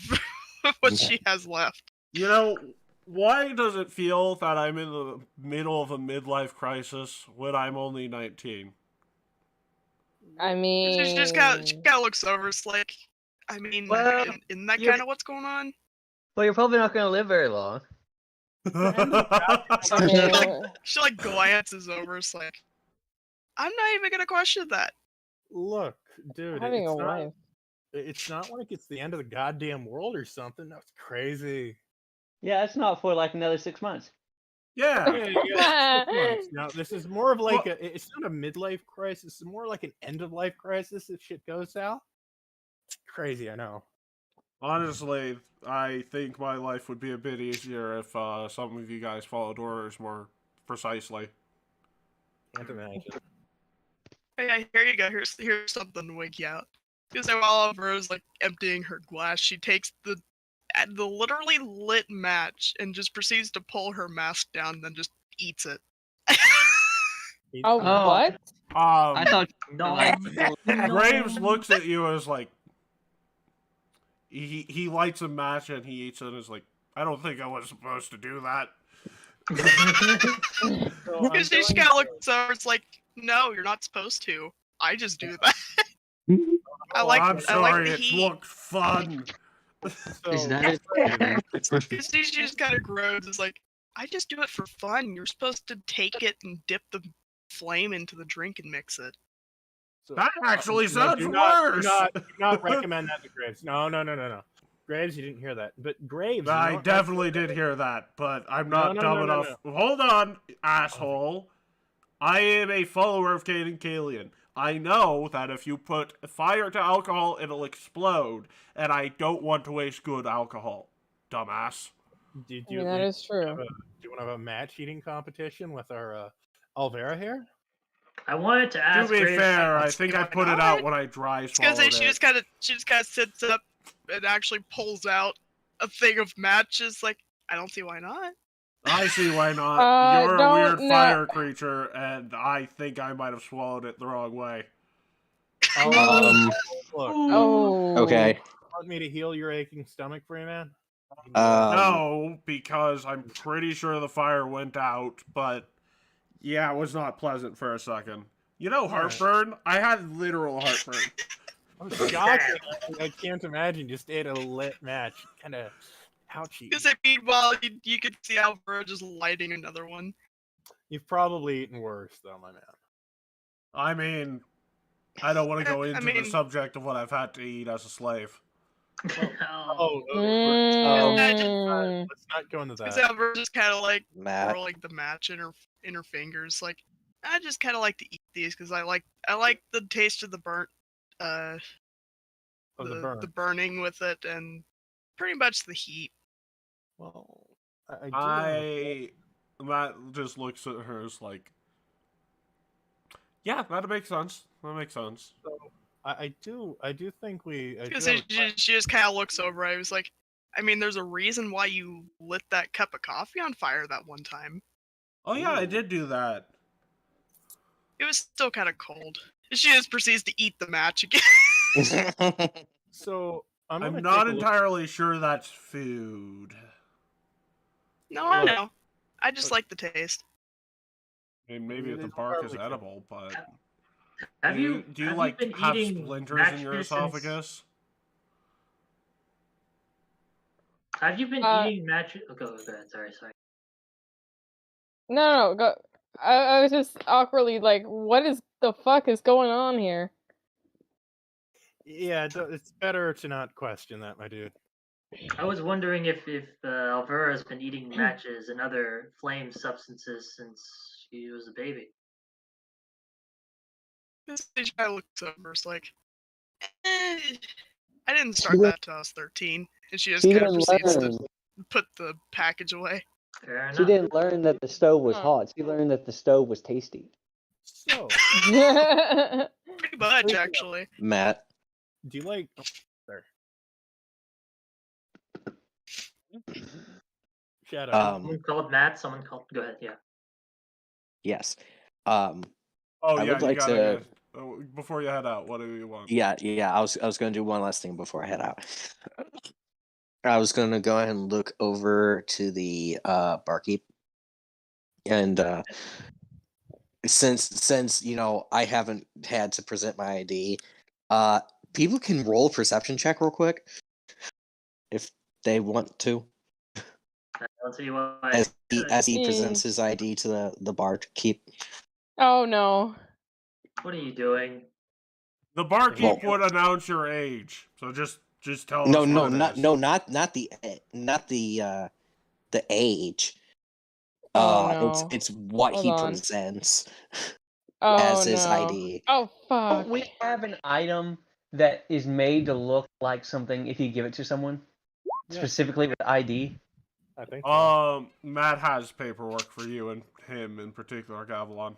what she has left. You know, why does it feel that I'm in the middle of a midlife crisis when I'm only 19? I mean, She kind of looks over. It's like, I mean, Well, isn't that kind of what's going on? Well, you're probably not going to live very long. She like glances over. It's like, I'm not even gonna question that. Look, dude, having a wife. It's not like it's the end of the goddamn world or something. That's crazy. Yeah, it's not for like another 6 months. Yeah. 6 months. Now, this is more of like it's not a midlife crisis. It's more like an end of life crisis if shit goes south. It's crazy, I know. Honestly, I think my life would be a bit easier if some of you guys followed orders more precisely. Can't imagine. Hey, here you go. Here's something to wake you out. Because while Alvera's like emptying her glass, she takes the literally lit match and just proceeds to pull her mask down, then just eats it. What? I thought No, like Graves looks at you as like he lights a match and he eats it and is like, I don't think I was supposed to do that. So I'm Because she going kind of to- looks over. It's like, no, you're not supposed to. I just do that. I Oh, like. I'm I like sorry, the it heat. looked fun. is So that She just kind of groans. It's like, I just do it for fun. You're supposed to take it and dip the flame into the drink and mix it. That actually no, sounds do not, worse. Do not recommend that to Graves. No. Graves, you didn't hear that. But Graves, I definitely did hear that, but I'm not No, dumb no, enough. Hold on, asshole. I am a follower of Caden Kalian. I know that if you put fire to alcohol, it'll explode, and I don't want to waste good alcohol. Dumbass. That is true. Do you want to have a match eating competition with our Alvera here? I wanted to ask. To be Graves, fair, I think I put it out when I dry swallowed it. She just kind of sits up and actually pulls out a thing of matches. Like, I don't see why not. I see why not. You're a weird no. fire creature, and I think I might have swallowed it the wrong way. Look, Oh. Okay. want me to heal your aching stomach for you, man? No, because I'm pretty sure the fire went out, but yeah, it was not pleasant for a second. You know, heartburn? I had literal heartburn. I'm shocked. I can't imagine just ate a lit match. Kind of ouchy. Because meanwhile, you could see Alvaro just lighting another one. You've probably eaten worse, though, my man. I mean, I don't want to go into the mean- subject of what I've had to eat as a slave. Let's not go into Because that. Alvaro just kind of like Matt. twirl like the match in her fingers. Like, I just kind of like to eat these because I like the taste of the burnt, Of the burn. the burning with it, and pretty much the heat. Well, I Matt just looks at her as like, yeah, that makes sense. That makes sense. So I do think we. Because she just kind of looks over. I was like, I mean, there's a reason why you lit that cup of coffee on fire that one time. Oh yeah, I did do that. It was still kind of cold. She just proceeds to eat the match again. So I'm not entirely sure that's food. No, I know. I just like the taste. I mean, maybe the bark is edible, but Have you like been have eating splinters in your matches esophagus? Have you been eating matches? Oh, go ahead. Sorry. No, go. I was just awkwardly like, what is the fuck is going on here? Yeah, it's better to not question that, my dude. I was wondering if Alvera's been eating matches and other flame substances since she was a baby. This guy looks over. It's like, I didn't start that till I was 13, and she just kind of proceeds to put the package away. Fair enough. She didn't learn that the stove was hot. She learned that the stove was tasty. So, Pretty much, actually. Matt. do you like? Oh, there. Shadow. Someone called Matt. Someone called. Go ahead. Yeah. Yes. Oh I yeah, would like you gotta to. before you head out, what do you want? Yeah. I was going to do one last thing before I head out. I was going to go ahead and look over to the barkeep, and since you know I haven't had to present my ID, people can roll a perception check real quick if they want to. I'll tell you what. As he presents his ID to the barkeep. Oh no. What are you doing? The barkeep would announce your age, so just tell us. Not the age. Oh no. It's what Hold he on. presents Oh as his no. ID. Oh fuck. Don't we have an item that is made to look like something if you give it to someone? Yeah. Specifically with ID? I think so. Matt has paperwork for you and him in particular, Gavilon.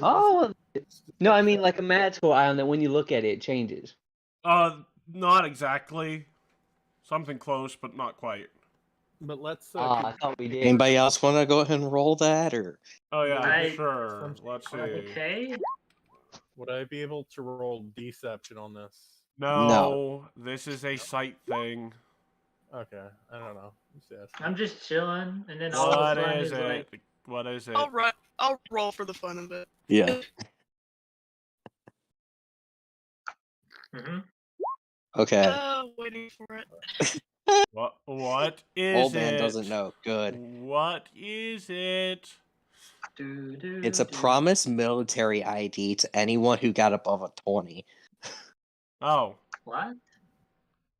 Oh, no, I mean like a magical item that when you look at it, it changes. Not exactly. Something close, but not quite. But let's. I thought we did. Anybody else want to go ahead and roll that, or? Oh yeah, I- sure. Let's see. Okay. Would I be able to roll deception on this? No, this is a sight thing. Okay, I don't know. I'm just chilling, and then all of What a sudden is he's it? like, What is it? I'll roll for the fun of it. Yeah. Okay. Waiting for it. What is Old it? man doesn't know. Good. What is it? It's a promised military ID to anyone who got above a 20. Oh. What?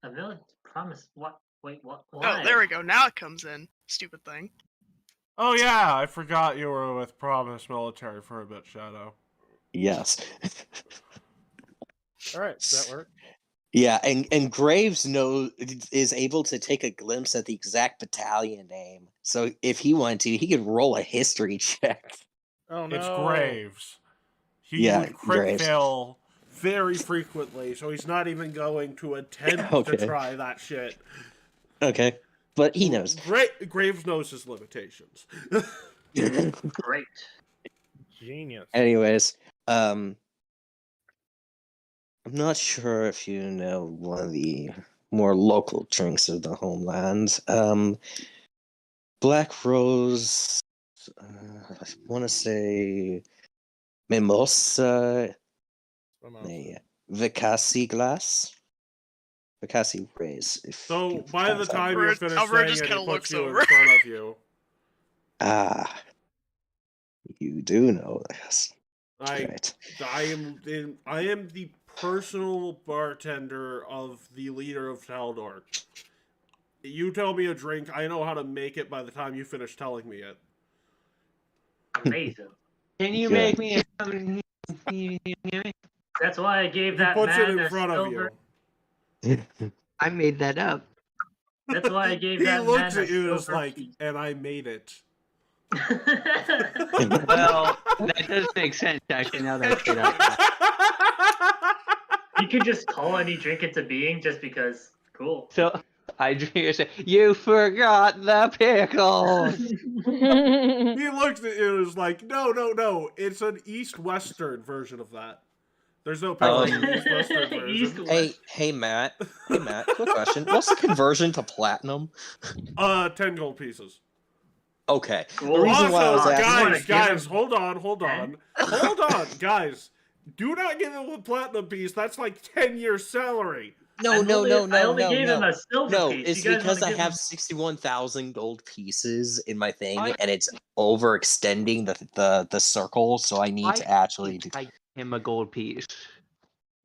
A village promise? What? Wait, what? Oh, Why? there we go. Now it comes in. Stupid thing. Oh yeah, I forgot you were with Promise Military for a bit, Shadow. Yes. Alright, that worked. Yeah, and Graves is able to take a glimpse at the exact battalion name. So if he wanted to, he could roll a history check. Oh no. It's Graves. He Yeah, would crit Graves. fail very frequently, so he's not even going to attempt to try that shit. Okay, but he knows. Graves knows his limitations. Great. Genius. Anyways, I'm not sure if you know one of the more local drinks of the homeland. Black Rose, I want to say Mimosa, Vicasi glass, Vicasi raise. So by the time you're finished Albert saying just it, kinda he puts looks you over. in front of you. Ah, you do know this. Right. I am the personal bartender of the leader of Taldor. You tell me a drink, I know how to make it by the time you finish telling me it. Amazing. Can you make me a That's why I gave He that puts it man in a front of silver. you. I made that up. That's why I gave He that looks man at a you and is silver like, piece. and I made it. Well, that does make sense, actually, now that I say that. You could just call any drink into being just because. Cool. So, I drink and say, you forgot the pickles! He looks at you and is like, no. It's an East-Western version of that. There's no pickles in the East-Western version. Hey, Matt. Quick question. What's the conversion to platinum? 10 gold pieces. Okay. Cool. The reason why I was asking... Guys, hold on. Guys. Do not give him a platinum piece. That's like 10 years salary. No. I only gave him a silver piece. It's You guys because I wanna give have him- 61,000 gold pieces in my thing, and it's overextending the circle, so I need to actually... I give him a gold piece.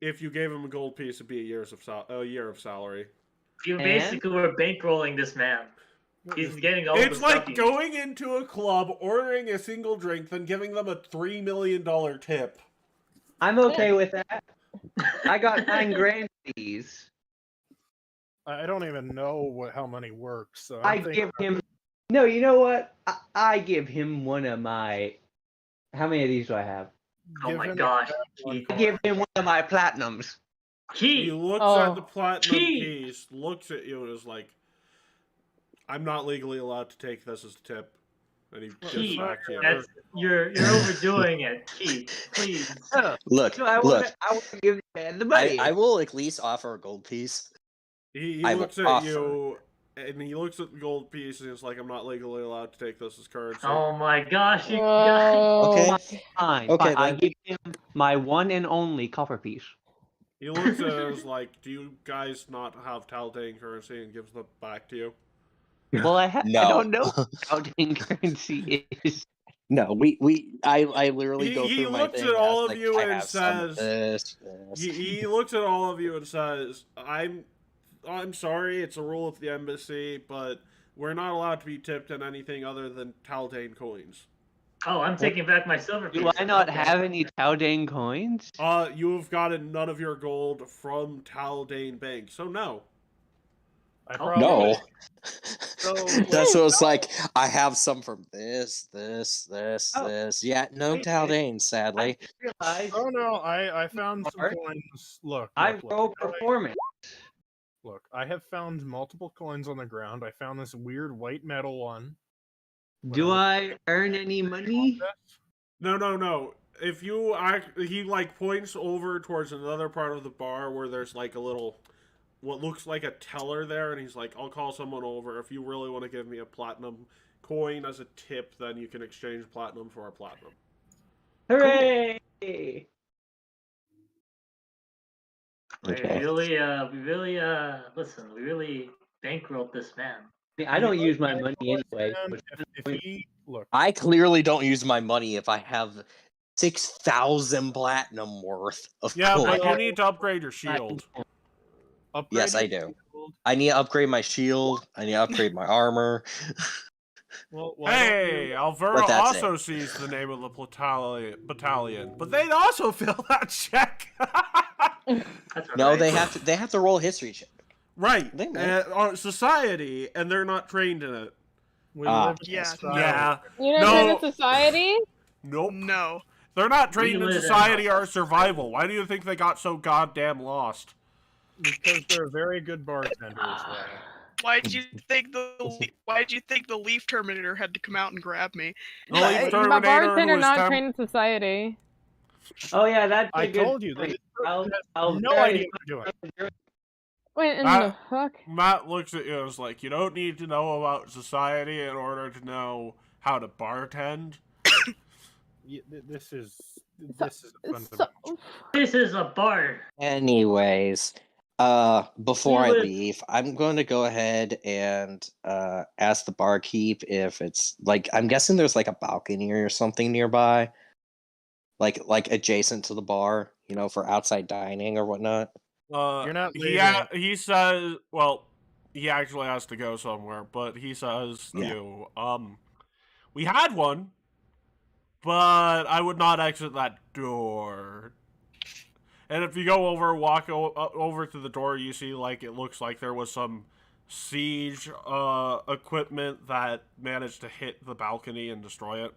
If you gave him a gold piece, it'd be a year of salary. You basically were bankrolling this man. He's getting all the It's stuff like going into a club, ordering a single drink, then giving them a $3 million tip. I'm okay with that. I got 9 grand fees. I don't even know how many works. So I give him... No, you know what? I give him one of my... How many of these do I have? Oh my gosh. I give him one of my platinums. He looks at the platinum piece, looks at you, and is like, I'm not legally allowed to take this as a tip. And he gives it back to you. You're overdoing it. Keith, please. Look, I want to give the money. I will at least offer a gold piece. He looks at you, and he looks at the gold piece, and he's like, I'm not legally allowed to take this as currency. Oh my gosh, you guys. Okay. Fine. Okay, I give him my one and only copper piece. He looks at it and is like, do you guys not have Taldane currency, and gives them back to you? Well, I No. don't know what Taldane currency is. No, I literally go through my thing. He looks at all of like, you I and have some of says, this. He looks at all of you and says, I'm sorry, it's a rule of the embassy, but we're not allowed to be tipped in anything other than Taldane coins. Oh, I'm taking back my silver piece. Do I not have any Taldane coins? You have gotten none of your gold from Taldane Bank, so no. No. So, That's what it's like. I have some from this. Oh. This. Yeah, no Taldane, sadly. Realize oh no, I found some coins. Look. I roll performance. Look, I have found multiple coins on the ground. I found this weird white metal one. Do I earn any money? No. If you he like points over towards another part of the bar where there's like a little, what looks like a teller there, and he's like, "I'll call someone over. If you really want to give me a platinum coin as a tip, then you can exchange platinum for a platinum." Hooray! Okay. We really, listen, we really bankrolled this man. I don't use my money anyway. Look, I clearly don't use my money if I have 6,000 platinum worth of Yeah, coins. but you need to upgrade your shield. Yes, I do. I need to upgrade my shield. I need to upgrade my armor. Well, hey, Alvera also sees the name of the battalion, but they'd also fail that check. No, they have to roll a history check. Right. Society, and they're not trained in it. Yeah. You're not trained in society? Nope. No. They're not trained in society or survival. Why do you think they got so goddamn lost? Because they're a very good bartender as well. Why'd you think the Leaf Terminator had to come out and grab me? The Leaf Terminator My bartender was not trained in society. Oh yeah, that's a I good told you. point. I'll no idea what you're doing. Wait, in the fuck? Matt looks at you and is like, you don't need to know about society in order to know how to bartend. This is This is a bar. Anyways, before I leave, I'm going to go ahead and ask the barkeep if it's like, I'm guessing there's like a balcony or something nearby, like adjacent to the bar, you know, for outside dining or whatnot. You're not he says, well, he actually has to go somewhere, but he says to you, we had one, but I would not exit that door. And if you go over, walk over to the door, you see, like, it looks like there was some siege equipment that managed to hit the balcony and destroy it.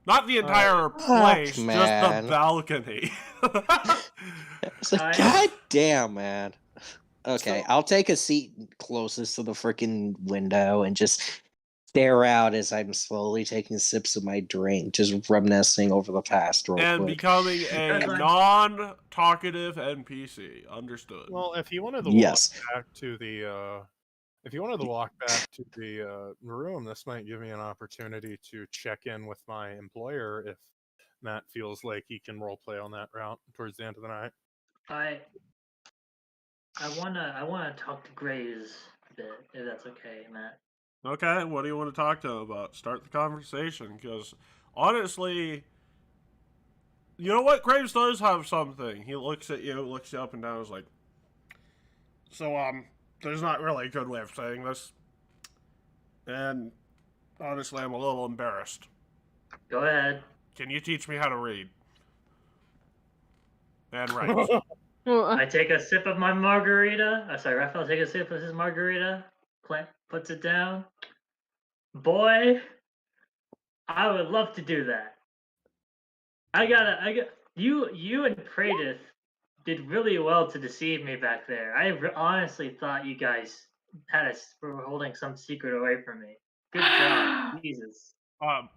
Not the entire place, just the balcony. It's like, god damn, man. Okay, I'll take a seat closest to the freaking window and just stare out as I'm slowly taking sips of my drink, just reminiscing over the past real quick. Becoming a non-talkative NPC. Understood. Well, if you wanted to walk back to the room, this might give me an opportunity to check in with my employer if Matt feels like he can roleplay on that route towards the end of the night. I wanna talk to Graves a bit, if that's okay, Matt. Okay, what do you want to talk to him about? Start the conversation, because honestly, you know what? Graves does have something. He looks at you, looks you up and down, is like, so, there's not really a good way of saying this. And honestly, I'm a little embarrassed. Go ahead. Can you teach me how to read? And write. I take a sip of my margarita. Sorry, Raphael, take a sip of his margarita. Clint puts it down. Boy, I would love to do that. You and Praedyth did really well to deceive me back there. I honestly thought you guys were holding some secret away from me. Good job, Jesus. What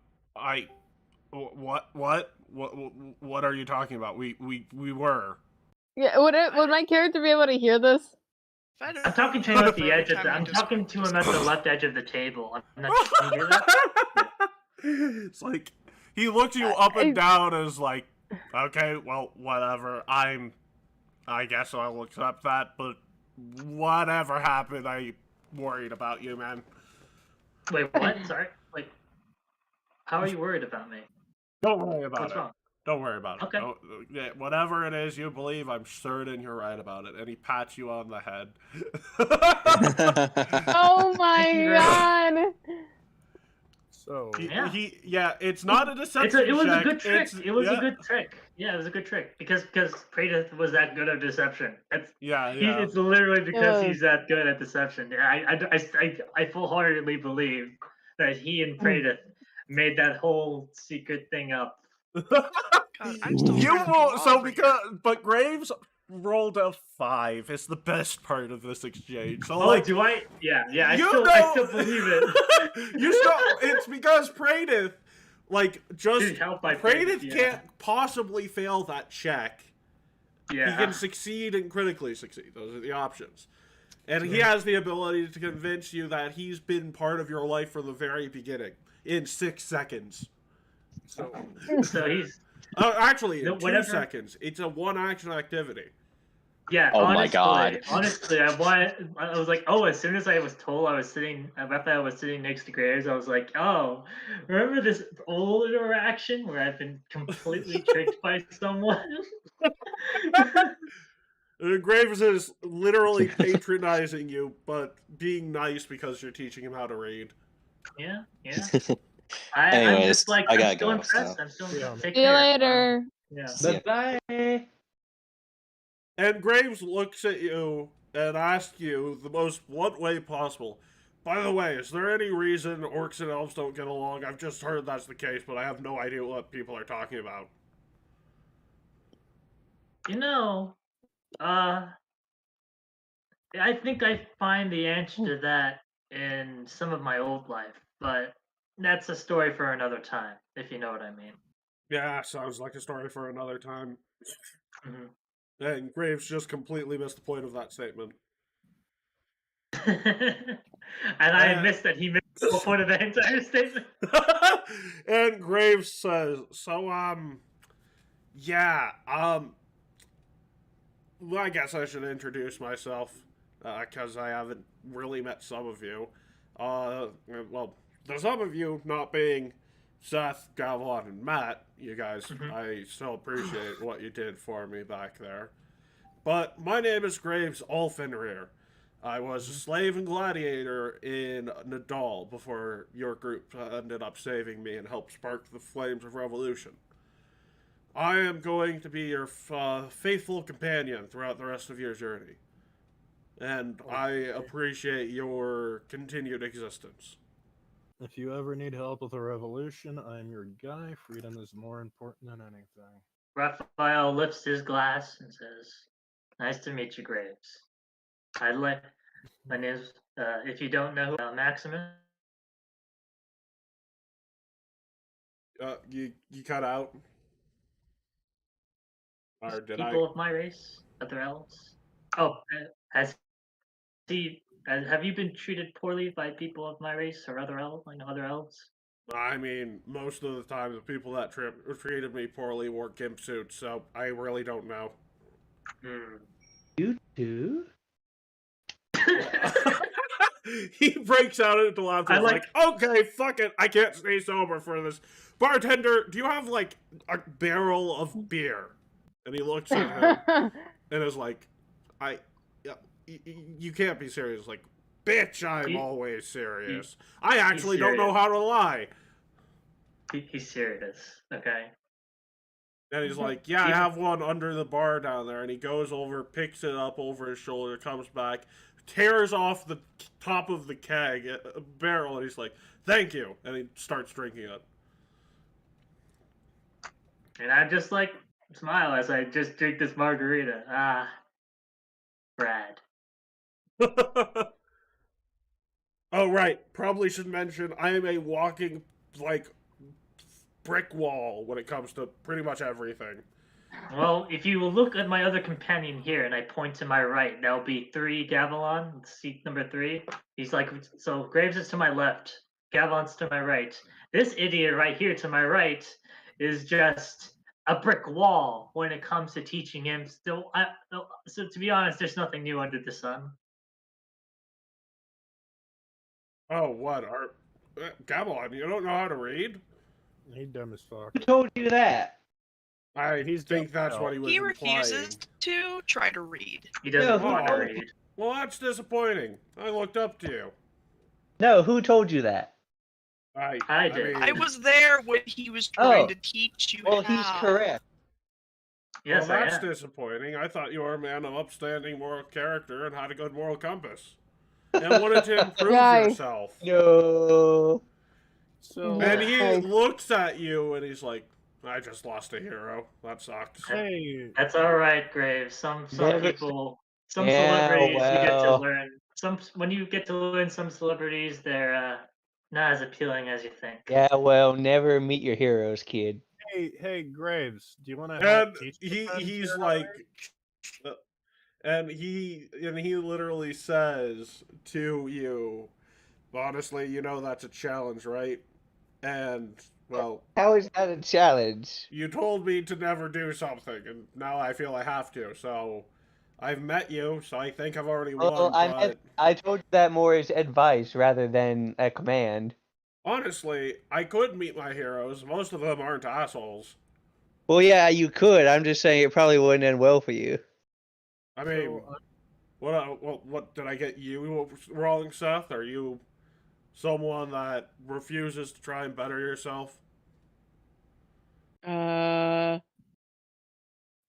are you talking about? We were. Yeah, would my character be able to hear this? I'm talking to him at the edge of the. I'm talking to him at the left edge of the table. I'm not. Can you hear that? It's like he looks you up and down as like, okay, well, whatever. I guess I'll accept that, but whatever happened, I'm worried about you, man. Wait, what? Sorry. Wait. How are you worried about me? Don't worry about What's it. wrong? Don't worry about it. Okay. Whatever it is you believe, I'm certain you're right about it. And he pats you on the head. Oh my god! So it's not a deception It was check. a good trick. It was a good trick. Yeah, it was a good trick because Praedyth was that good at deception. It's literally because he's that good at deception. I full-heartedly believe that he and Praedyth made that whole secret thing up. God, I'm still but Graves, rolled a 5. It's the best part of this exchange. So, Oh, like, do I? Yeah, yeah. I you still believe it. you still. It's because Praedith, like, just Dude, help by Praedith yeah. can't possibly fail that check. Yeah. He can succeed and critically succeed. Those are the options. And he has the ability to convince you that he's been part of your life from the very beginning in 6 seconds. So he's actually, in 2 whatever. seconds. It's a 1-action activity. Yeah. Oh honestly, my God. Honestly, I was like, oh, as soon as I was told I was sitting next to Graves, I was like, oh, remember this old interaction where I've been completely tricked by someone? Graves is literally patronizing you, but being nice because you're teaching him how to read. Yeah. Anyways, I'm just like, I I'm gotta still go, impressed. so. I'm still Yeah. take See you care. later. Yeah. See ya. Bye-bye. And Graves looks at you and asks you the most blunt way possible. By the way, is there any reason orcs and elves don't get along? I've just heard that's the case, but I have no idea what people are talking about. You know, I think I find the answer to that in some of my old life, but that's a story for another time, if you know what I mean. Yeah, sounds like a story for another time. Mhm. And Graves just completely missed the point of that statement. And I missed that he missed the whole point of the entire statement. And Graves says, so, yeah, well, I guess I should introduce myself, because I haven't really met some of you. Well, the some of you not being Seth, Gavilan, and Matt, you guys, I still appreciate what you did for me back there. But my name is Graves Ulfenrir. I was a slave and gladiator in Nadal before your group ended up saving me and helped spark the flames of revolution. I am going to be your faithful companion throughout the rest of your journey. And I appreciate your continued existence. If you ever need help with a revolution, I'm your guy. Freedom is more important than anything. Raphael lifts his glass and says, "Nice to meet you, Graves. My name's, if you don't know, Maximus." You cut out? Or did People of my race, other elves. Oh, have you been treated poorly by people of my race or other elves? I mean, most of the time the people that treated me poorly wore gimp suits, so I really don't know. You too? He breaks out into laughter. Like, okay, fuck it, I can't stay sober for this. Bartender, do you have, like, a barrel of beer? And he looks at him and is like, you can't be serious. Like, bitch, I'm always serious. I actually don't know how to lie. He's serious, okay? And he's like, yeah, I have one under the bar down there. And he goes over, picks it up over his shoulder, comes back, tears off the top of the keg, a barrel, and he's like, thank you. And he starts drinking it. And I just, like, smile as I just drink this margarita. Ah, Brad. Oh, right. Probably should mention I am a walking, like, brick wall when it comes to pretty much everything. Well, if you will look at my other companion here, and I point to my right, that'll be 3 Gavilan, seat number 3. He's like, so Graves is to my left, Gavilan's to my right. This idiot right here to my right is just a brick wall when it comes to teaching him. So to be honest, there's nothing new under the sun. Oh, what? Gavilan, you don't know how to read? He dumb as fuck. Who told you that? I think that's what he was implying. refuses to try to read. He doesn't No, want to read. Well, that's disappointing. I looked up to you. No, who told you that? I did. I was there when he was trying to teach you Well, how. he's correct. Yes, well, I that's am. disappointing. I thought you were a man of upstanding moral character and had a good moral compass. And wanted to improve yourself. No. So, And he looks at you and he's like, I just lost a hero. That sucks. Hey, That's all right, Graves. Some Never- people, some Yeah, celebrities, you get to well. learn. When you get to learn some celebrities, they're not as appealing as you think. Yeah, well, never meet your heroes, kid. hey, Graves, do you want to And teach your friends he's here how to like, read? and he literally says to you, honestly, you know that's a challenge, right? And well, How is that a challenge? you told me to never do something, and now I feel I have to. So I've met you, so I think I've already Well, won. But I told you that more as advice rather than a command. honestly, I could meet my heroes. Most of them aren't assholes. Well, yeah, you could. I'm just saying it probably wouldn't end well for you. I mean, what did I get you wrong, Seth? Are you someone that refuses to try and better yourself?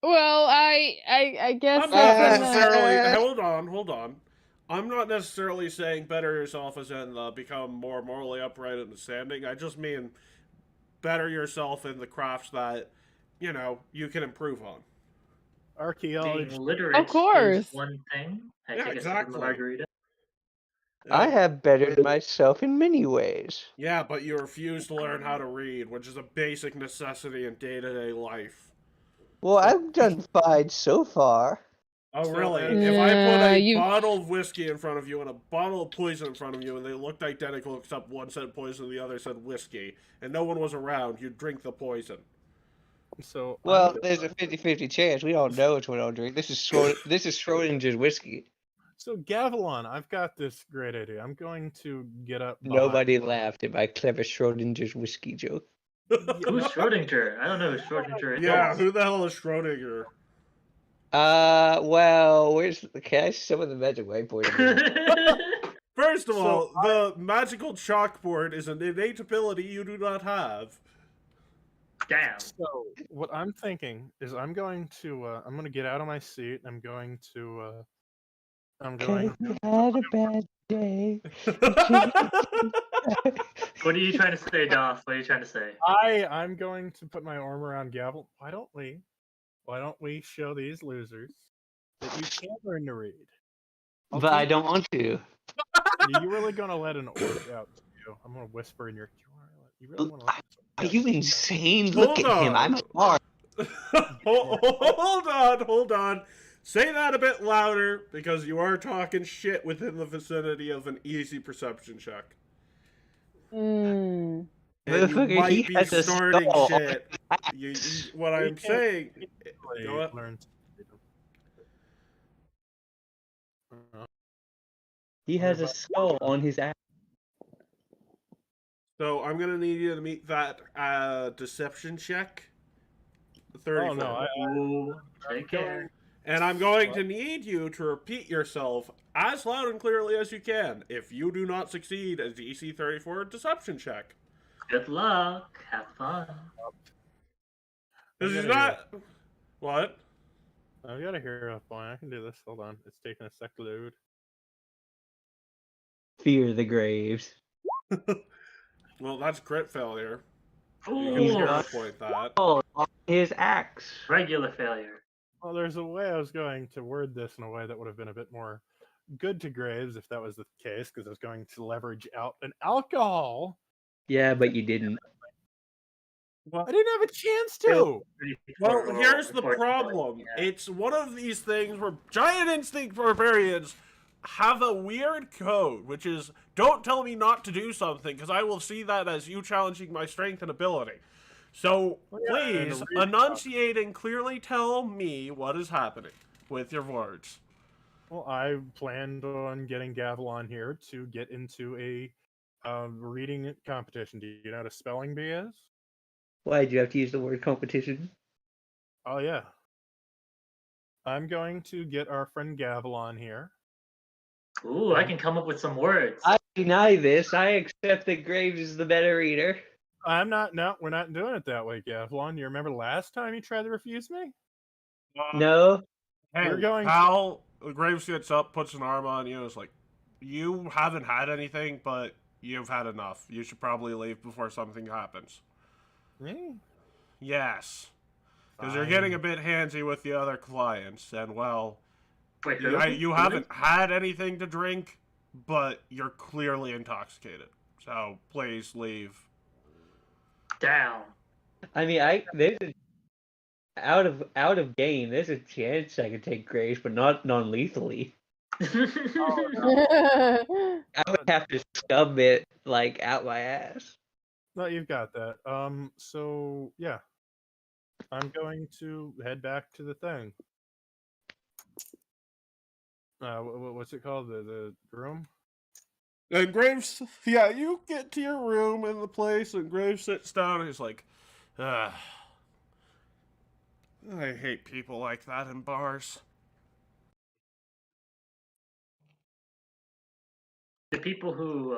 Well, I guess I'm not that's necessarily. Hold on. I'm not necessarily saying better yourself as in become more morally upright and understanding. I just mean better yourself in the crafts that you can improve on. Archaeology. Being literate Of course. is one thing. I Yeah, take a sip of exactly. margarita. I have bettered myself in many ways. Yeah, but you refuse to learn how to read, which is a basic necessity in day-to-day life. Well, I've done fine so far. Oh, So, really? Ed- If I put a you- bottle of whiskey in front of you and a bottle of poison in front of you, and they looked identical except one said poison and the other said whiskey, and no one was around, you'd drink the poison. So Well, there's a 50-50 chance. We don't know which one I'll drink. This is Schrodinger's whiskey. So Gavilan, I've got this great idea. I'm going to get up. Nobody laughed at my clever Schrodinger's whiskey joke. Who's Schrodinger? I don't know who Schrodinger is. Yeah, who the hell is Schrodinger? Well, can I show the magic whiteboard? First of So all, the magical chalkboard is an innate ability you do not have. Damn. So what I'm thinking is I'm going to get out of my seat. I'm going to had a bad day. What are you trying to say, Doff? What are you trying to say? I'm going to put my arm around Gavel. Why don't we show these losers that you can learn to read? But I don't want to. Are you really gonna let an orc out to you? I'm gonna whisper in your. You really want to? Are you insane? Look Hold at him. on. I'm smart. Hold on. Say that a bit louder, because you are talking shit within the vicinity of an easy perception check. And you Motherfucker, might he be has a starting skull. shit. What I'm saying... Go up. Learn to read them. He has a skull on his ass. So I'm going to need you to meet that deception check. 34. Oh no! Ooh, take care. And I'm going to need you to repeat yourself as loud and clearly as you can if you do not succeed a DC 34 deception check. Good luck. Have fun. This is not... What? I've got a hero point. I can do this. Hold on. It's taking a sec to load. Fear the graves. Well, that's crit failure. You Ooh, can hero point that. Oh, on his axe. regular failure. Well, there's a way I was going to word this in a way that would have been a bit more good to Graves if that was the case, because I was going to leverage out an alcohol. Yeah, but you didn't. Well, I didn't have a chance to. Well, here's the problem. It's one of these things where giant instinct barbarians have a weird code, which is, don't tell me not to do something, because I will see that as you challenging my strength and ability. So, please, enunciate and clearly tell me what is happening with your words. Well, I planned on getting Gavilan here to get into a reading competition. Do you know what a spelling bee is? Why did you have to use the word competition? Oh, yeah. I'm going to get our friend Gavilan here. Ooh, I can come up with some words. I deny this. I accept that Graves is the better reader. I'm not. No, we're not doing it that way, Gavilan. You remember last time you tried to refuse me? No. Hey, We're going pal, Graves gets up, puts an arm on you, and is like, you haven't had anything, but you've had enough. You should probably leave before something happens. Me? Yes. Because you're getting a bit handsy with the other clients, and well, Wait, who? you haven't had anything to drink, but you're clearly intoxicated. So please leave. Down. I mean, there's a out of game. There's a chance I could take Graves, but not non-lethally. Oh, I would have to scub it like out my ass. No, you've got that. So yeah, I'm going to head back to the thing. What's it called? The room? And Graves, yeah, you get to your room in the place, and Graves sits down, and he's like, I hate people like that in bars. The people who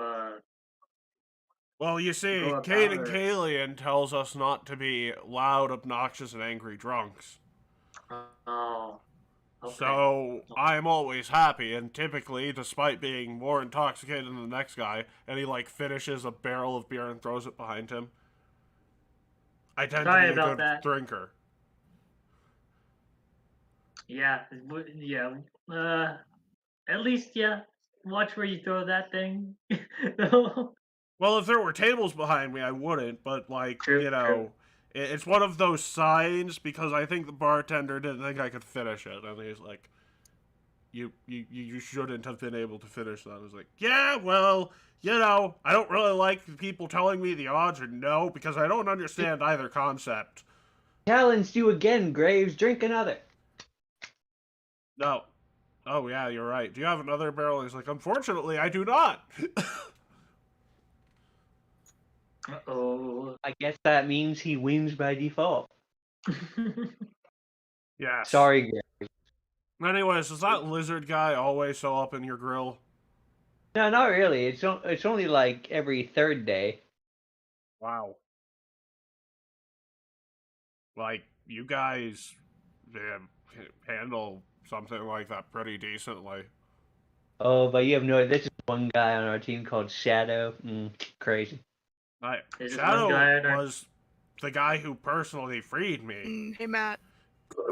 Well, you see, go Kate about and it. Kalian tells us not to be loud, obnoxious, and angry drunks. Oh. Okay. So, I'm always happy, and typically, despite being more intoxicated than the next guy, and he, like, finishes a barrel of beer and throws it behind him, I tend to be a good drinker. Yeah, yeah. At least, yeah. Watch where you throw that thing. Well, if there were tables behind me, I wouldn't, but, like, True, you know, it's one of those signs, because I think the bartender didn't think I could finish it, and he's like, you shouldn't have been able to finish that. I was like, yeah, well, you know, I don't really like people telling me the odds or no, because I don't understand either concept. Challenge you again, Graves. Drink another. No. Oh, yeah, you're right. Do you have another barrel? He's like, unfortunately, I do not. Uh-oh. I guess that means he wins by default. Yes. Sorry, Graves. Anyways, is that lizard guy always so up in your grill? No, not really. It's only like every third day. Wow. Like, you guys handle something like that pretty decently. Oh, but you have no. There's just one guy on our team called Shadow. Crazy. Shadow was the guy who personally freed me. Hey, Matt.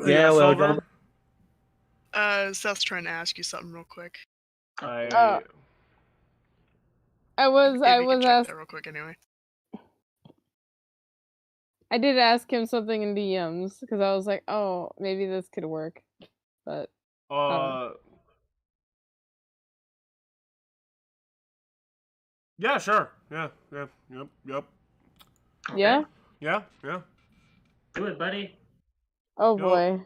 Yeah, well done. Seth's trying to ask you something real quick. I was check asked. that real quick anyway. I did ask him something in DMs because I was like, oh, maybe this could work, but. Yeah, sure. Yeah. Yep. Okay. Yeah? Yeah. Do it, buddy. Oh boy.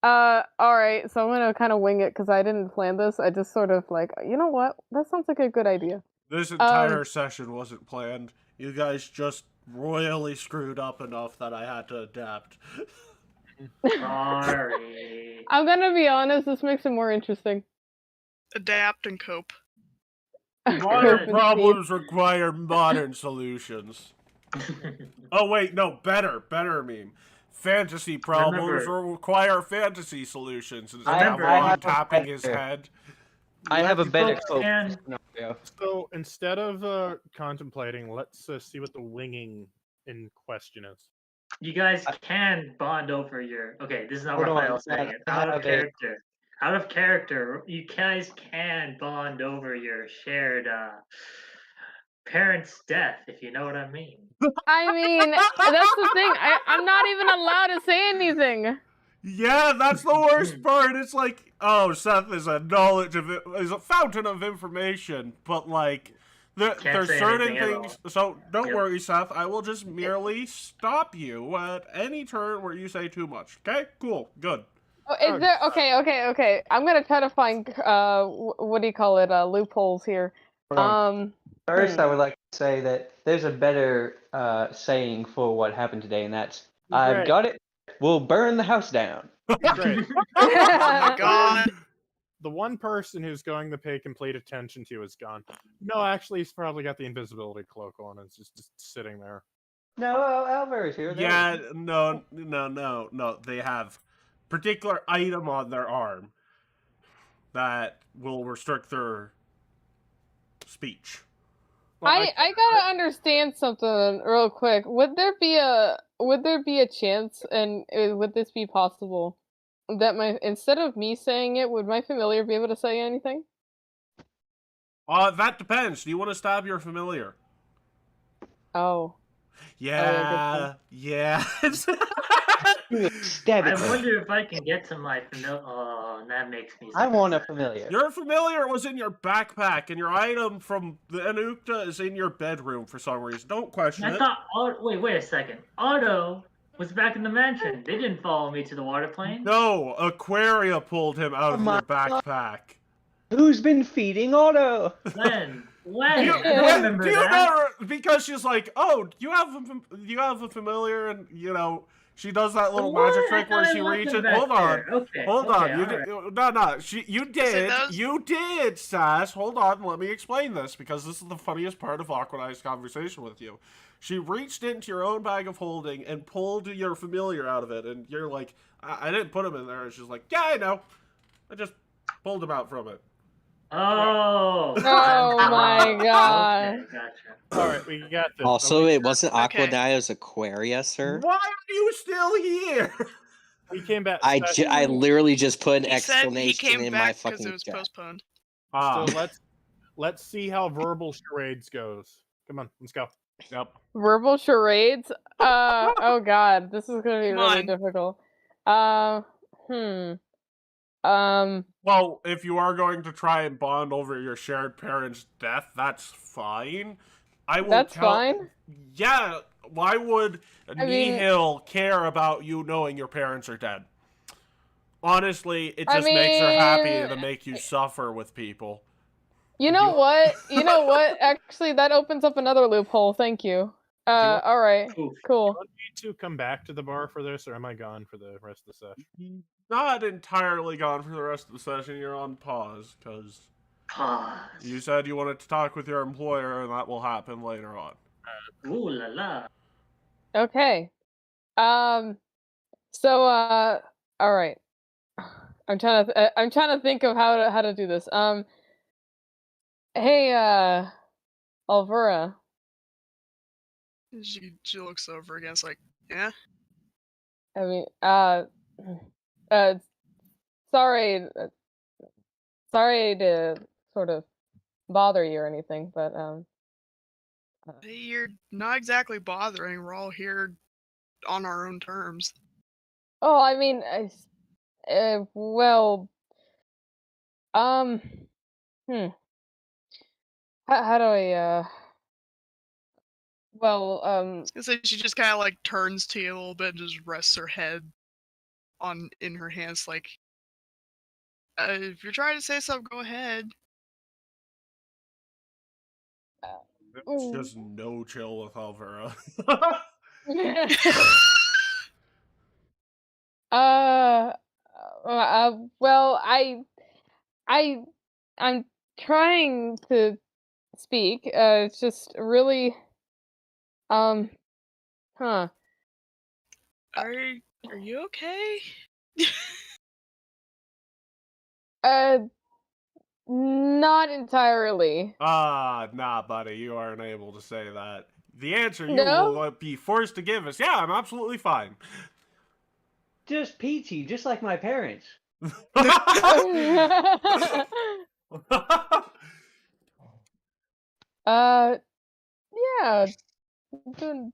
Alright, so I'm gonna kind of wing it because I didn't plan this. I just sort of like, you know what? That sounds like a good idea. This entire session wasn't planned. You guys just royally screwed up enough that I had to adapt. Sorry. I'm gonna be honest, this makes it more interesting. Adapt and cope. Modern problems require modern solutions. Oh wait, no, better meme. Fantasy problems require fantasy solutions. And it's tapping his head. I have a better cope scenario. So instead of contemplating, let's see what the winging in question is. You guys can bond over your. Okay, this is not Raphael saying it. Out of character. Out of character, you guys can bond over your shared parent's death, if you know what I mean. I mean, that's the thing. I'm not even allowed to say anything. Yeah, that's the worst part. It's like, oh, Seth is is a fountain of information, but like, there's certain things. So don't worry, Seth. I will just merely stop you at any turn where you say too much. Okay, cool, good. Oh, is there? Okay. I'm gonna try to find what do you call it? Loopholes here. First, I would like to say that there's a better saying for what happened today, and that's I've got it. We'll burn the house down. Great. Oh my god. The one person who's going to pay complete attention to is gone. No, actually, he's probably got the invisibility cloak on. It's just sitting there. No, Alvaro's here. Yeah, no. They have particular item on their arm that will restrict their speech. Well, I gotta understand something real quick. Would there be a would there be a chance, and would this be possible, that instead of me saying it, would my familiar be able to say anything? That depends. Do you want to stab your familiar? Oh. Yeah, Oh, yeah. Stab I it. wonder if I can get to my familiar. Oh, that makes me. I want a familiar. Your familiar was in your backpack, and your item from the Anukta is in your bedroom for some reason. Don't question I it. thought. Wait a second. Otto was back in the mansion. They didn't follow me to the water plane. No, Aquaria pulled him out of my your backpack. Who's been feeding Otto? When? Do you, I don't remember do you that. know? Because she's like, oh, you have a familiar, and you know she does that little What? magic I trick thought where I she left reaches. them back Hold on, there. Okay. hold okay, on. You alright. no. You did. those- You did, Sass. Hold on. Let me explain this because this is the funniest part of Aquani's conversation with you. She reached into your own bag of holding and pulled your familiar out of it, and you're like, I didn't put him in there. And she's like, yeah, I know. I just pulled him out from it. Oh. Oh my god. Okay, gotcha. All right, we got this. Also, it wasn't Okay. Aquania's Aquaria, sir. Why are you still here? We came back. I literally just put an He said he exclamation came in my back because fucking it was chat. postponed. So let's see how verbal charades goes. Come on, let's go. Yep. Verbal charades? Oh god, this is gonna be Come really on. difficult. Well, if you are going to try and bond over your shared parents' death, that's fine. I will That's fine? Yeah, why would I mean- Nihil care about you knowing your parents are dead? Honestly, it I just makes her happy mean- to make you suffer with people. You know what? You know what? Actually, that opens up another loophole. Thank you. Alright. Oof. Cool. Do you want me to come back to the bar for this, or am I gone for the rest of the session? Not entirely gone for the rest of the session. You're on pause because Pause. you said you wanted to talk with your employer, and that will happen later on. Ooh la la. Okay. So, alright. I'm trying to think of how to do this. Hey, Alvura. She looks over again. It's like, yeah. I mean, sorry, sorry to sort of bother you or anything, but Hey, you're not exactly bothering. We're all here on our own terms. oh, I mean, well, how do I, well, So she just kind of like turns to you a little bit and just rests her head in her hands, like, if you're trying to say something, go ahead. It's just no chill with Alvera. well, I'm trying to speak. It's just really, huh. Are you okay? Not entirely. Nah, buddy, you aren't able to say that. The answer you No? will be forced to give is, yeah, I'm absolutely fine. Just peachy, just like my parents. Yeah, doing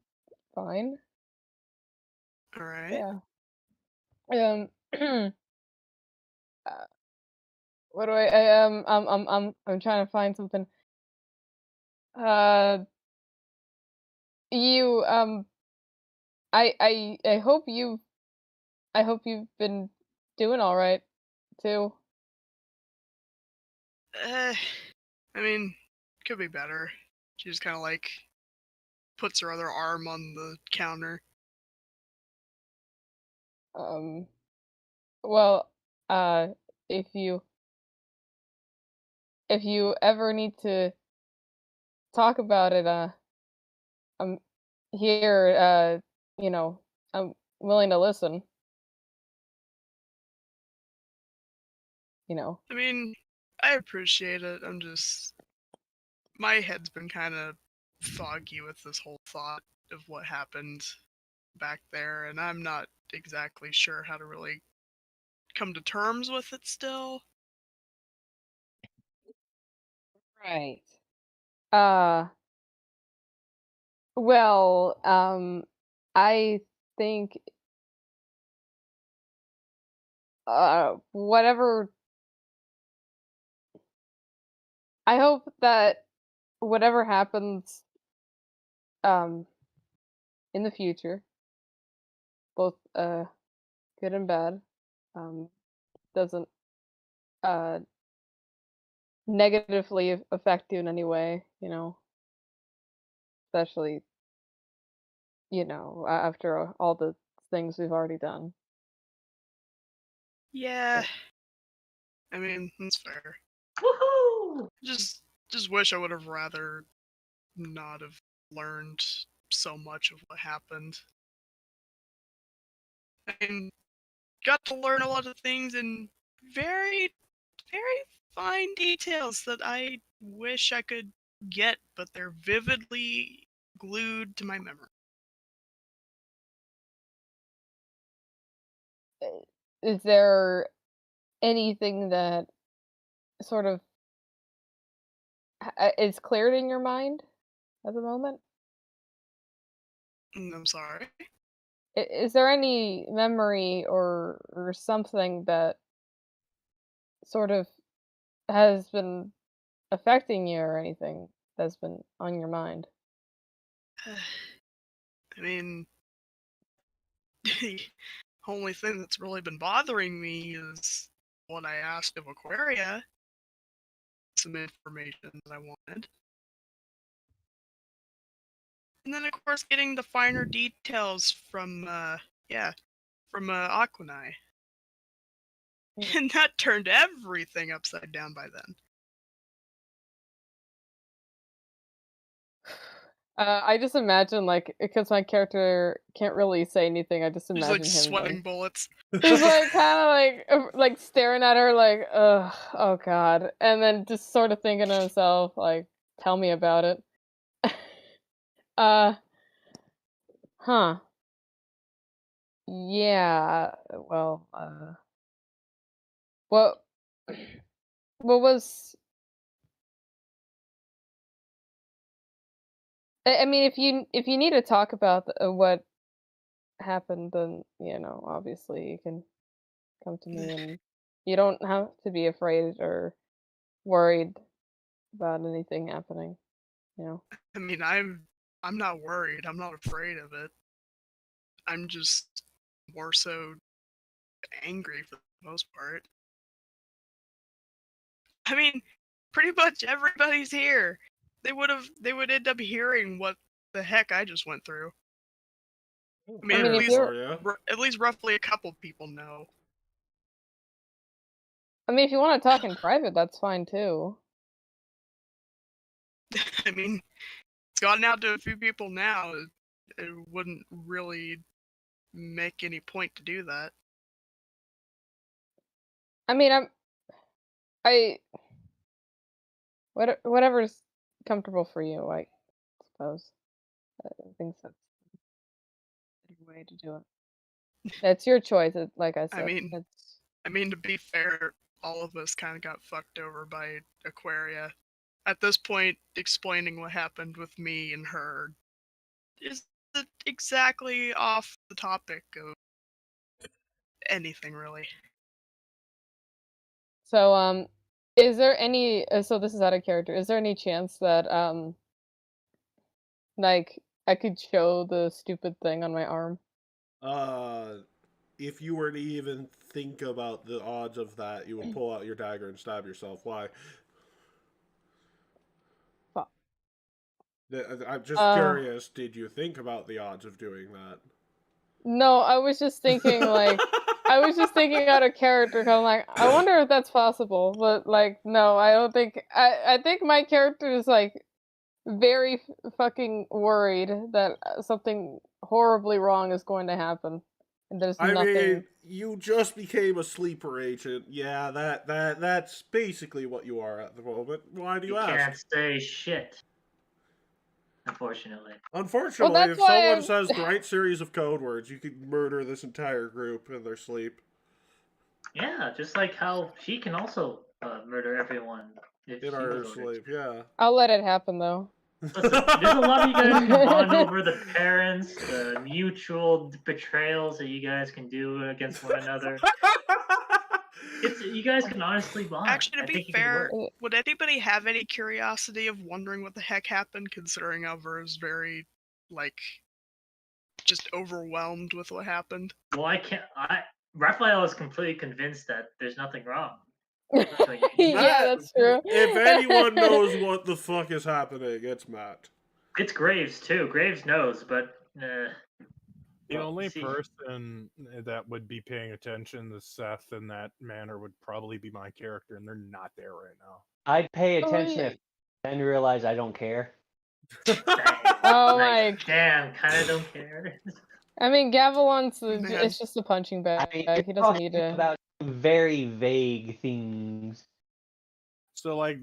fine. All right. Yeah. What do I'm trying to find something. You, I hope you've been doing all right, too. I mean, could be better. She just kind of like puts her other arm on the counter. Well, if you ever need to talk about it, I'm here, you know, I'm willing to listen. You know. I mean, I appreciate it. I'm just, my head's been kind of foggy with this whole thought of what happened back there, and I'm not exactly sure how to really come to terms with it still. Right. Uh, well, I think whatever I hope that whatever happens um in the future, both good and bad, um doesn't uh negatively affect you in any way, especially, after all the things we've already done. Yeah, Uh, I mean, that's fair. Woohoo! Just wish I would have rather not have learned so much of what happened. I mean, got to learn a lot of things in very, very fine details that I wish I could get, but they're vividly glued to my memory. Is there anything that sort of is cleared in your mind at the moment? I'm sorry. Is there any memory or something that sort of has been affecting you or anything that's been on your mind? I mean, the only thing that's really been bothering me is what I asked of Aquaria, some information that I wanted. And then, of course, getting the finer details from, Aquanai. Mm. And that turned everything upside down by then. I just imagine, like, because my character can't really say anything, I just He's like imagine him, sweating bullets. just like kind of like staring at her, like, ugh, oh god, and then just sort of thinking to himself, like, tell me about it. uh, huh. Yeah. Well, what what was I mean, if you need to talk about what happened, then obviously you can come to me, and you don't have to be afraid or worried about anything happening. You know. I mean, I'm not worried. I'm not afraid of it. I'm just more so angry for the most part. I mean, pretty much everybody's here. They would end up hearing what the heck I just went through. I I mean, mean, if you're, at least roughly a couple people know. I mean, if you want to talk in private, that's fine too. I mean, it's gotten out to a few people now. It wouldn't really make any point to do that. I mean, I whatever's comfortable for you, I suppose. I think that's a good way to do it. It's your choice. Like I I said, mean, it's to be fair, all of us kind of got fucked over by Aquaria. At this point, explaining what happened with me and her is exactly off the topic of anything, really. so. Is there any? So this is out of character. Is there any chance that like I could show the stupid thing on my arm? If you were to even think about the odds of that, you would pull out your dagger and stab yourself. Why? Fuck. I'm just Uh, curious, did you think about the odds of doing that? no, I was just thinking like I was just thinking out of character. 'Cause I'm like, I wonder if that's possible, but like, no, I don't think. I think my character is like very fucking worried that something horribly wrong is going to happen, and there's I mean, nothing. you just became a sleeper agent. Yeah, that's basically what you are at the moment. Why do You you ask? can't say shit. unfortunately. Unfortunately, that's if why someone says the right series of code words, you could murder this entire group in their sleep. Yeah, just like how she can also murder everyone if In she was our ordered sleep, to. yeah. I'll let it happen though. Listen, there's a lot of you guys can bond over the parents, the mutual betrayals that you guys can do against one another. You guys can honestly bond. Actually, to I be think it could fair, work. would anybody have any curiosity of wondering what the heck happened, considering Alvar is very, like, just overwhelmed with what happened? Well, Raphael is completely convinced that there's nothing wrong. Yeah, that's true. If anyone knows what the fuck is happening, it's Matt. It's Graves too. Graves knows, but the only person that would be paying attention to Seth in that manner would probably be my character, and they're not there right now. I'd pay attention if then realize I don't care. Oh like, my! Damn, kind of don't care. I mean, Gavilan's Man. it's just a punching bag. I mean, He doesn't need to. about very vague things. So, like,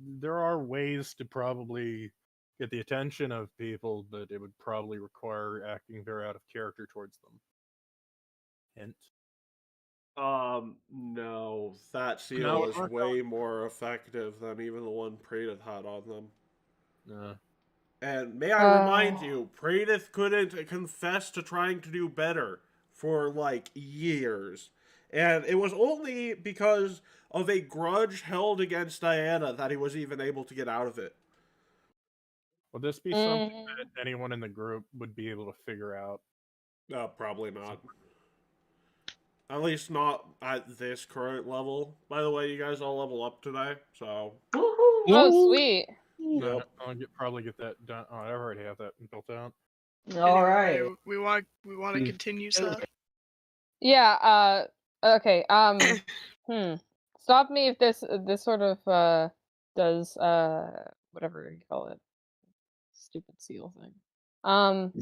there are ways to probably get the attention of people, but it would probably require acting very out of character towards them. Hint. No. That seal is way more effective than even the one Pradith had on them. And may I remind you, Pradith couldn't confess to trying to do better for, like, years. And it was only because of a grudge held against Diana that he was even able to get out of it. Would this be something that anyone in the group would be able to figure out? No, probably not. At least not at this current level. By the way, you guys all level up today, so... Oh, sweet. Yep. I'll probably get that done. Oh, I already have that built out. All right. Anyway, we want to continue, Seth. Yeah. Okay. Stop me if this sort of does whatever you call it, stupid seal thing. Don't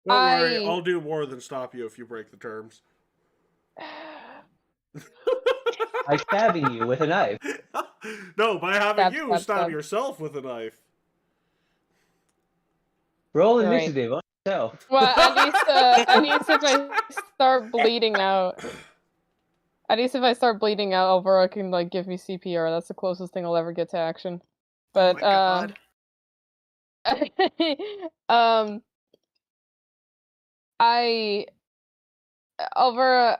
worry, I'll do more than stop you if you break the terms. By stabbing you with a knife. No, by having you stab stab. yourself with a knife. Roll Right. initiative on yourself. Well, at least if I start bleeding out. At least if I start bleeding out, Alvaro can like give me CPR. That's the closest thing I'll ever get to action. But oh my God. Alvaro,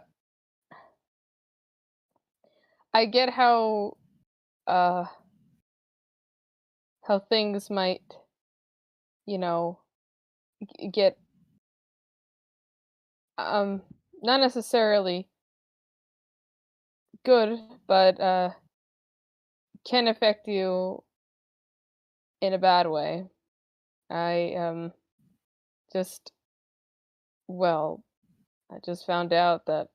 I get how things might, get not necessarily good, but can affect you in a bad way. I just I just found out that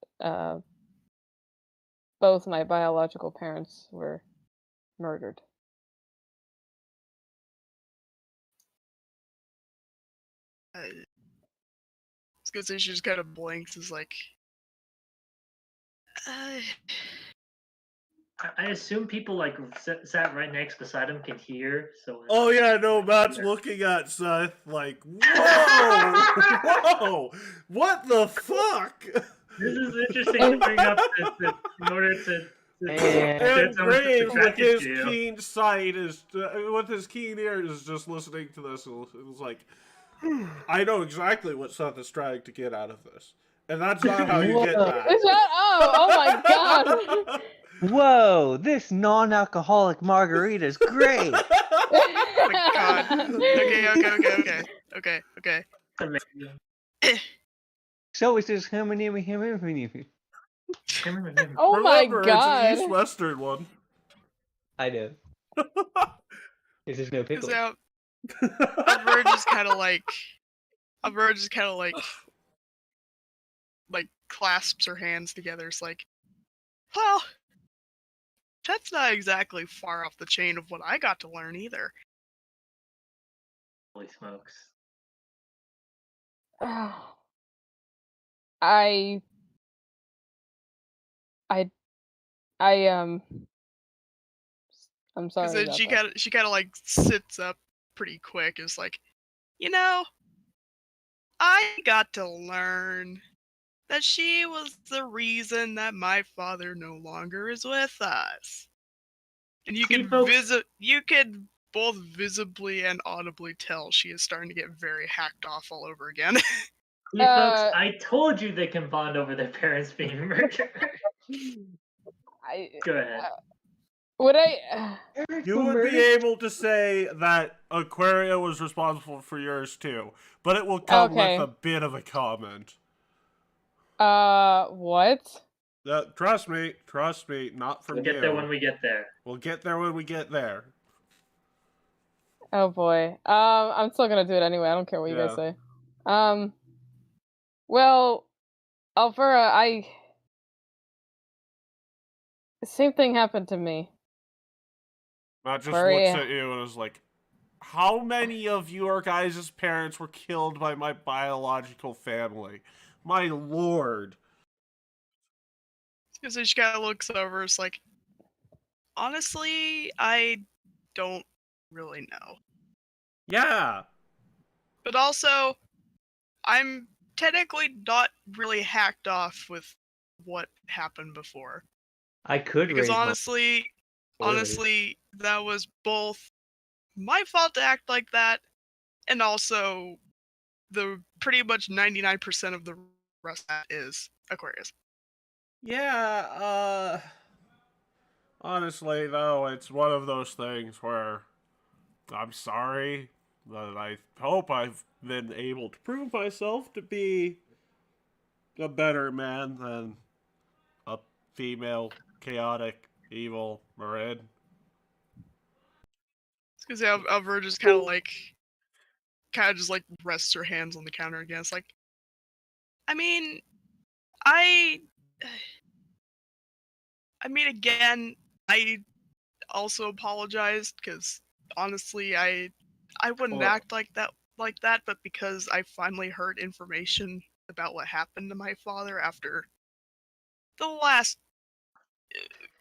both my biological parents were murdered. It's because she just kind of blinks. Is like, I assume people like sat right next beside him can hear. So. Oh yeah, no, Matt's looking at Seth like, whoa, whoa, what the fuck? This is interesting to bring up in order to. And Graves, with his keen sight, with his keen ears, is just listening to this. It was like, I know exactly what Seth is trying to get out of this, and that's not how you get that. Oh my God! Whoa, this non-alcoholic margarita is great. Oh my God. Okay. So it's just him. Oh my Remember, God! it's an East-Western one. I know. There's just no pickle. Alvaro just kind of like clasps her hands together. It's like, well, that's not exactly far off the chain of what I got to learn either. Holy smokes. I I'm Because sorry then about she kind of like sits up pretty quick. It's like, you know, I got to learn that she was the reason that my father no longer is with us. And you See, can folks, you can both visibly and audibly tell she is starting to get very hacked off all over again. see, folks, that. I told you they can bond over their parents being murdered. I Go ahead. would I. You would be able to say that Aquaria was responsible for yours too, but it will come with Okay. a bit of a comment. What? Trust me, not from We'll you. get there when we get there. We'll get there when we get there. Oh boy. I'm still gonna do it anyway. I don't care what you guys say. Well, Alvera, same thing happened to me. Matt just looks at you and is like, how many of your guys' parents were killed by my biological family? My lord. Because she kind of looks over. It's like, honestly, I don't really know. Yeah. But also, I'm technically not really hacked off with what happened before. I could Because raise honestly, that was both my fault to act like that, and also the pretty much 99% of the rest of that is Aquarius. Yeah, honestly, though, it's one of those things where I'm sorry, but I hope I've been able to prove myself to be a better man than a female, chaotic, evil Marin. Because Alvera just kind of just like rests her hands on the counter again. It's like, I mean, I mean, again, I also apologized because honestly, I wouldn't act like that, but because I finally heard information about what happened to my father after the last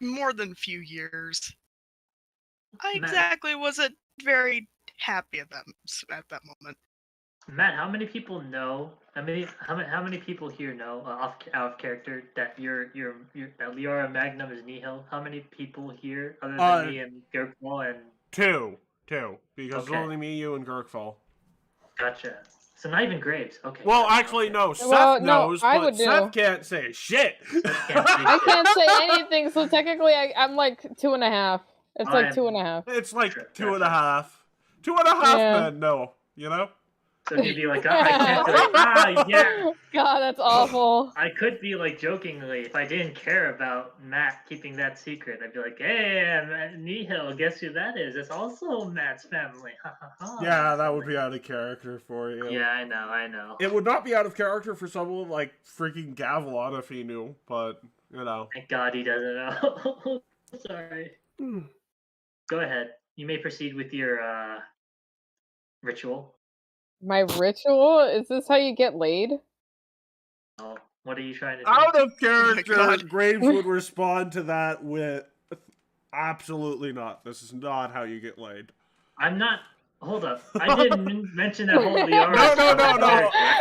more than few years, I Matt, exactly wasn't very happy at that moment. Matt, how many people know? How many people here know out of character that that Leora Magnum is Nihil? How many people here other than me and Gurkmal and Two, because it's Okay. only me, you, and Gurkfall. Gotcha. So not even Graves. Okay. Well, gotcha, actually, okay. no. Seth Well, no, knows, I but would Seth do. can't say shit. I can't say anything, so technically I'm like 2.5. It's like I'm- 2.5. It's like Sure, 2.5. 2.5 Yeah. men, no. You know? So he'd be like, I can't be like, yeah. God, that's awful. I could be like jokingly, if I didn't care about Matt keeping that secret, I'd be like, hey, Nihil, guess who that is? It's also Matt's family. Yeah, that would be out of character for you. Yeah, I know. It would not be out of character for someone like freaking Gavilan if he knew, but, you know. Thank God he doesn't know. Sorry. Go ahead. You may proceed with your ritual. My ritual? Is this how you get laid? Oh, what are you trying to do? Out of character, God. Graves would respond to that with, absolutely not. This is not how you get laid. I'm not. Hold up. I didn't mention that whole Liara.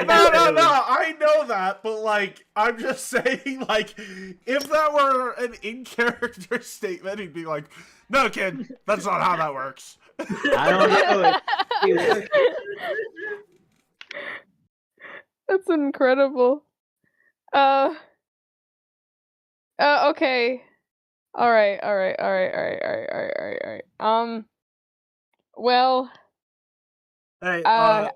No. I know that, but like, I'm just saying, like, if that were an in-character statement, he'd be like, "No, kid, that's not how that works." I don't know. That's incredible. Okay. All right. Well. Hey,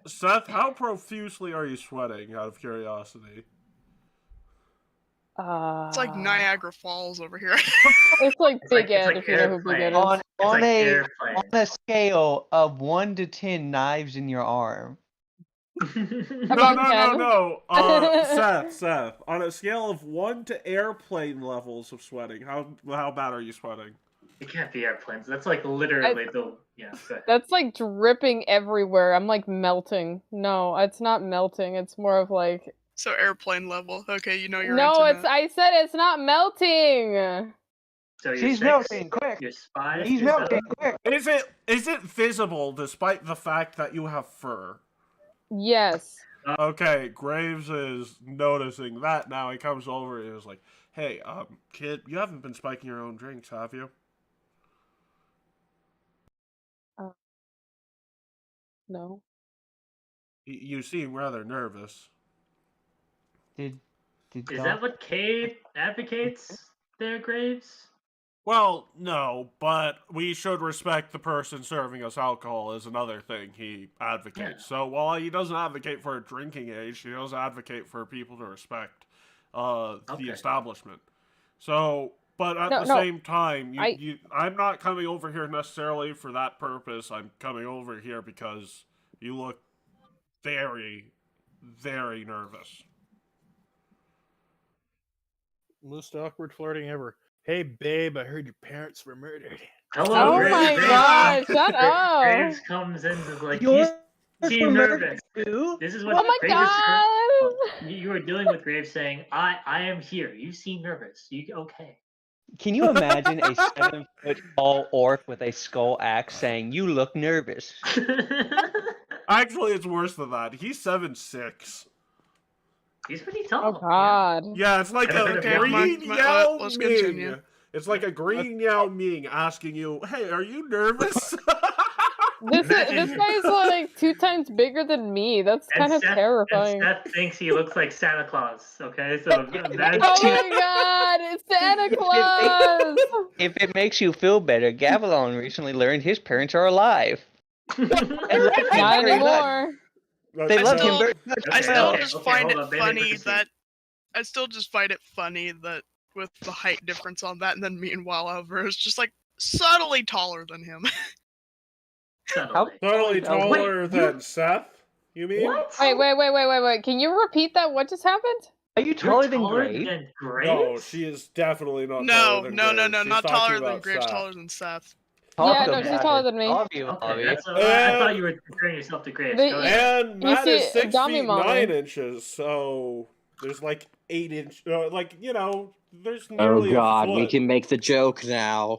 Seth, how profusely are you sweating, out of curiosity? It's like Niagara Falls over here. It's like Big Ed, like if you know who Big Ed is. On a scale of 1 to 10 knives in your arm. No. Seth. On a scale of 1 to airplane levels of sweating, how bad are you sweating? It can't be airplanes. That's like literally That's like dripping everywhere. I'm like melting. No, it's not melting. It's more of like. So airplane level. Okay, you know you're No, intimate. I said it's not melting. So you're She's six, melting quick. you're five, He's you're melting seven? quick. Is it visible despite the fact that you have fur? Yes. Okay, Graves is noticing that now. He comes over and is like, "Hey, kid, you haven't been spiking your own drinks, have you?" No. You seem rather nervous. Is that what Cade advocates there, Graves? Well, no, but we should respect the person serving us alcohol is another thing he advocates. Yeah. So while he doesn't advocate for a drinking age, he does advocate for people to respect the establishment. So, but at the same time, I'm not coming over here necessarily for that purpose. I'm coming over here because you look very, very nervous. Most awkward flirting ever. Hey, babe, I heard your parents were murdered. Hello, Oh Graves. my god, shut up! Graves comes in and is like, Yours you seem were nervous. murdered too? This is what Oh my Graves god! you are dealing with Graves saying, I am here. You seem nervous. Okay. Can you imagine a 7-foot-tall orc with a skull axe saying, "You look nervous"? Actually, it's worse than that. He's 7'6". He's pretty tall. Oh god. Yeah, it's like a Okay, green Yao let's Ming. continue. It's like a green Yao Ming asking you, "Hey, are you nervous?" This guy's like 2 times bigger than me. That's kind of terrifying. And Seth thinks he looks like Santa Claus. Okay, so imagine. Oh my god, it's Santa Claus! If it makes you feel better, Gavilon recently learned his parents are alive. Not anymore. They love him very much. I still just find hold it on, baby, funny proceed. that I still just find it funny that with the height difference on that, and then meanwhile Alvaro is just like subtly taller than him. Subtly taller than Seth, you mean? What? Wait. Can you repeat that? What just happened? Are you taller than Graves? No, she is definitely not No, taller than no, Graves. She's not talking taller than about Graves, Seth. taller than Seth. Yeah, no, she's taller than me. Okay, I thought you were comparing yourself to Graves. Go ahead. And Matt is 6 dummy feet mommy. 9 inches, so there's like 8 inch, there's Oh nearly a god, we foot. can make the joke now.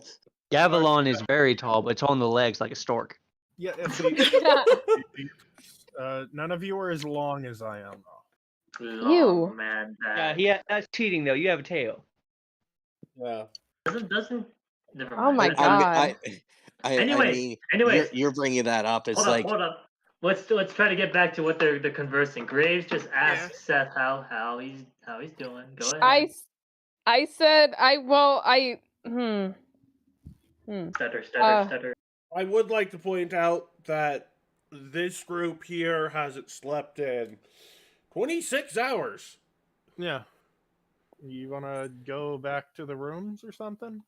Gavilon is very tall, but it's on the legs like a stork. Yeah, none of you are as long as I am, though. You. Man, Yeah, that's cheating though. You have a tail. Yeah. Doesn't. Never Oh mind. my god. Anyways, you're bringing that up. It's hold up. Let's try to get back to what they're conversing. Graves just asked Seth how he's doing. Go ahead. I said Stutter. I would like to point out that this group here hasn't slept in 26 hours. Yeah. You want to go back to the rooms or something?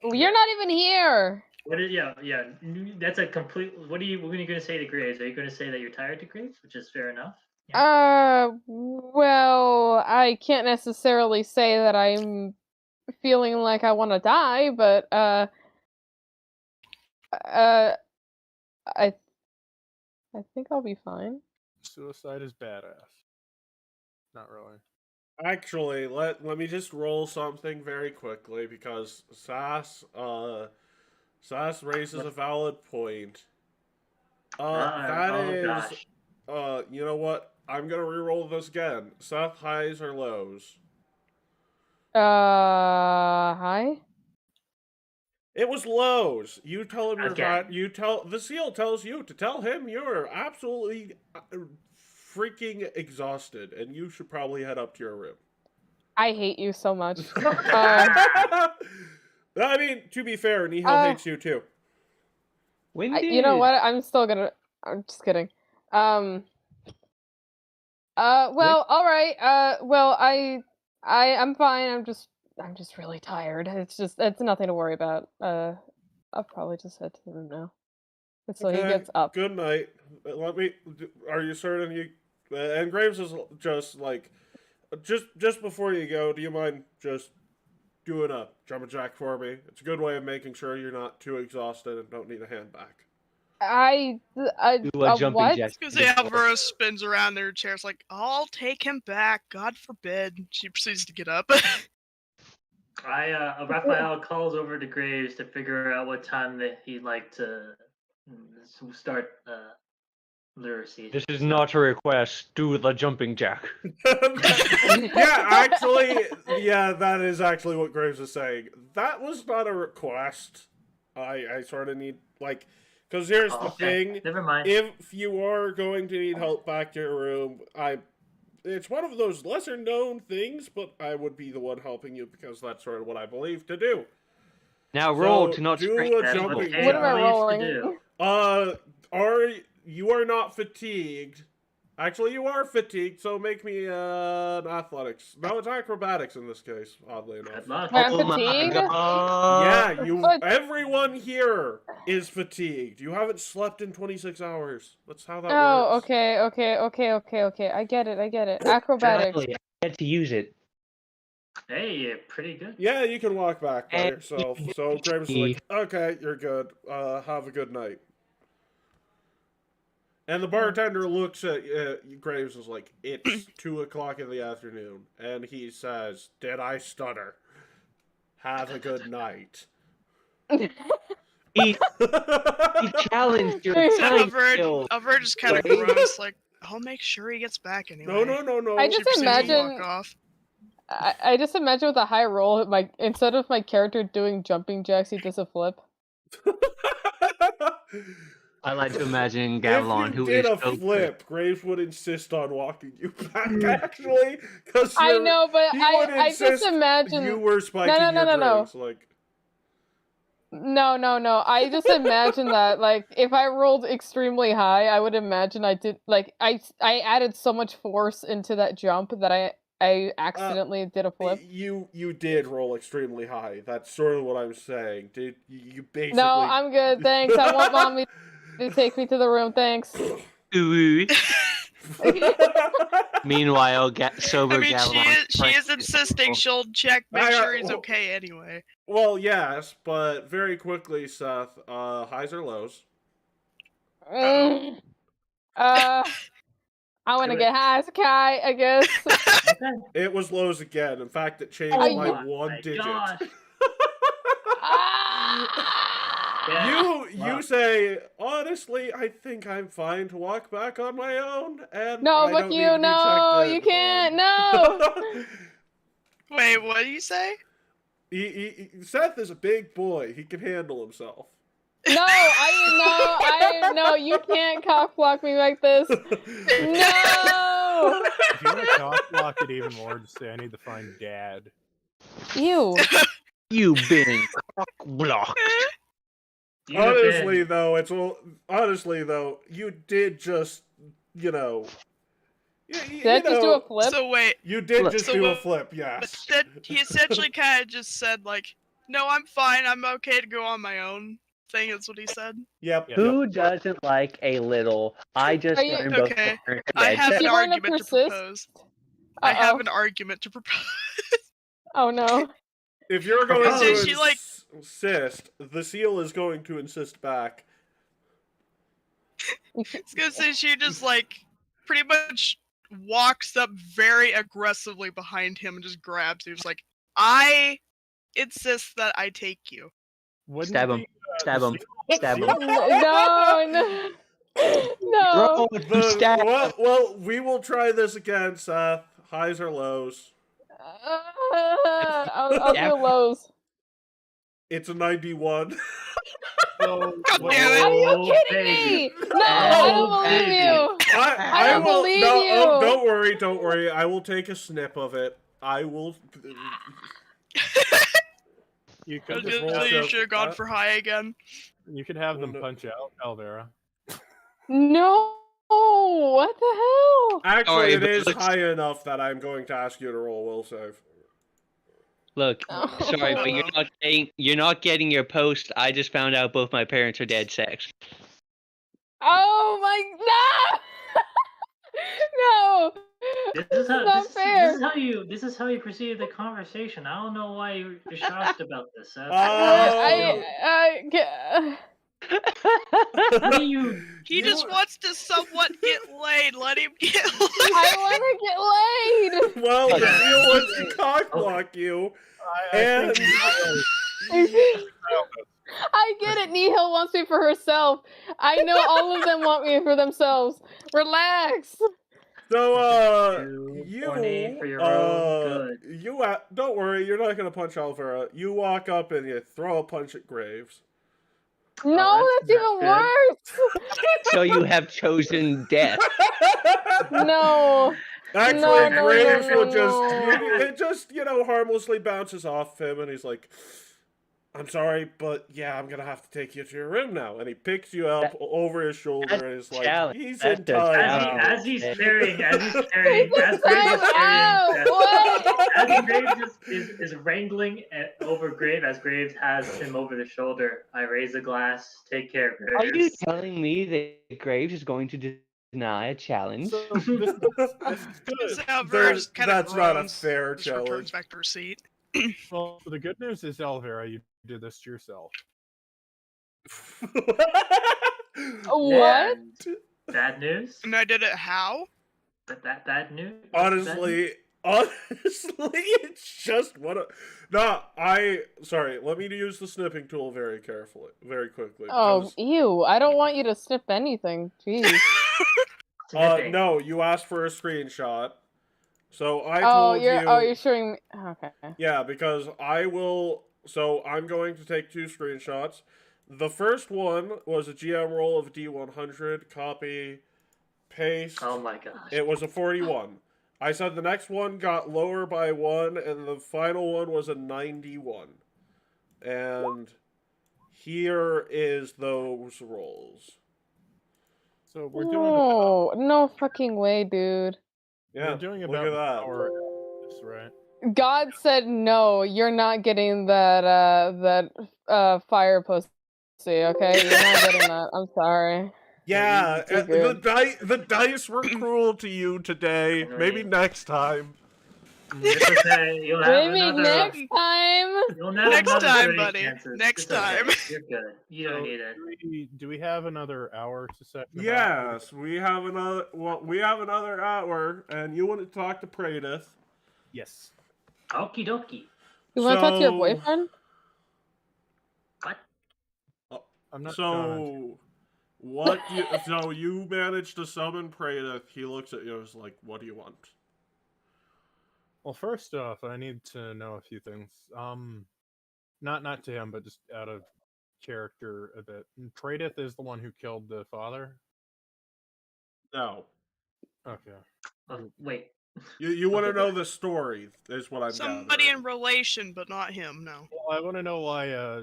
You're not even here. Yeah. That's a complete. What are you going to say to Graves? Are you going to say that you're tired to Graves, which is fair enough? Yeah. Well, I can't necessarily say that I'm feeling like I want to die, but I think I'll be fine. Suicide is badass. Not really. Actually, let me just roll something very quickly because Sass raises a valid point. Gosh. You know what? I'm gonna re-roll this again. Seth, highs or lows? High? It was lows. You tell him Okay. the seal tells you to tell him you're absolutely freaking exhausted and you should probably head up to your room. I hate you so much. I mean, to be fair, Nihil hates you too. You know what? I'm just kidding. Well, all right. Well, I'm fine. I'm just really tired. It's nothing to worry about. I'll probably just head to the room now. Until he gets up. Good night. Are you certain you? And Graves is just like, just before you go, do you mind just doing a jumping jack for me? It's a good way of making sure you're not too exhausted and don't need a hand back. Do a jumping what? jack. Because Alvaro spins around their chairs like, I'll take him back. God forbid. She proceeds to get up. Raphael calls over to Graves to figure out what time that he'd like to start literacy. This is not a request. Do the jumping jack. Yeah, actually, that is actually what Graves is saying. That was not a request. I sort of need, like, because here's the thing. Never mind. If you are going to need help back to your room, it's one of those lesser known things, but I would be the one helping you because that's sort of what I believe to do. Now roll to not do scream. a jumping jack. What am I rolling? You are not fatigued. Actually, you are fatigued, so make me an athletics. No, it's acrobatics in this case, oddly enough. I'm fatigued? Yeah, everyone here is fatigued. You haven't slept in 26 hours. That's how that works. Okay. I get it. Acrobatics. Finally, I get to use it. Hey, you're pretty good. Yeah, you can walk back by yourself. So Graves is like, okay, you're good. Have a good night. And the bartender looks at Graves and is like, it's 2 o'clock in the afternoon. And he says, did I stutter? Have a good night. He challenged your time skills. Alverd just kind of grows, like, I'll make sure he gets back anyway. No. I just imagine... I just imagine with a high roll, instead of my character doing jumping jacks, he does a flip. I like to imagine Gavilan, who is if you did a flip, Graves would insist on walking you back, actually. I know, but I just imagine... You were spiking your drinks, like... No. I just imagine that, like, if I rolled extremely high, I would imagine I did, like, I added so much force into that jump that I accidentally did a flip. You did roll extremely high. That's sort of what I'm saying. Did you basically... No, I'm good, thanks. I want mommy to take me to the room, thanks. Meanwhile, sober Gavilan. She is insisting she'll check, make sure he's okay anyway. Well, yes, but very quickly, Seth, highs or lows? I want to get high as a kite, I guess. It was lows again. In fact, it changed by 1 digit. You say, honestly, I think I'm fine to walk back on my own, and no, I fuck don't you, need to be no, checked you in. can't, no. Wait, what do you say? Seth is a big boy. He can handle himself. No, no, you can't cock block me like this. No. If you want to cock block it even more, just say I need to find Dad. Ew. You've been cock blocked. Honestly, though, you did just, Did I just do a flip? So wait. You did just do a flip, yes. But he essentially kind of just said, like, no, I'm fine. I'm okay to go on my own thing, is what he said. Yep. Who doesn't like a little? I just learned both okay. parents I have an You wanna argument to persist? propose. I have an argument to propose. Oh no. If you're going to she, like... insist, the seal is going to insist back. I was gonna say she just, like, pretty much walks up very aggressively behind him and just grabs him. She's like, I insist that I take you. Stab him. Stab him. Stab him. No. No. Well, we will try this again, Seth. Highs or lows? I'll do lows. It's a 91. God damn it! Are you kidding me? No, I don't believe you. I don't believe you. Oh, don't worry. I will take a snip of it. I will. You could you should have gone for high again. You could have them punch out Alvera. No, what the hell? Actually, it is high enough that I'm going to ask you to roll a will save. Look, sorry, but you're not getting your post. I just found out both my parents are dead sex. Oh my no! This is not fair. This is how you perceive the conversation. I don't know why you're shocked about this. He just wants to somewhat get laid. Let him get laid. I want to get laid. Well, if he wants to cock block you, And I get it. Nihil wants me for herself. I know all of them want me for themselves. Relax. so, Ornate for your rogue. Good. don't worry, you're not gonna punch Alvera. You walk up and you throw a punch at Graves. No, that's even good. worse. So you have chosen death. No. Actually, No, Graves no, will no. it just, harmlessly bounces off him, and he's like, I'm sorry, but yeah, I'm gonna have to take you to your room now. And he picks you up over his shoulder and is like, challenge. he's That's in the time challenge. now. As he's He's carrying, as He's Graves is time out. What? as Graves is wrangling over Grave, as Graves has him over the shoulder, I raise a glass. Take care, Are you Graves. telling me that Graves is going to deny a challenge? So this is good. Alvera's kind of That's not a fair just returns challenge. back to her seat. Well, the good news is, Alvera, you did this to yourself. What? And bad news? And I did it how? That bad news? Honestly, it's just what a... Sorry, let me use the snipping tool very quickly. Oh, ew. I don't want you to snip anything. Jeez. No, you asked for a screenshot. So I Oh, told you're showing me. Okay. Yeah, because so I'm going to take 2 screenshots. The first one was a GM roll of D100, copy, paste. Oh my gosh. It was a 41. I said the next one got lower by 1, and the final one was a 91. And here is those rolls. So we're doing Oh, no fucking way, dude. Yeah, we're doing look about at that. an hour, right? God said no, you're not getting that fire pussy, okay? You're not getting that. I'm sorry. Yeah, Too good. the dice were cruel to you today. Maybe next time. It's okay. You'll have Maybe another. next time. You'll have Next another time, 30 buddy. chances. Next It's okay. time. You're good. You don't need it. Do we have another hour to set? Yes, we have another. Well, we have another hour, and you want to talk to Pradith. Yes. Okie dokie. You want to talk to your boyfriend? What? I'm not. So you managed to summon Pradith. He looks at you and is like, "What do you want?" Well, first off, I need to know a few things. Not to him, but just out of character a bit. Pradith is the one who killed the father. No. Okay. Wait. You want to know the story? Is what I'm Somebody gathering. in relation, but not him. No. Well, I want to know why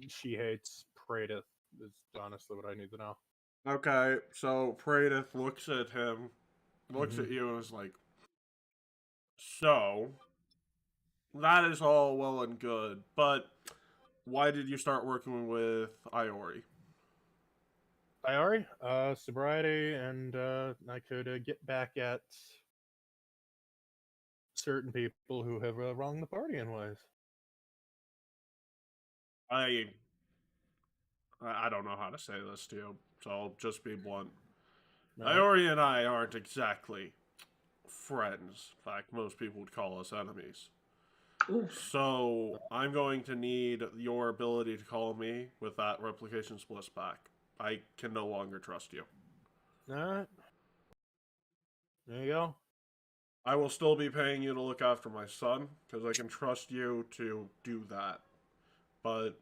she hates Pradith. Is honestly what I need to know. Okay, so Pradith looks at him, looks at you, and is like, "So, that is all well and good, but why did you start working with Iori?" Iori, sobriety, and I could get back at certain people who have wronged the party in ways. I don't know how to say this to you, so I'll just be blunt. Iori and I aren't exactly friends. In fact, most people would call us enemies. So, I'm going to need your ability to call me with that replication spliss back. I can no longer trust you. Alright. There you go. I will still be paying you to look after my son, because I can trust you to do that. But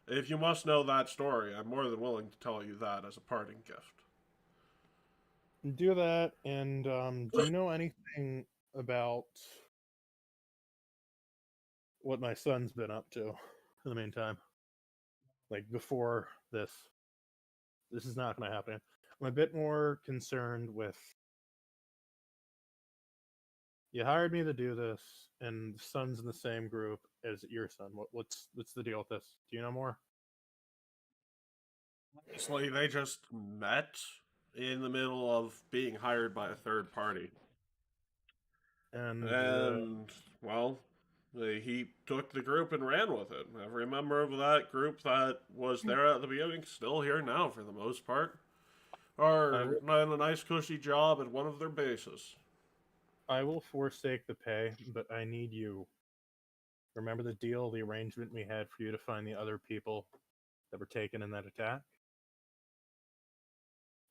if you must know that story, I'm more than willing to tell you that as a parting gift. Do that, and do you know anything about what my son's been up to in the meantime? Like, before this. This is not going to happen. I'm a bit more concerned with... You hired me to do this, and the son's in the same group as your son. What's the deal with this? Do you know more? Honestly, they just met in the middle of being hired by a third party. And well, he took the group and ran with it. Every member of that group that was there at the beginning still here now for the most part. Are in a nice cushy job at one of their bases. I will forsake the pay, but I need you Remember the deal, the arrangement we had for you to find the other people that were taken in that attack?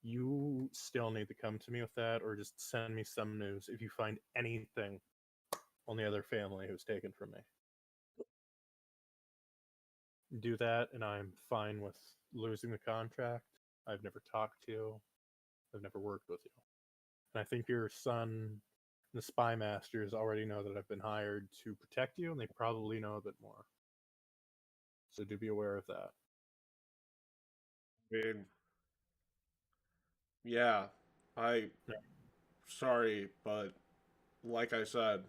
You still need to come to me with that, or just send me some news if you find anything on the other family who's taken from me. Do that, and I'm fine with losing the contract. I've never talked to you. I've never worked with you. And I think your son, the spy masters, already know that I've been hired to protect you, and they probably know a bit more. So do be aware of that. I mean, yeah, sorry, but like I said,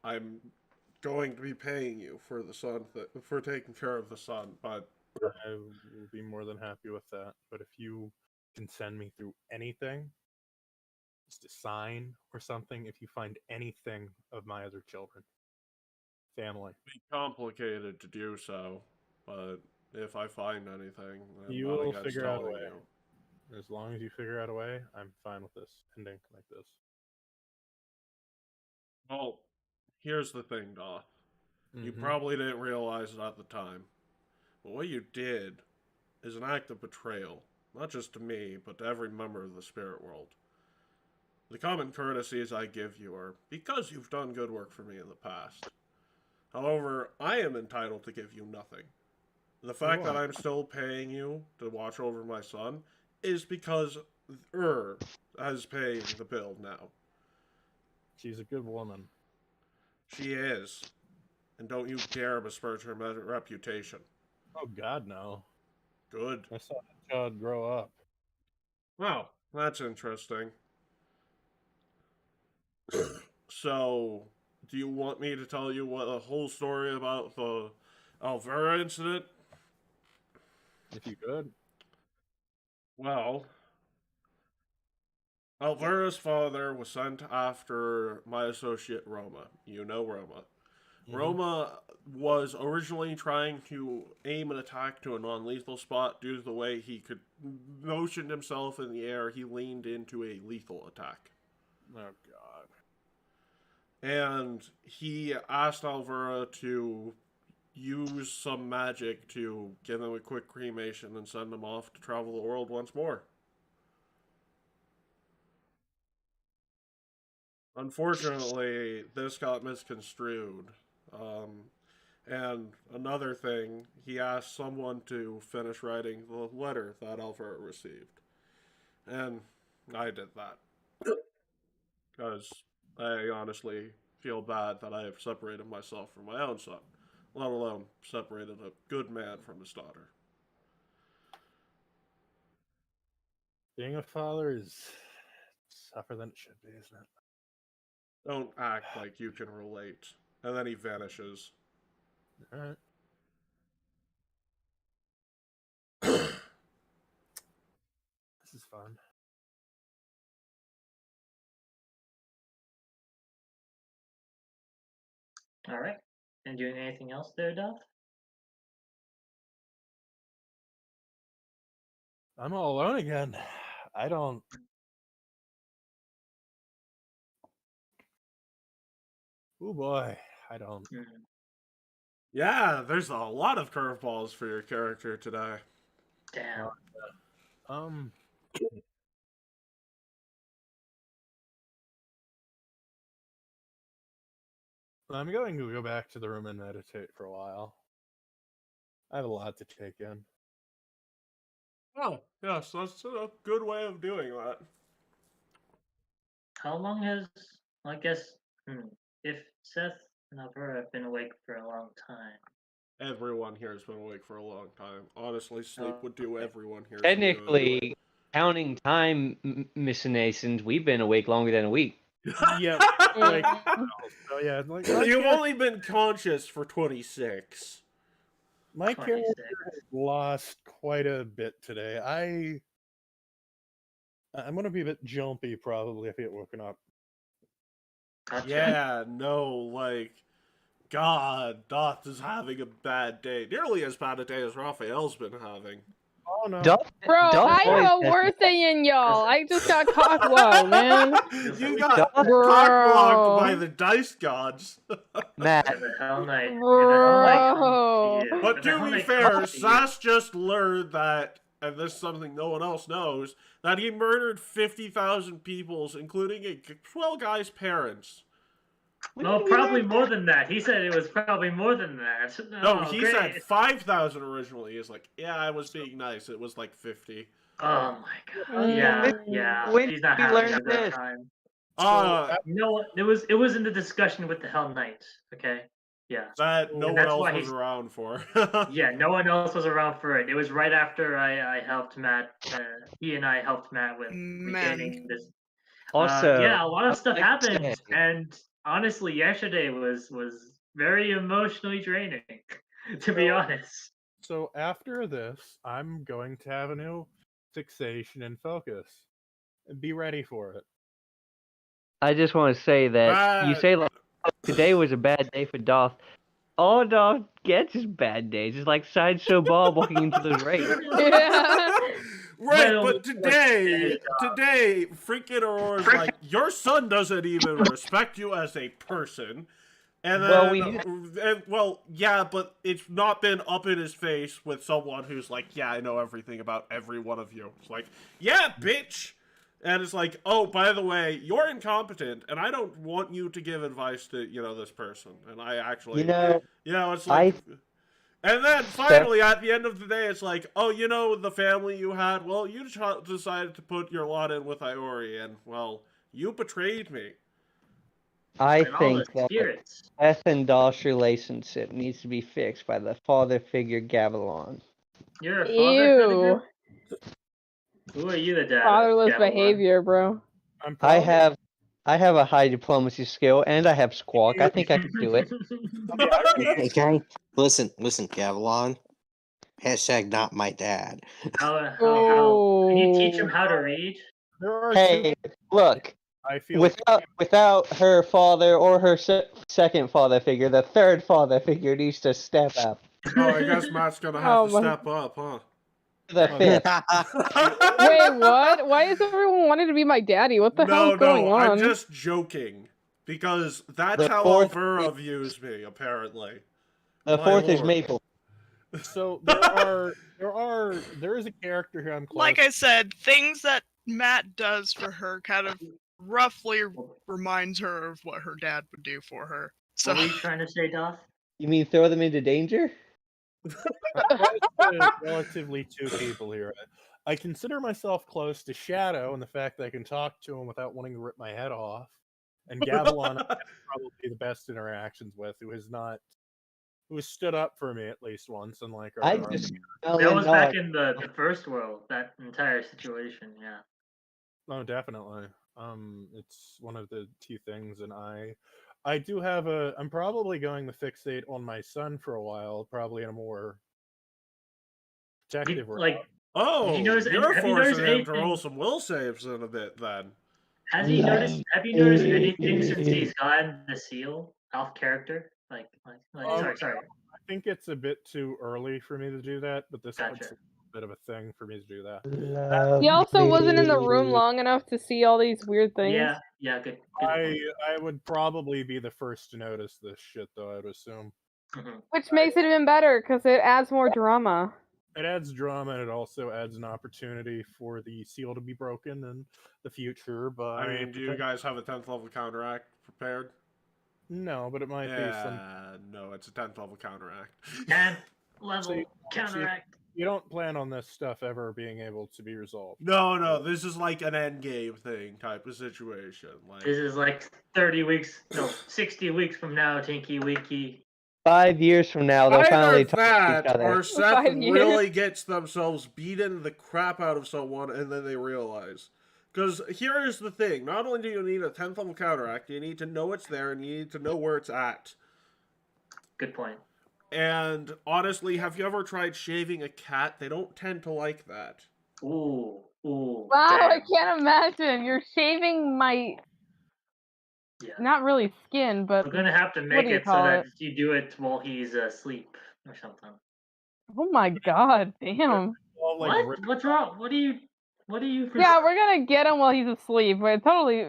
I'm going to be paying you for the son, for taking care of the son, but I will be more than happy with that. But if you can send me through anything, just a sign or something, if you find anything of my other children, family, it'd be complicated to do so. But if I find anything, I'm you not will against figure out a telling way. you. As long as you figure out a way, I'm fine with this ending like this. Well, here's the thing, Doc. You Mm-hmm. probably didn't realize it at the time, but what you did is an act of betrayal, not just to me, but to every member of the spirit world. The common courtesies I give you are because you've done good work for me in the past. However, I am entitled to give you nothing. The fact that Why? I'm still paying you to watch over my son is because is paying the bill now. She's a good woman. She is. And don't you dare besmirch her reputation. Oh God, no. Good. I saw that child grow up. Well, that's interesting. So, do you want me to tell you what the whole story about the Alvera incident? If you could. Well, Alvera's father was sent after my associate Roma. You know Roma. Mm-hmm. Roma was originally trying to aim an attack to a non-lethal spot due to the way he could motion himself in the air. He leaned into a lethal attack. Oh God. And he asked Alvera to use some magic to give him a quick cremation and send him off to travel the world once more. Unfortunately, this got misconstrued. And another thing, he asked someone to finish writing the letter that Alvera received. And I did that. Because I honestly feel bad that I have separated myself from my own son, let alone separated a good man from his daughter. Being a father is tougher than it should be, isn't it? Don't act like you can relate. And then he vanishes. Alright. This is fun. All right. And doing anything else there, Duff? I'm all alone again. I don't. Oh boy, I don't. Yeah, there's a lot of curveballs for your character today. Damn. I'm going to go back to the room and meditate for a while. I have a lot to take in. Oh, yes, that's a good way of doing that. How long has, I guess, if Seth and Alvera have been awake for a long time? Everyone here has been awake for a long time. Honestly, sleep would do everyone here some good. Technically, counting time, Miss Nasons, we've been awake longer than a week. Yep. Like, so yeah, like You've only been conscious for 26. My 26. character has lost quite a bit today. I'm gonna be a bit jumpy probably if I get woken up. Gotcha. Yeah, no, like, God, Dot is having a bad day. Nearly as bad a day as Raphael's been having. Oh no. Dolph, Bro, Dolph I always have a has worse than y'all. I just got cockblocked, man. You got Dolph- cockblocked by Bro. the dice gods. Matt. And the Hell Knight. Bro. But to be fair, Sass just learned that, and this is something no one else knows, that he murdered 50,000 people, including a 12 guy's parents. No, probably more than that. He said it was probably more than that. No, he great. said 5,000 originally. He's like, yeah, I was being nice. It was like 50. Oh my god. Yeah. When He's not did we happy learn at that this? time. Uh, You know what? It was in the discussion with the Hell Knight. Okay. Yeah. that no And one that's else why was he's- around for. Yeah, no one else was around for it. It was right after I helped Matt. He and I helped Matt with regaining this. Also, yeah, a lot of stuff like to happened, say- and honestly, yesterday was very emotionally draining, to be honest. So after this, I'm going to have a new fixation and focus. Be ready for it. I just want to say that you say like today was a bad day for Dolph. All Dolph gets is bad days. It's like Sideshow Bob walking into the race. Yeah. Right, Well, but today, freaking Aurora's like, your son doesn't even respect you as a person. And then, well, yeah, but it's not been up in his face with someone who's like, yeah, I know everything about every one of you. It's like, yeah, bitch! And it's like, oh, by the way, you're incompetent, and I don't want you to give advice to, this person. And I actually, it's like... And then, finally, at the end of the day, it's like, oh, the family you had, well, you decided to put your lot in with Iori, and, well, you betrayed me. I think that Beth and Dolph's relationship needs to be fixed by the father figure Gavilan. You're a father figure? Ew. Who are you, the dad? Fatherless Gavilan? behavior, bro. I have a high diplomacy skill, and I have squawk. I think I can do it. Okay, listen, Gavilan. Hashtag not my dad. How can you teach him how to read? Hey, look. I feel without her father or her second father figure, the third father figure needs to step up. Oh, I guess Matt's gonna have to step up, huh? The fifth. Wait, what? Why is everyone wanting to be my daddy? What the hell is going on? I'm just joking. Because that's how Alvera views me, apparently. The fourth is Maple. So there is a character here I'm close. Like I said, things that Matt does for her kind of roughly reminds her of what her dad would do for her. So What were you trying to say, Doth? You mean throw them into danger? Relatively two people here. I consider myself close to Shadow and the fact that I can talk to him without wanting to rip my head off. And Gavilan I have probably the best interactions with, who has stood up for me at least once. And like, that was back in the first world, that entire situation, yeah. Oh, definitely. It's one of the two things, and I do have I'm probably going to fixate on my son for a while, probably in a more protective route. Oh, you're forcing him to roll some will saves in a bit, then. Have you noticed anything since he's gotten the seal off character? Sorry. I think it's a bit too early for me to do that, but this is a bit of a thing for me to do that. He also wasn't in the room long enough to see all these weird things. Yeah, good. I would probably be the first to notice this shit, though, I would assume. Which makes it even better, because it adds more drama. It adds drama, and it also adds an opportunity for the seal to be broken in the future. But I mean, do you guys have a 10th level counteract prepared? No, but it might be some. No, it's a 10th level counteract. 10th level counteract. You don't plan on this stuff ever being able to be resolved. No, this is like an end game thing type of situation. This is like 60 weeks from now, Tinky Winky. 5 years from now, they'll finally talk to each other. Or Seth really gets themselves beaten the crap out of someone, and then they realize. Because here is the thing. Not only do you need a 10th level counteract, you need to know it's there, and you need to know where it's at. Good point. And honestly, have you ever tried shaving a cat? They don't tend to like that. Ooh. Wow, I can't imagine. You're shaving my... Yeah. Not really skin, but... We're gonna have to make it so that you do it while he's asleep or something. Oh my god, damn. all, like, What? ripped What's wrong? What are you? Yeah, we're gonna get him while he's asleep. But totally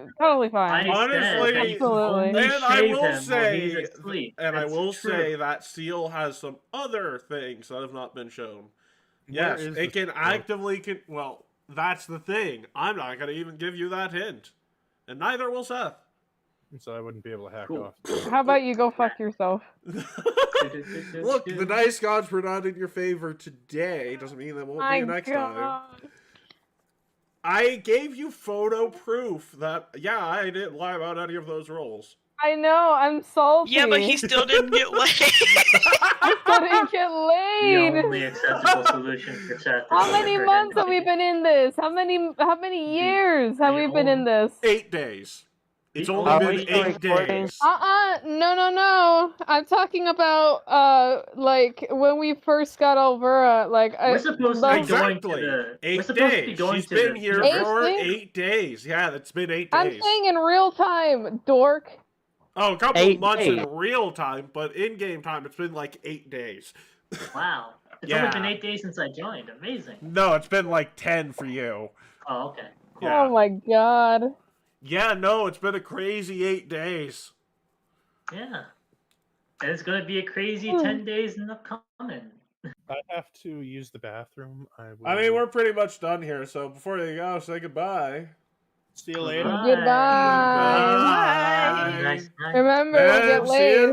fine. I said that you can Absolutely. only And I shave will him while he's say, asleep. and I That's will true. say that seal has some other things that have not been shown. Where Yes, is it the can seal? actively. Well, that's the thing. I'm not going to even give you that hint, and neither will Seth. So I wouldn't be able to hack Cool. off. How about you go fuck yourself? Look, the dice gods were not in your favor today. Doesn't mean they won't My be next time. God. I gave you photo proof that, yeah, I didn't lie about any of those rolls. I know, I'm salty. Yeah, but he still didn't get laid. I still didn't get The laid. only acceptable solution for Seth. How is many for him months to have we be- been in this? How many years have we been in this? 8 days. It's The only only been 8 days. No. I'm talking about like when we first got Alvera. Like We're supposed to be going to Exactly. the. 8 We're supposed to be days. going She's to been the here for university. 8 days. Yeah, it's been 8 I'm days. saying in real time, dork. Oh, a couple 8 months days. in real time, but in game time, it's been like 8 days. Wow. It's Yeah. only been 8 days since I joined. Amazing. No, it's been like 10 for you. Oh, okay. Cool. Yeah. Oh my God. Yeah, no, it's been a crazy 8 days. Yeah. And it's gonna be a crazy 10 days in the coming. I have to use the bathroom. I mean, we're pretty much done here, so before you go, say goodbye. See you later. Goodbye. Have a nice night. Remember, we'll get And see you laid.